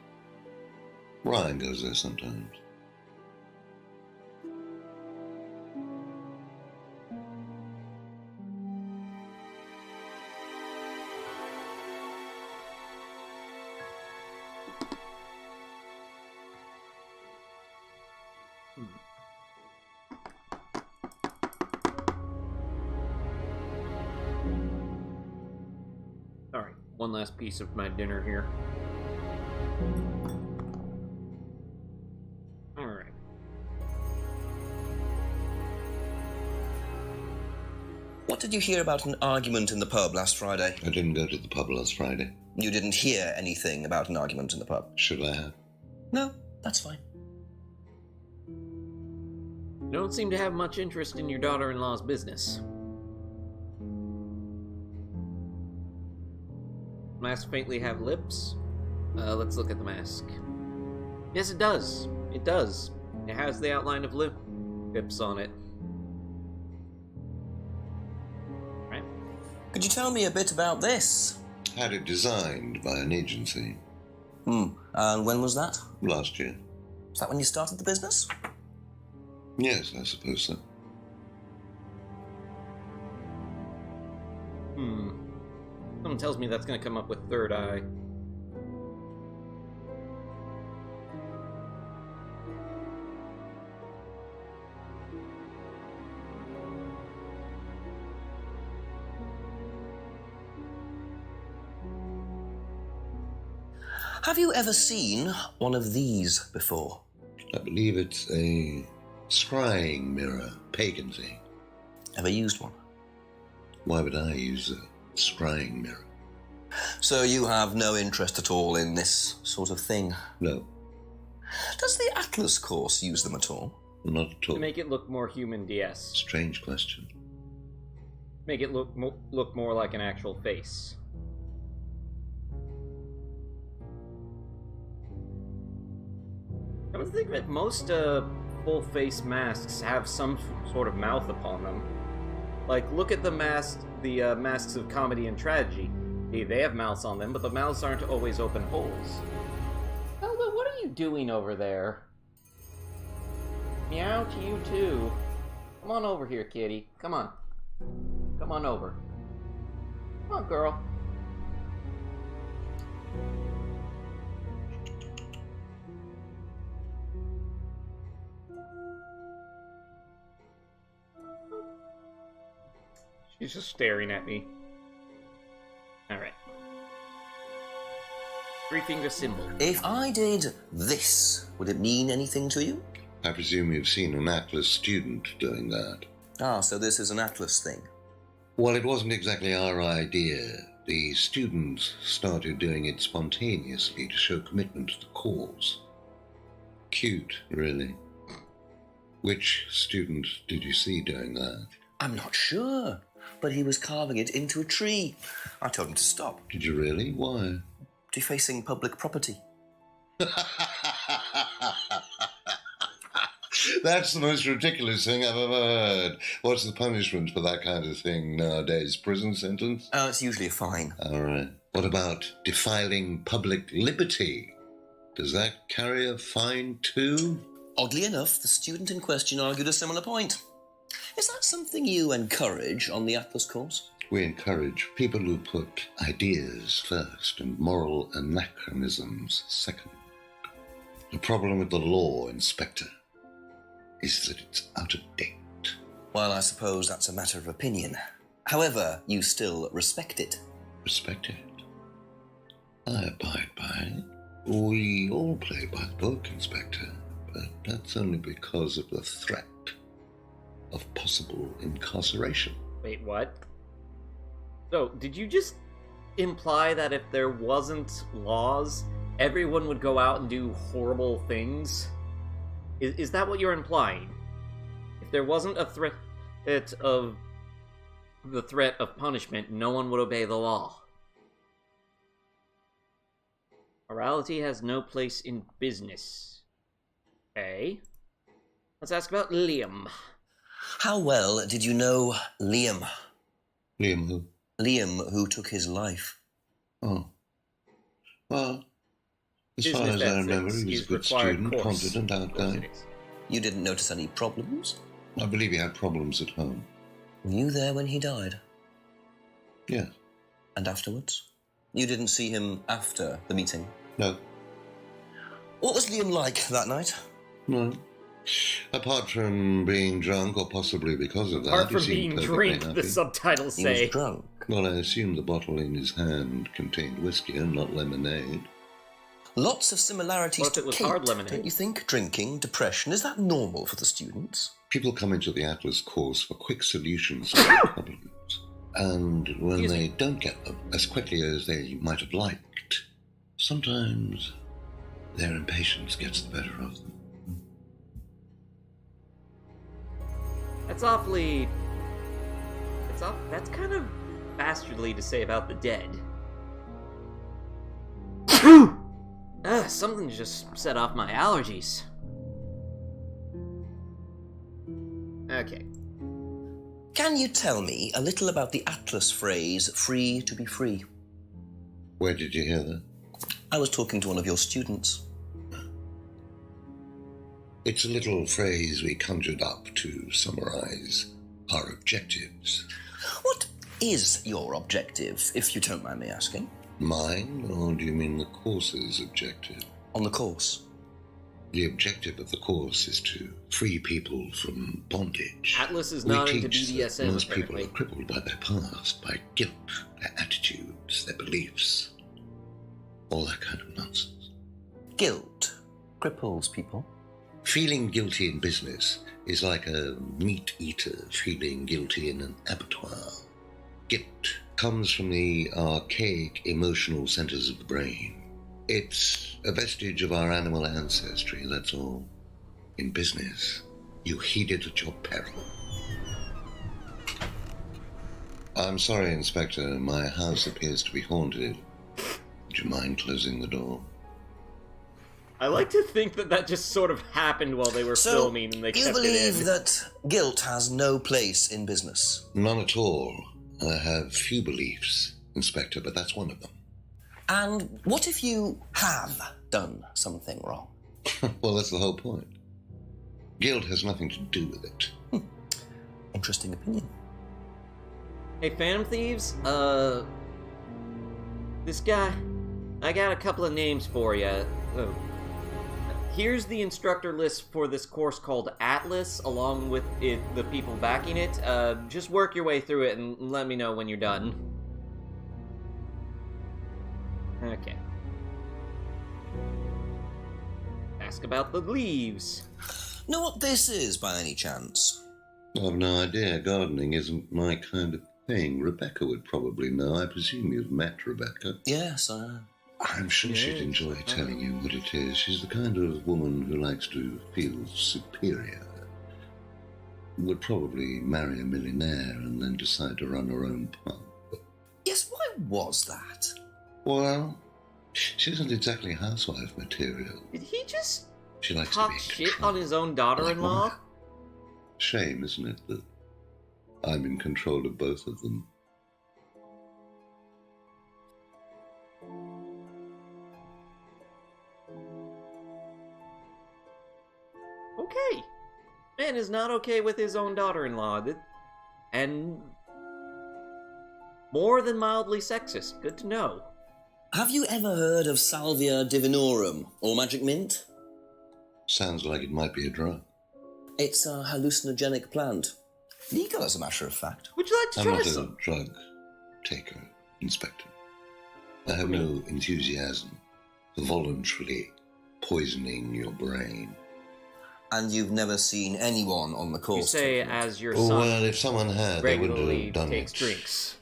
Ryan goes there sometimes. Alright, one last piece of my dinner here. Alright. What did you hear about an argument in the pub last Friday? I didn't go to the pub last Friday. You didn't hear anything about an argument in the pub? Should I have? No, that's fine. You don't seem to have much interest in your daughter-in-law's business. Mask faintly have lips? Let's look at the mask. Yes, it does. It does. It has the outline of lips on it. Right? Could you tell me a bit about this? Had it designed by an agency. And when was that? Last year. Is that when you started the business? Yes, I suppose so. Someone tells me that's gonna come up with third eye. Have you ever seen one of these before? I believe it's a scrying mirror, pagan thing. Ever used one? Why would I use a scrying mirror? So you have no interest at all in this sort of thing? No. Does the Atlas course use them at all? Not at all. To make it look more human, DS. Strange question. Make it look more like an actual face. I would think that most full-face masks have some sort of mouth upon them. Like, look at the masks of comedy and tragedy. They have mouths on them, but the mouths aren't always open holes. Elba, what are you doing over there? Meow to you too. Come on over here, kitty. Come on. Come on over. Come on, girl. She's just staring at me. Alright. Three-finger symbol. If I did this, would it mean anything to you? I presume you've seen an Atlas student doing that. Ah, so this is an Atlas thing. Well, it wasn't exactly our idea. The students started doing it spontaneously to show commitment to the cause. Cute, really. Which student did you see doing that? I'm not sure, but he was carving it into a tree. I told him to stop. Did you really? Why? Defacing public property. That's the most ridiculous thing I've ever heard. What's the punishment for that kind of thing nowadays? Prison sentence? Oh, it's usually a fine. All right. What about defiling public liberty? Does that carry a fine too? Oddly enough, the student in question argued a similar point. Is that something you encourage on the Atlas course? We encourage people who put ideas first and moral anachronisms second. The problem with the law, Inspector, is that it's out of date. Well, I suppose that's a matter of opinion. However, you still respect it. Respect it? I abide by it. We all play by the book, Inspector, but that's only because of the threat of possible incarceration. Wait, what? So, did you just imply that if there wasn't laws, everyone would go out and do horrible things? Is that what you're implying? If there wasn't a threat of the threat of punishment, no one would obey the law. Morality has no place in business. Okay. Let's ask about Liam. How well did you know Liam? Liam who? Liam, who took his life. Oh. Well, as far as I remember, he was a good student, confident, outgoing. You didn't notice any problems? I believe he had problems at home. Were you there when he died? Yes. And afterwards? You didn't see him after the meeting? No. What was Liam like that night? No. Apart from being drunk, or possibly because of that, Apart he from seemed being perfectly drink, happy. the subtitles say. He was drunk. Well, I assume the bottle in his hand contained whiskey and not lemonade. Lots of similarities What if to it was Kate, hard lemonade? don't you think? Drinking, depression, is that normal for the students? People come into the Atlas course for quick solutions to their problems. And when they don't get them as quickly as they might have liked, sometimes their impatience gets the better of them. That's awfully... That's kind of bastardly to say about the dead. Something just set off my allergies. Okay. Can you tell me a little about the Atlas phrase, free to be free? Where did you hear that? I was talking to one of your students. It's a little phrase we conjured up to summarize our objectives. What is your objective, if you don't mind me asking? Mine, or do you mean the course's objective? On the course. The objective of the course is to free people from bondage. Atlas is not into teach that BDSM, most people apparently. are crippled by their past, by guilt, their attitudes, their beliefs. All that kind of nonsense. Guilt cripples people. Feeling guilty in business is like a meat eater feeling guilty in an abattoir. Guilt comes from the archaic emotional centers of the brain. It's a vestige of our animal ancestry, that's all. In business, you heed it at your peril. I'm sorry, Inspector, my house appears to be haunted. Would you mind closing the door? I like to think that just sort of happened while they were filming and they you kept it believe in. that guilt has no place in business? None at all. I have few beliefs, Inspector, but that's one of them. And what if you have done something wrong? Well, that's the whole point. Guilt has nothing to do with it. Interesting opinion. Hey, Phantom Thieves, this guy, I got a couple of names for you. Here's the instructor list for this course called Atlas, along with the people backing it. Just work your way through it and let me know when you're done. Okay. Ask about the leaves. Know what this is, by any chance? I've no idea. Gardening isn't my kind of thing. Rebecca would probably know. I presume you've met Rebecca. Yes, I'm sure she'd enjoy telling you what it is. She's the kind of woman who likes to feel superior. Would probably marry a millionaire and then decide to run her own pub. Yes, why was that? Well, she isn't exactly housewife material. Did he just She likes talk to be shit controlled. on his own daughter-in-law? Like shame, isn't it, that I'm in control of both of them? Okay. Man is not okay with his own daughter-in-law. And more than mildly sexist. Good to know. Have you ever heard of Salvia divinorum, or magic mint? Sounds like it might be a drug. It's a hallucinogenic plant. Legal, as a matter of fact. Would you like to I'm try not some? a drug taker, Inspector. I have no enthusiasm for voluntarily poisoning your brain. And you've never seen anyone on the course? You say as your Oh, son well, if someone had, they wouldn't regularly have done takes it drinks.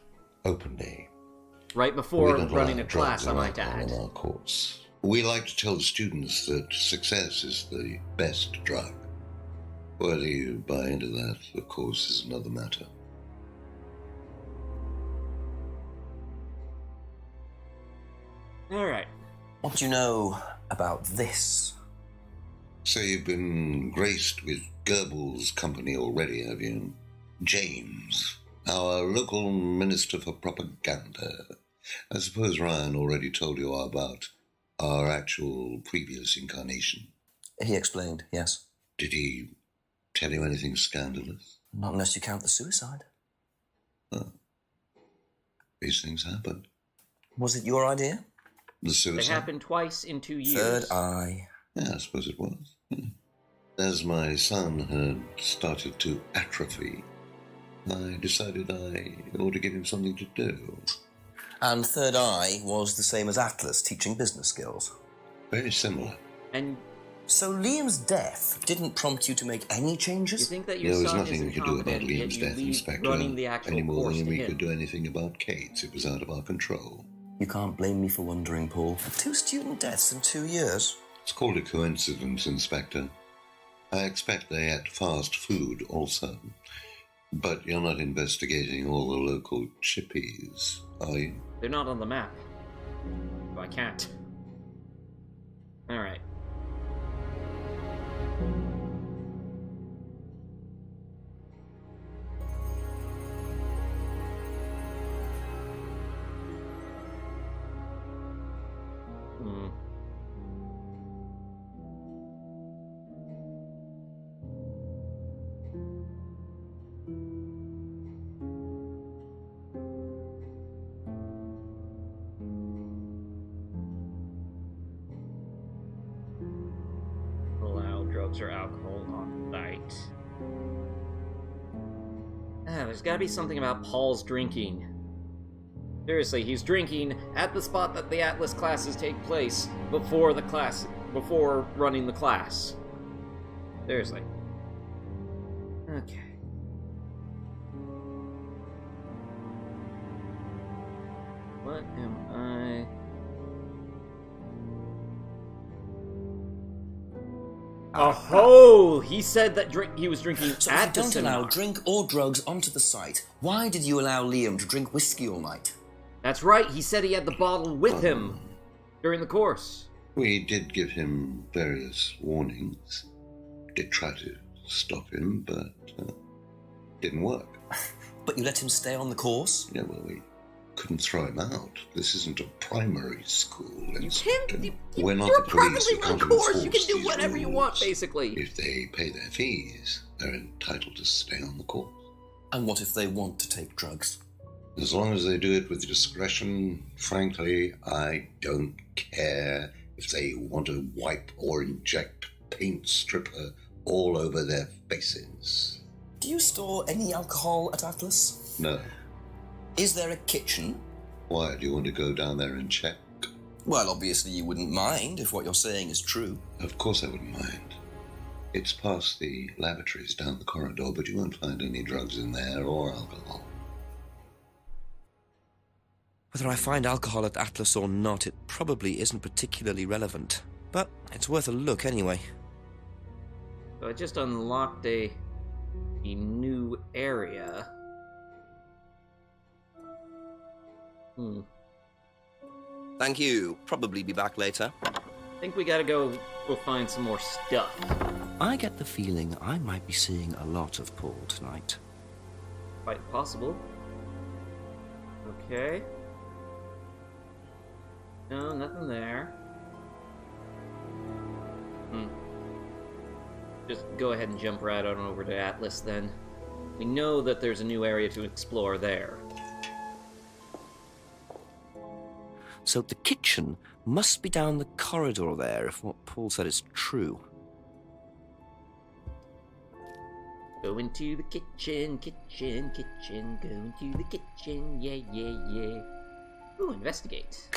openly. Right We before don't running allow a class, drugs I or might alcohol add. in our course. We like to tell the students that success is the best drug. Whether you buy into that, of course, is another matter. Alright. What do you know about this? So you've been graced with Goebbels' company already, have you? James, our local minister for propaganda. I suppose Ryan already told you about our actual previous incarnation. He explained, yes. Did he tell you anything scandalous? Not unless you count the suicide. Oh. These things happen. Was it your idea? The They suicide? happened twice in 2 years. Third eye. Yeah, I suppose it was. As my son had started to atrophy, I decided I ought to give him something to do. And third eye was the same as Atlas, teaching business skills. Very similar. And so Liam's death didn't prompt you to make any changes? you think that your There was son nothing is we could do about incompetent, yet Liam's you death, leave Inspector, running the actual any more course than to we him. could do anything about Kate's. It was out of our control. You can't blame me for wondering, Paul. 2 student deaths in 2 years? It's called a coincidence, Inspector. I expect they ate fast food also. But you're not investigating all the local chippies, are you? They're not on the map. So I can't. Alright. Allow drugs or alcohol on site. There's gotta be something about Paul's drinking. Seriously, he's drinking at the spot that the Atlas classes take place before running the class. Seriously. Okay. What am I... Oh, he said that he was drinking So at if the you don't seminar. allow drink or drugs onto the site, why did you allow Liam to drink whiskey all night? That's right, he said he had the bottle with him during the course. We did give him various warnings. Did try to stop him, but didn't work. But you let him stay on the course? Yeah, well, we couldn't throw him out. This isn't a primary school. We're not You're the police. privately We run can't course, you enforce can do these whatever you rules. want, basically. If they pay their fees, they're entitled to stay on the course. And what if they want to take drugs? As long as they do it with discretion, frankly, I don't care if they want to wipe or inject paint stripper all over their faces. Do you store any alcohol at Atlas? No. Is there a kitchen? Why, do you want to go down there and check? Well, obviously you wouldn't mind if what you're saying is true. Of course I wouldn't mind. It's past the lavatories down the corridor, but you won't find any drugs in there or alcohol. Whether I find alcohol at Atlas or not, it probably isn't particularly relevant. But it's worth a look anyway. So I just unlocked a new area. Thank you. Probably be back later. I think we gotta go go find some more stuff. I get the feeling I might be seeing a lot of Paul tonight. Quite possible. Okay. No, nothing there. Just go ahead and jump right on over to Atlas then. We know that there's a new area to explore there. So the kitchen must be down the corridor there, if what Paul said is true. Go into the kitchen, kitchen, kitchen, go into the kitchen, yeah, yeah, yeah. Ooh, investigate.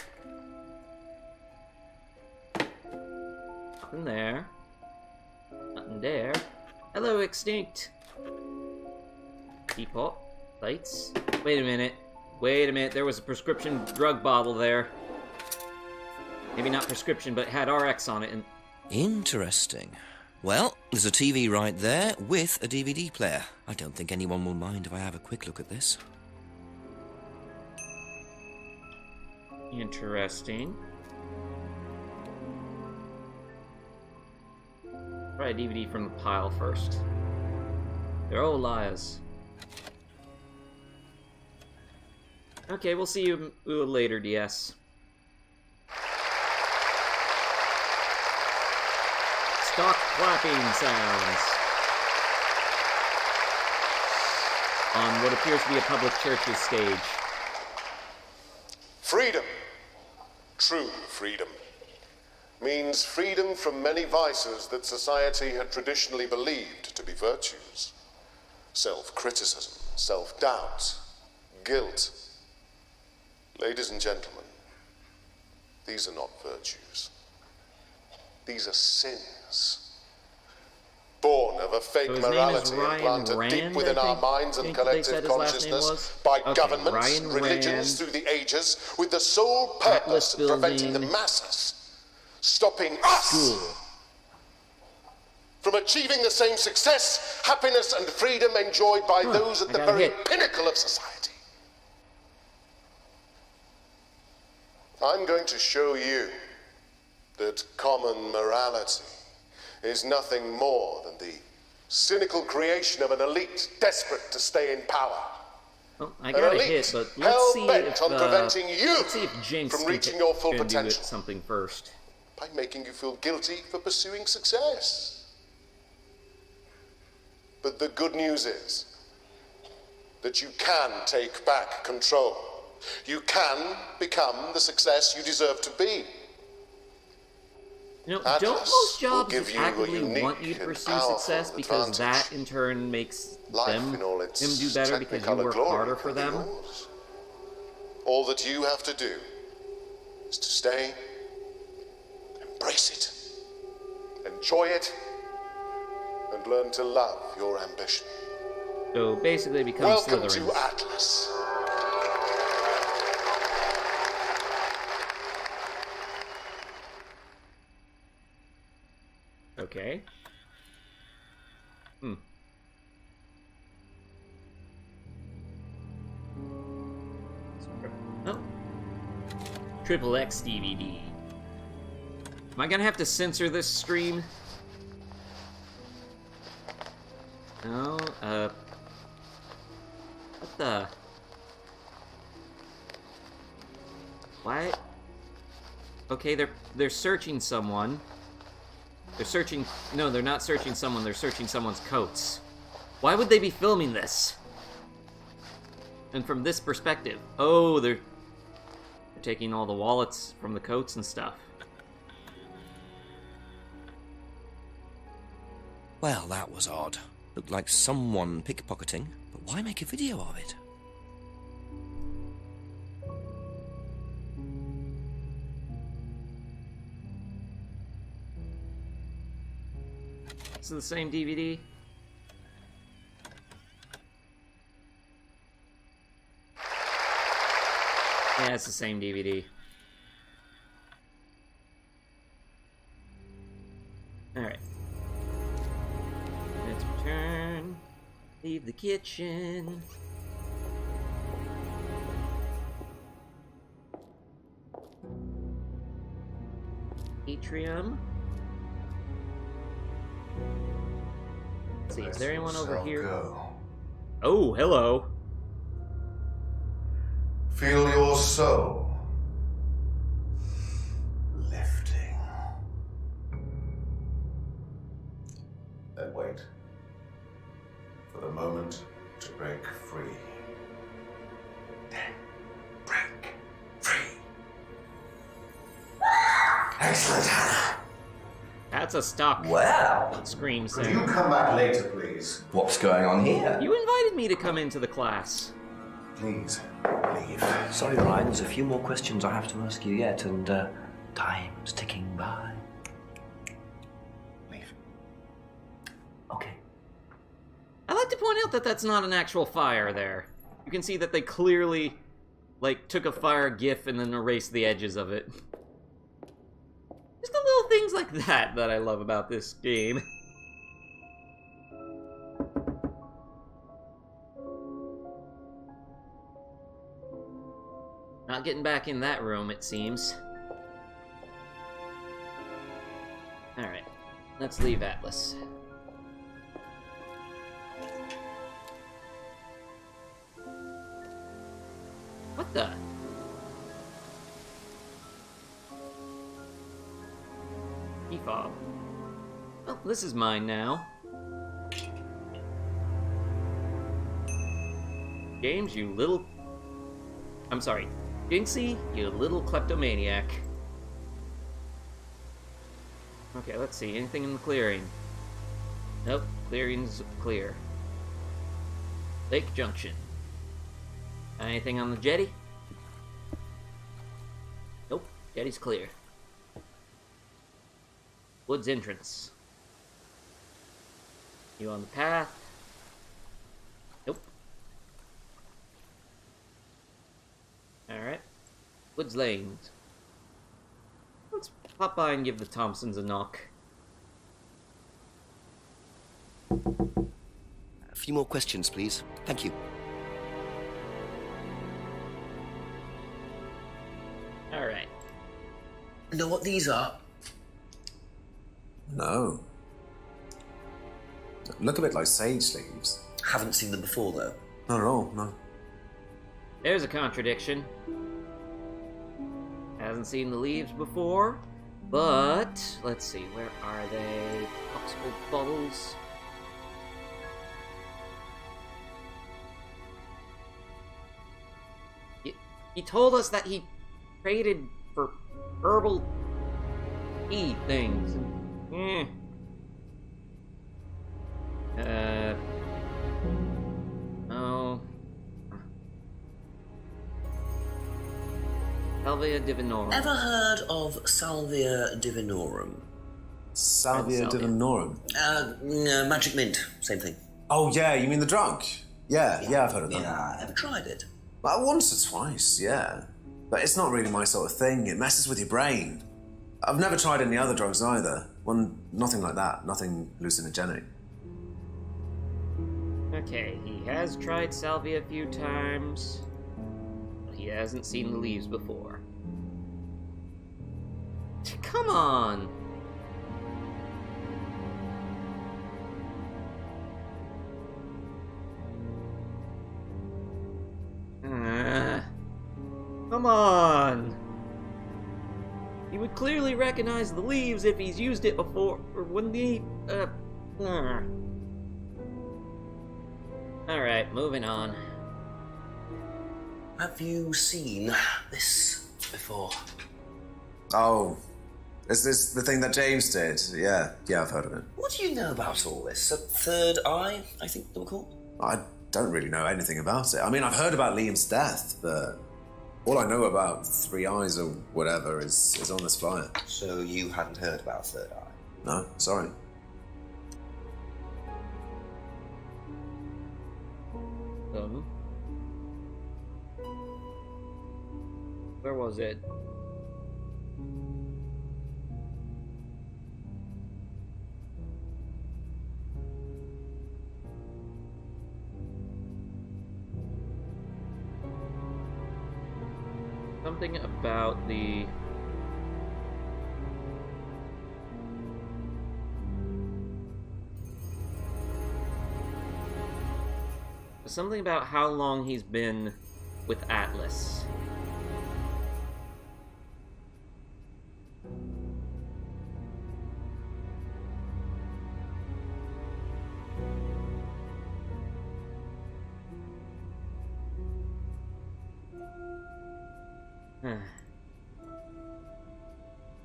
Nothing there. Nothing there. Hello, Extinct! Teapot. Lights. Wait a minute. Wait a minute, there was a prescription drug bottle there. Maybe not prescription, but it had RX on it and... Interesting. Well, there's a TV right there with a DVD player. I don't think anyone will mind if I have a quick look at this. Interesting. Try a DVD from the pile first. They're all liars. Okay, we'll see you later, DS. Stock clapping sounds on what appears to be a public church's stage. Freedom, true freedom, means freedom from many vices that society had traditionally believed to be virtues. Self-criticism, self-doubt, guilt. Ladies and gentlemen, these are not virtues. These are sins. Born of a fake morality implanted deep within our minds and collective consciousness by governments, religions through the ages, with the sole purpose of preventing the masses, stopping us from achieving the same success, happiness, and freedom enjoyed by those at the very pinnacle of society. I'm going to show you that common morality is nothing more than the cynical creation of an elite desperate to stay in power. Oh, I got a hit, but let's see if Jinx from reaching your full can do potential. something first. By making you feel guilty for pursuing success. But the good news is that you can take back control. You can become the success you deserve to be. You know, don't most jobs actively want you to pursue success because that in turn makes them do better because you work harder for them? All that you have to do is to stay, embrace it, enjoy it, and learn to love your ambition. So basically become Welcome Slytherin. to Atlas. Okay. Oh. Triple X DVD. Am I gonna have to censor this stream? No, what the? What? Okay, they're searching someone. They're searching... No, they're not searching someone. They're searching someone's coats. Why would they be filming this? And from this perspective. Oh, they're taking all the wallets from the coats and stuff. Well, that was odd. Looked like someone pickpocketing, but why make a video of it? Is it the same DVD? Yeah, it's the same DVD. Alright. Let's return. Leave the kitchen. Atrium. Let's see, is there anyone over yourself here? Go. Oh, hello. Feel your soul lifting. Then wait for the moment to break free. Then break free. Excellent, Hannah. That's a stock Well, scream Could sound. you come back later, please? what's going on here? You invited me to come into the class. Please, leave. Sorry, Ryan, there's a few more questions I have to ask you yet, and time's ticking by. Leave. Okay. I'd like to point out that that's not an actual fire there. You can see that they clearly, like, took a fire GIF and then erased the edges of it. Just the little things like that that I love about this game. Not getting back in that room, it seems. Alright, let's leave Atlas. What the? Key fob. Well, this is mine now. James, you little... I'm sorry. Jinxie, you little kleptomaniac. Okay, let's see. Anything in the clearing? Nope. Clearing's clear. Lake Junction. Anything on the jetty? Nope. Jetty's clear. Woods entrance. You on the path? Nope. Alright. Woods lanes. Let's pop by and give the Thompsons a knock. A few more questions, please. Thank you. Alright. Know what these are? No. Look a bit like sage leaves. Haven't seen them before, though. Not at all, no. There's a contradiction. Hasn't seen the leaves before, but let's see, where are they? Popsicle bubbles. He told us that he traded for herbal tea things. Oh. Salvia divinorum. Ever heard of Salvia divinorum? Salvia divinorum? Magic mint, same thing. Oh, yeah, you mean the drug? Yeah, I've heard of that. Yeah, ever tried it? Well, once or twice, yeah. But it's not really my sort of thing. It messes with your brain. I've never tried any other drugs either. Nothing like that. Nothing hallucinogenic. Okay, he has tried salvia a few times. But he hasn't seen the leaves before. Come on! Come on! He would clearly recognize the leaves if he's used it before, or when the, Alright, moving on. Have you seen this before? Oh, is this the thing that James did? Yeah, I've heard of it. What do you know about all this? A third eye, I think they were called? I don't really know anything about it. I mean, I've heard about Liam's death, but all I know about Three Eyes or whatever is on this flyer. So you hadn't heard about Third Eye? No, sorry. Where was it? Something about the... Something about how long he's been with Atlas.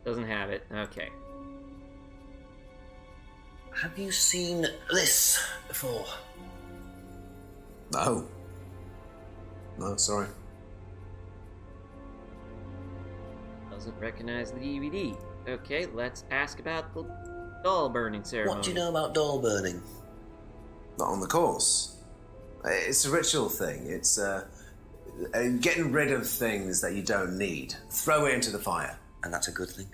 Doesn't have it. Okay. Have you seen this before? No. No, sorry. Doesn't recognize the DVD. Okay, let's ask about the doll burning ceremony. What do you know about doll burning? Not on the course. It's a ritual thing. It's getting rid of things that you don't need. Throw it into the fire. And that's a good thing?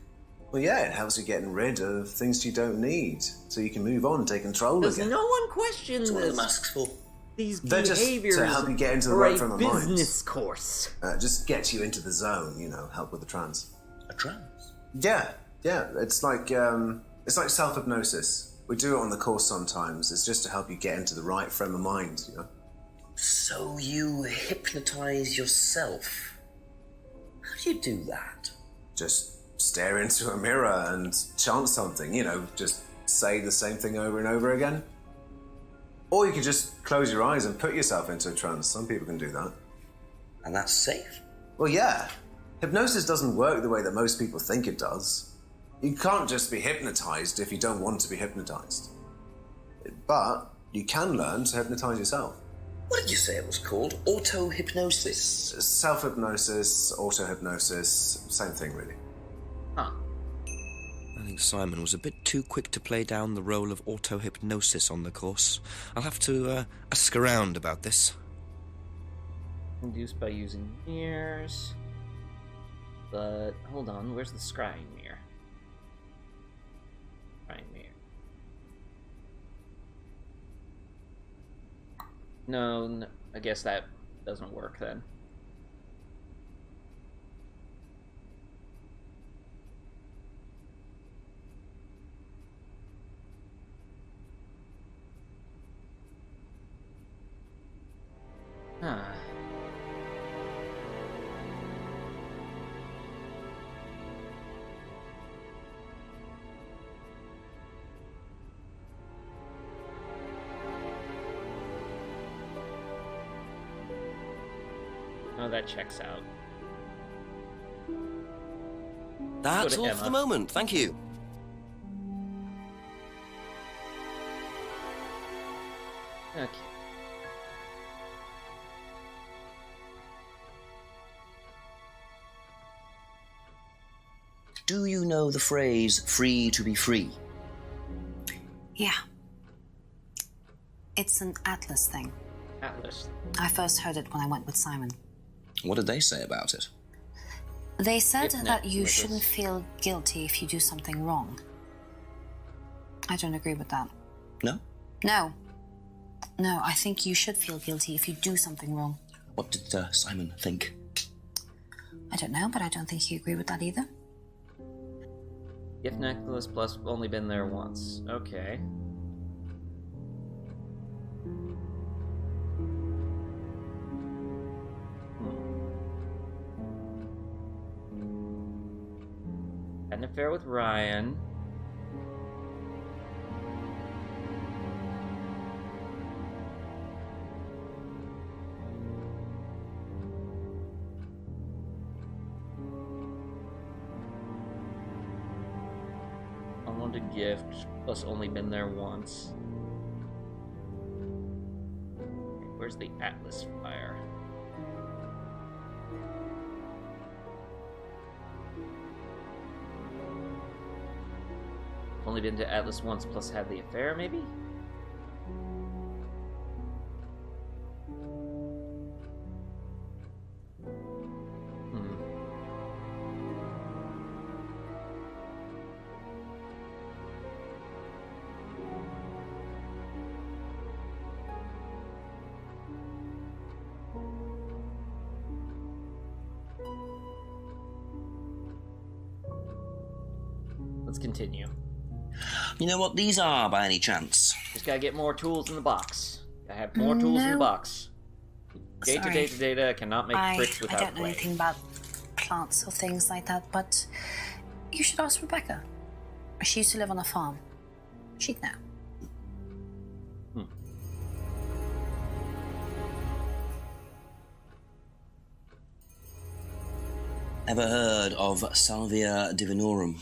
Well, yeah, it helps you getting rid of things you don't need, so you can move on and take control Does again. no one question That's what this? the mask's for. These They're behaviors just to help you get into the for right a frame of mind. business course. Just get you into the zone, you know, help with the trance. A trance? Yeah. It's like self-hypnosis. We do it on the course sometimes. It's just to help you get into the right frame of mind, you know. So you hypnotize yourself? How do you do that? Just stare into a mirror and chant something, you know, just say the same thing over and over again. Or you could just close your eyes and put yourself into a trance. Some people can do that. And that's safe? Well, yeah. Hypnosis doesn't work the way that most people think it does. You can't just be hypnotized if you don't want to be hypnotized. But you can learn to hypnotize yourself. What did you say it was called? Auto-hypnosis? Self-hypnosis, auto-hypnosis, same thing really. Huh. I think Simon was a bit too quick to play down the role of auto-hypnosis on the course. I'll have to ask around about this. Induced by using mirrors. But, hold on, where's the scrying mirror? Scrying mirror. No, I guess that doesn't work then. Huh. Oh, that checks out. That's Go to all Emma. for the moment, thank you. Okay. Do you know the phrase, free to be free? Yeah. It's an Atlas thing. Atlas. I first heard it when I went with Simon. What did they say about it? They said Hypnot that you with shouldn't us. feel guilty if you do something wrong. I don't agree with that. No? No. No, I think you should feel guilty if you do something wrong. What did Simon think? I don't know, but I don't think he agreed with that either. Gift necklace plus only been there once. Okay. Had an affair with Ryan. Unwanted gift, plus only been there once. Okay, where's the Atlas fire? Only been to Atlas once, plus had the affair, maybe? Let's continue. You know what these are, by any chance? Just gotta get more tools in the box. have more tools in the No. box. Data, Sorry. data, data. Cannot make bricks I without don't know clay. anything about plants or things like that, but you should ask Rebecca. She used to live on a farm. She'd know. Ever heard of Salvia divinorum?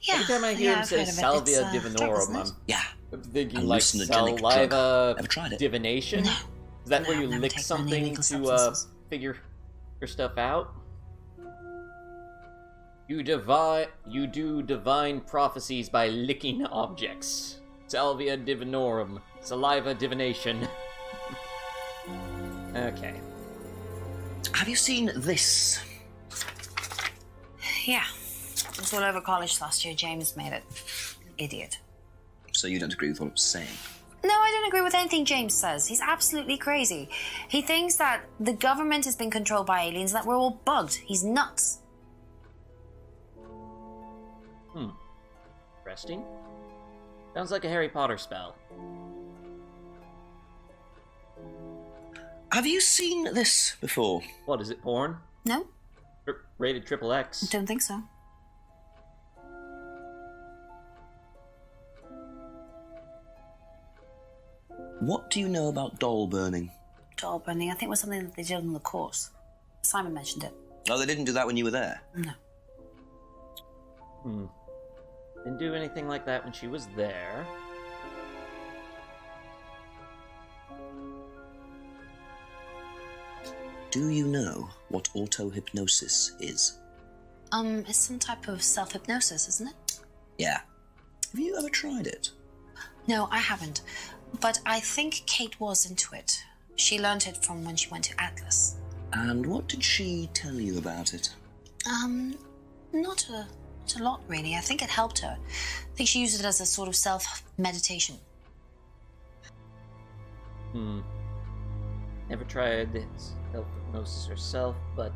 Yeah. Every time I hear him I've say heard of it. Salvia It's, drug, divinorum, isn't it? Yeah. I'm thinking like Hallucinogenic saliva drug. Ever tried it? divination. No. Is that No, where I've you never lick taken any something illegal to substances. figure your stuff out? You do divine prophecies by licking objects. Salvia divinorum. Saliva divination. Okay. Have you seen this? Yeah. It was all over college last year. James made it. Idiot. So you don't agree with what I'm saying? No, I don't agree with anything James says. He's absolutely crazy. He thinks that the government has been controlled by aliens, that we're all bugged. He's nuts. Interesting. Sounds like a Harry Potter spell. Have you seen this before? What, is it porn? No, Rated XXX. don't think so. What do you know about doll burning? Doll burning, I think was something that they did on the course. Simon mentioned it. Oh, they didn't do that when you were there? No. Didn't do anything like that when she was there. Do you know what auto-hypnosis is? It's some type of self-hypnosis, isn't it? Yeah. Have you ever tried it? No, I haven't. But I think Kate was into it. She learned it from when she went to Atlas. And what did she tell you about it? Not a lot, really. I think it helped her. I think she used it as a sort of self-meditation. Never tried self-hypnosis herself, but,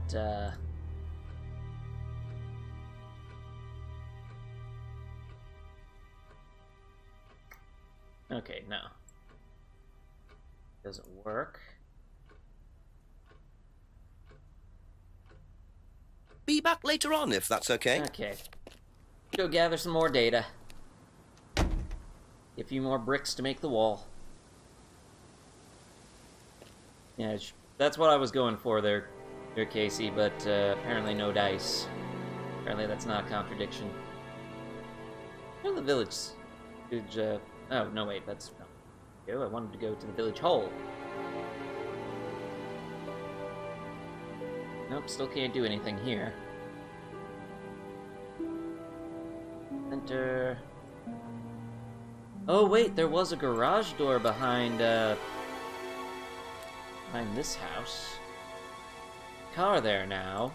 okay, no. Doesn't work. Be back later on, if that's okay. Okay. Go gather some more data. Get a few more bricks to make the wall. Yeah, that's what I was going for there, Casey, but apparently no dice. Apparently that's not a contradiction. Go to the village. Oh, no, wait, that's... No. I wanted to go to the village hall. Nope, still can't do anything here. Enter... Oh, wait, there was a garage door behind this house. Car there now.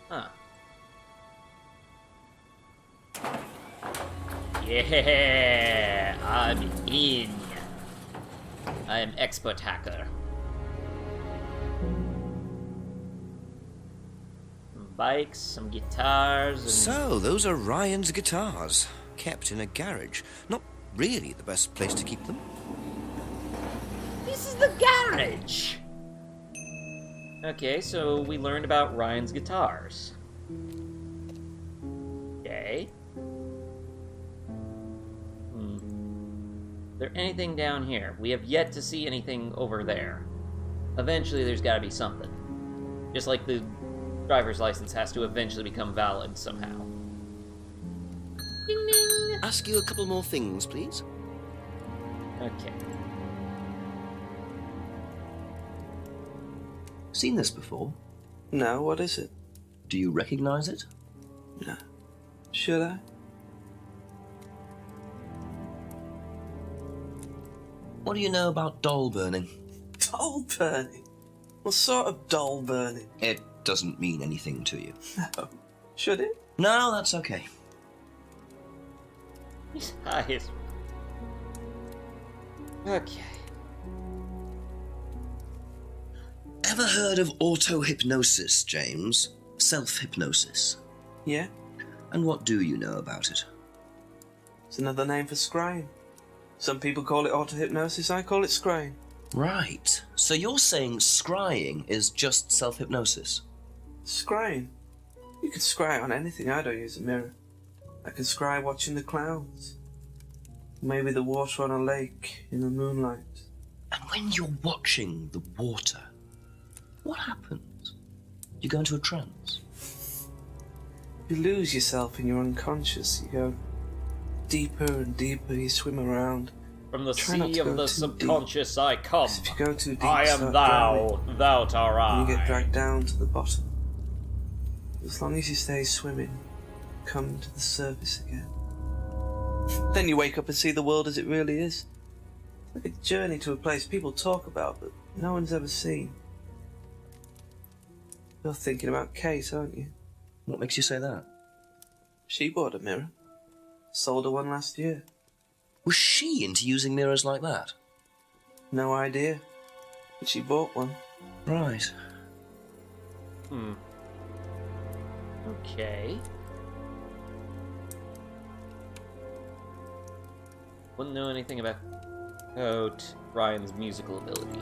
Huh. Yeah, I'm in. I am expert hacker. Some bikes, some guitars, and... So, those are Ryan's guitars, kept in a garage. Not really the best place to keep them. This is the garage! Okay, so we learned about Ryan's guitars. Okay. Is there anything down here? We have yet to see anything over there. Eventually there's gotta be something. Just like the driver's license has to eventually become valid somehow. Ding ding! Ask you a couple more things, please. Okay. Seen this before? No, what is it? Do you recognize it? No. Should I? What do you know about doll burning? Doll burning? What sort of doll burning? It doesn't mean anything to you. No. Should it? No, that's okay. His eyes. Okay. Ever heard of auto-hypnosis, James? Self-hypnosis. Yeah. And what do you know about it? It's another name for scrying. Some people call it auto-hypnosis, I call it scrying. Right. So you're saying scrying is just self-hypnosis? Scrying? You can scry on anything. I don't use a mirror. I can scry watching the clouds. Maybe the water on a lake in the moonlight. And when you're watching the water, what happens? You go into a trance? You lose yourself in your unconscious. You go deeper and deeper. You swim around. From the Try not sea to of go the too subconscious I come. If you go too deep, I you am start thou, drowning. thou art I. And you get dragged down to the bottom. As long as you stay swimming, come to the surface again. Then you wake up and see the world as it really is. Like a journey to a place people talk about, but no one's ever seen. You're thinking about Kate, aren't you? What makes you say that? She bought a mirror. Sold her one last year. Was she into using mirrors like that? No idea. But she bought one. Right. Okay. Wouldn't know anything about Ryan's musical ability.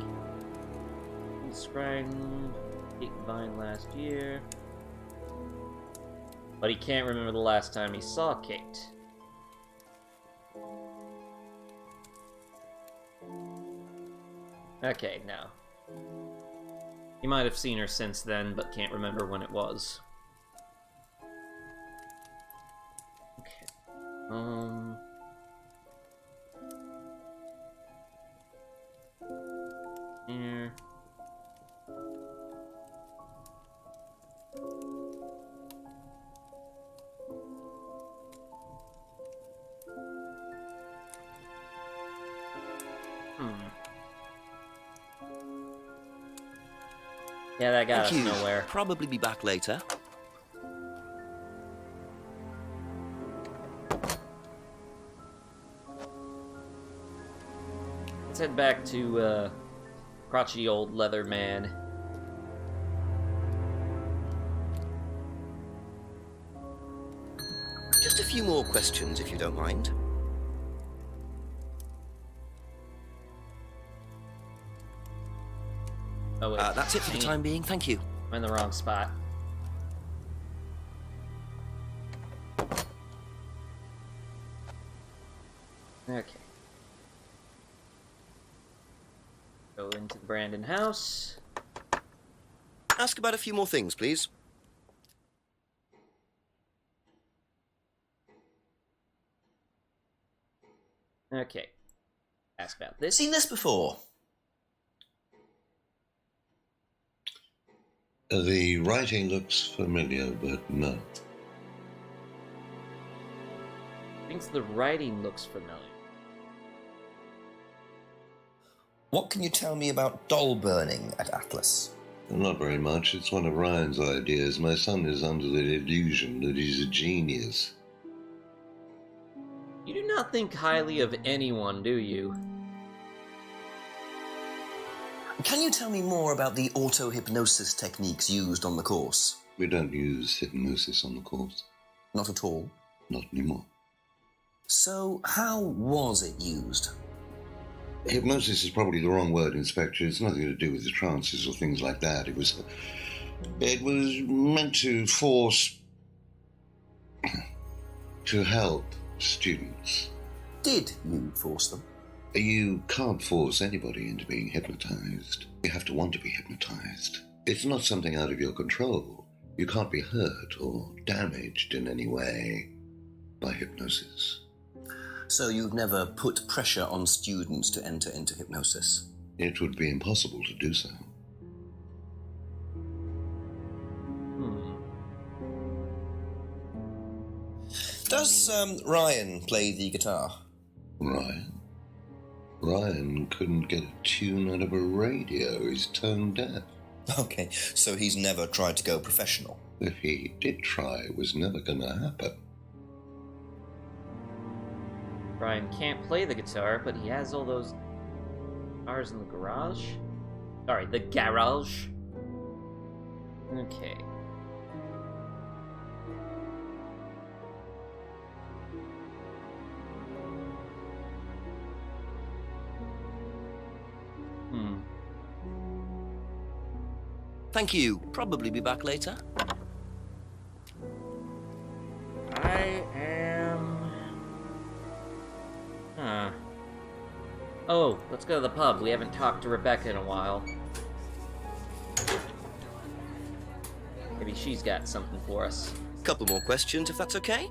Scrying Kate Vine last year. But he can't remember the last time he saw Kate. Okay, no. He might have seen her since then, but can't remember when it was. Okay. Here. Yeah, that got us Thank you. nowhere. Probably be back later. Let's head back to, crotchety old leather man. Just a few more questions, if you don't mind. Oh, wait. That's it for the time being, thank you. I'm in the wrong spot. Okay. Go into the Brandon house. Ask about a few more things, please. Okay. Ask about this. Seen this before? The writing looks familiar, but no. Thinks the writing looks familiar. What can you tell me about doll burning at Atlas? Not very much. It's one of Ryan's ideas. My son is under the illusion that he's a genius. You do not think highly of anyone, do you? Can you tell me more about the auto-hypnosis techniques used on the course? We don't use hypnosis on the course. Not at all? Not anymore. So, how was it used? Hypnosis is probably the wrong word, Inspector. It's nothing to do with the trances or things like that. It was meant to force... to help students. Did you force them? You can't force anybody into being hypnotized. You have to want to be hypnotized. It's not something out of your control. You can't be hurt or damaged in any way by hypnosis. So you've never put pressure on students to enter into hypnosis? It would be impossible to do so. Does Ryan play the guitar? Ryan? Ryan couldn't get a tune out of a radio. He's tone deaf. Okay, so he's never tried to go professional? If he did try, it was never gonna happen. Ryan can't play the guitar, but he has all those guitars in the garage? Sorry, the garage. Okay. Thank you. Probably be back later. I am... Huh. Oh, let's go to the pub. We haven't talked to Rebecca in a while. Maybe she's got something for us. Couple more questions, if that's okay?